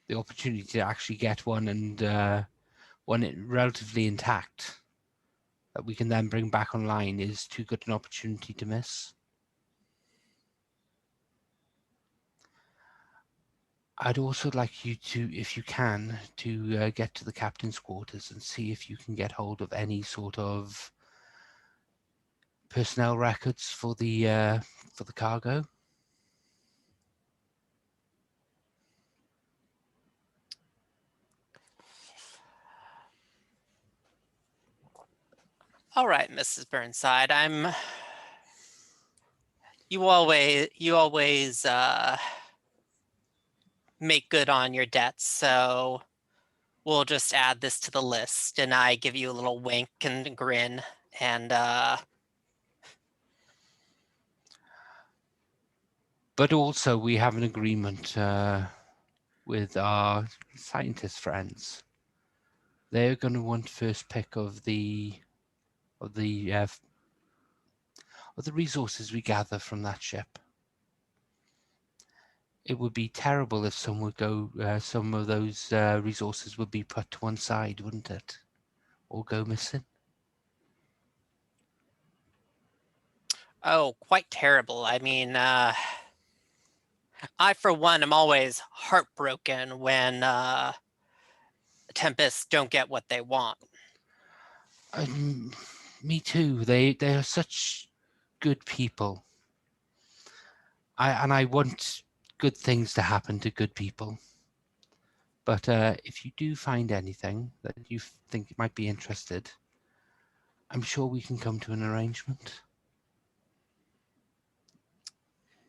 The opportunity to actually get one and one relatively intact that we can then bring back online is too good an opportunity to miss. I'd also like you to, if you can, to get to the captain's quarters and see if you can get hold of any sort of personnel records for the cargo. All right, Mrs. Burnside. You always make good on your debts, so we'll just add this to the list. And I give you a little wink and grin, and but also we have an agreement with our scientist friends. They're going to want first pick of the resources we gather from that ship. It would be terrible if some of those resources would be put to one side, wouldn't it? Or go missing. oh, quite terrible. I mean, I, for one, am always heartbroken when Tempests don't get what they want. Me too. They are such good people. I want good things to happen to good people. But if you do find anything that you think might be interested, I'm sure we can come to an arrangement.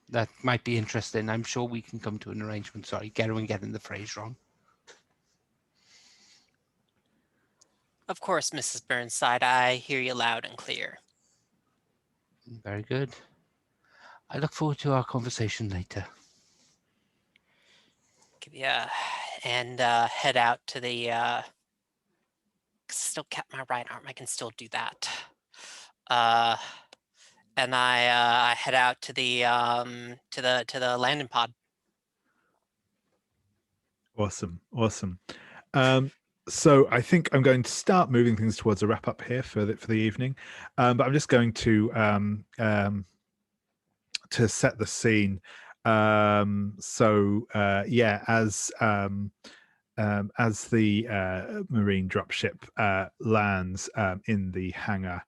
That might be interesting. I'm sure we can come to an arrangement. Sorry, getting the phrase wrong. Of course, Mrs. Burnside, I hear you loud and clear. Very good. I look forward to our conversation later. Give you and head out to the. Still kept my right arm. I can still do that. And I head out to the landing pod. Awesome. So I think I'm going to start moving things towards a wrap up here for the evening, but I'm just going to set the scene. Yeah, as the marine dropship lands in the hangar,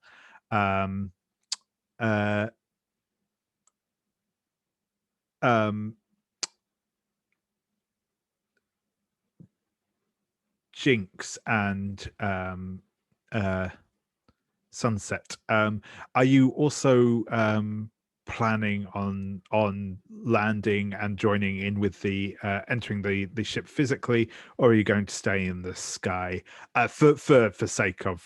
Jinx and Sunset, are you also planning on landing and joining in with the entering the ship physically, or are you going to stay in the sky for sake of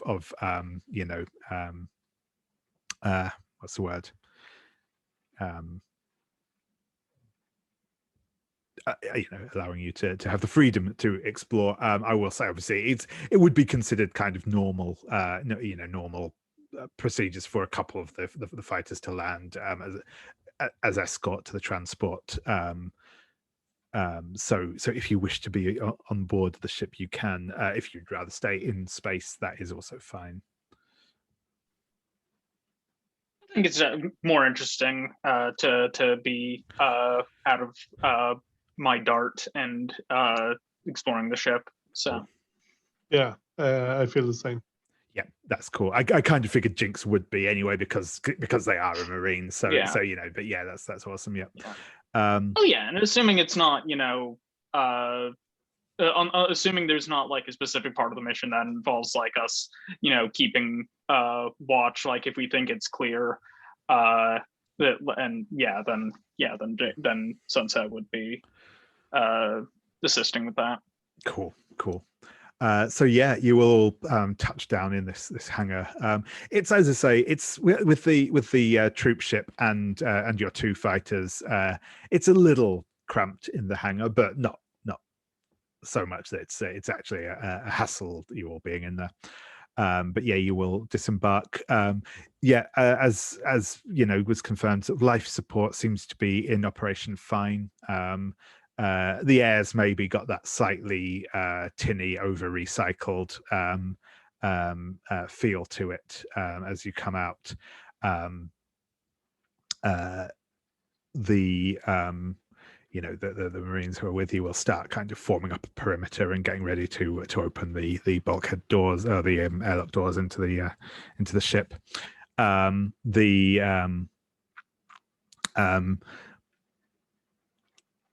what's the word, allowing you to have the freedom to explore? I will say, obviously, it would be considered kind of normal, normal procedures for a couple of the fighters to land as escort to the transport. So if you wish to be on board the ship, you can. If you'd rather stay in space, that is also fine. I think it's more interesting to be out of my dart and exploring the ship. So Yeah, I feel the same. Yeah, that's cool. I kind of figured Jinx would be anyway because they are a marine. So yeah. so but yeah, that's awesome. Yeah. Oh yeah, and assuming it's not assuming there's not like a specific part of the mission that involves like us keeping watch, like if we think it's clear, then Sunset would be assisting with that. Cool. So yeah, you will touch down in this hangar. It's, as I say, it's with the troop ship and your two fighters. It's a little cramped in the hangar, but not so much that it's actually a hassle, you all being in there. But yeah, you will disembark. As was confirmed, sort of life support seems to be in operation fine. The air's maybe got that slightly tinny, over recycled feel to it as you come out. The Marines who are with you will start kind of forming up a perimeter and getting ready to open the bulkhead doors or the airlock doors into the ship.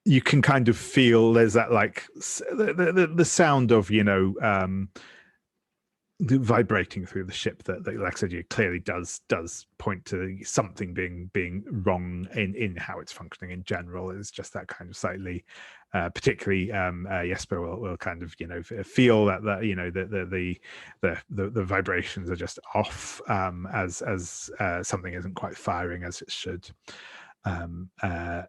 You can kind of feel there's that like the sound of vibrating through the ship that like I said, clearly does point to something being wrong in how it's functioning in general. It's just that kind of slightly particularly Jesper will kind of feel that the vibrations are just off as something isn't quite firing as it should. The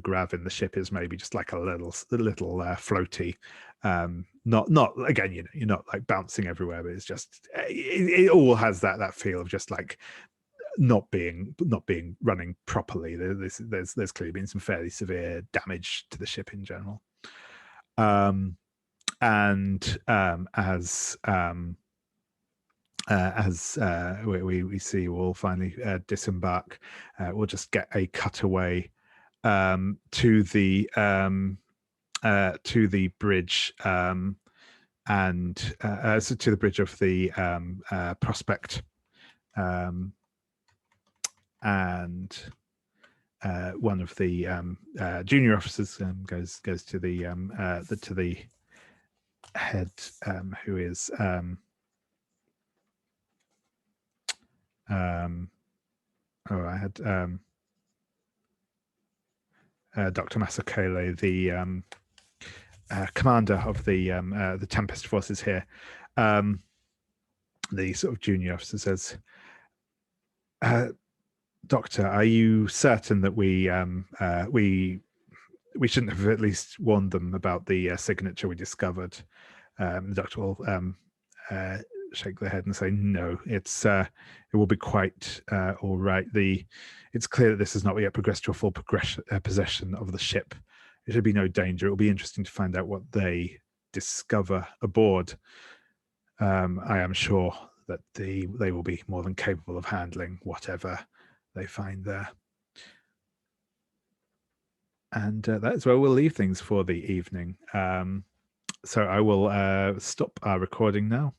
grav in the ship is maybe just like a little floaty, not again, you're not like bouncing everywhere, but it's just it all has that feel of just like not being running properly. There's clearly been some fairly severe damage to the ship in general. As as we see you all finally disembark, we'll just get a cutaway to the bridge, and so to the bridge of the Prospect, and one of the junior officers goes to the head, who is I had Dr. Masakele, the commander of the Tempest forces here. The sort of junior officer says, "Doctor, are you certain that we shouldn't have at least warned them about the signature we discovered?" The doctor will shake their head and say, "No, it will be quite all right. It's clear that this has not yet progressed to a full possession of the ship. It should be no danger. It will be interesting to find out what they discover aboard. I am sure that they will be more than capable of handling whatever they find there." And that is where we'll leave things for the evening. So I will stop our recording now.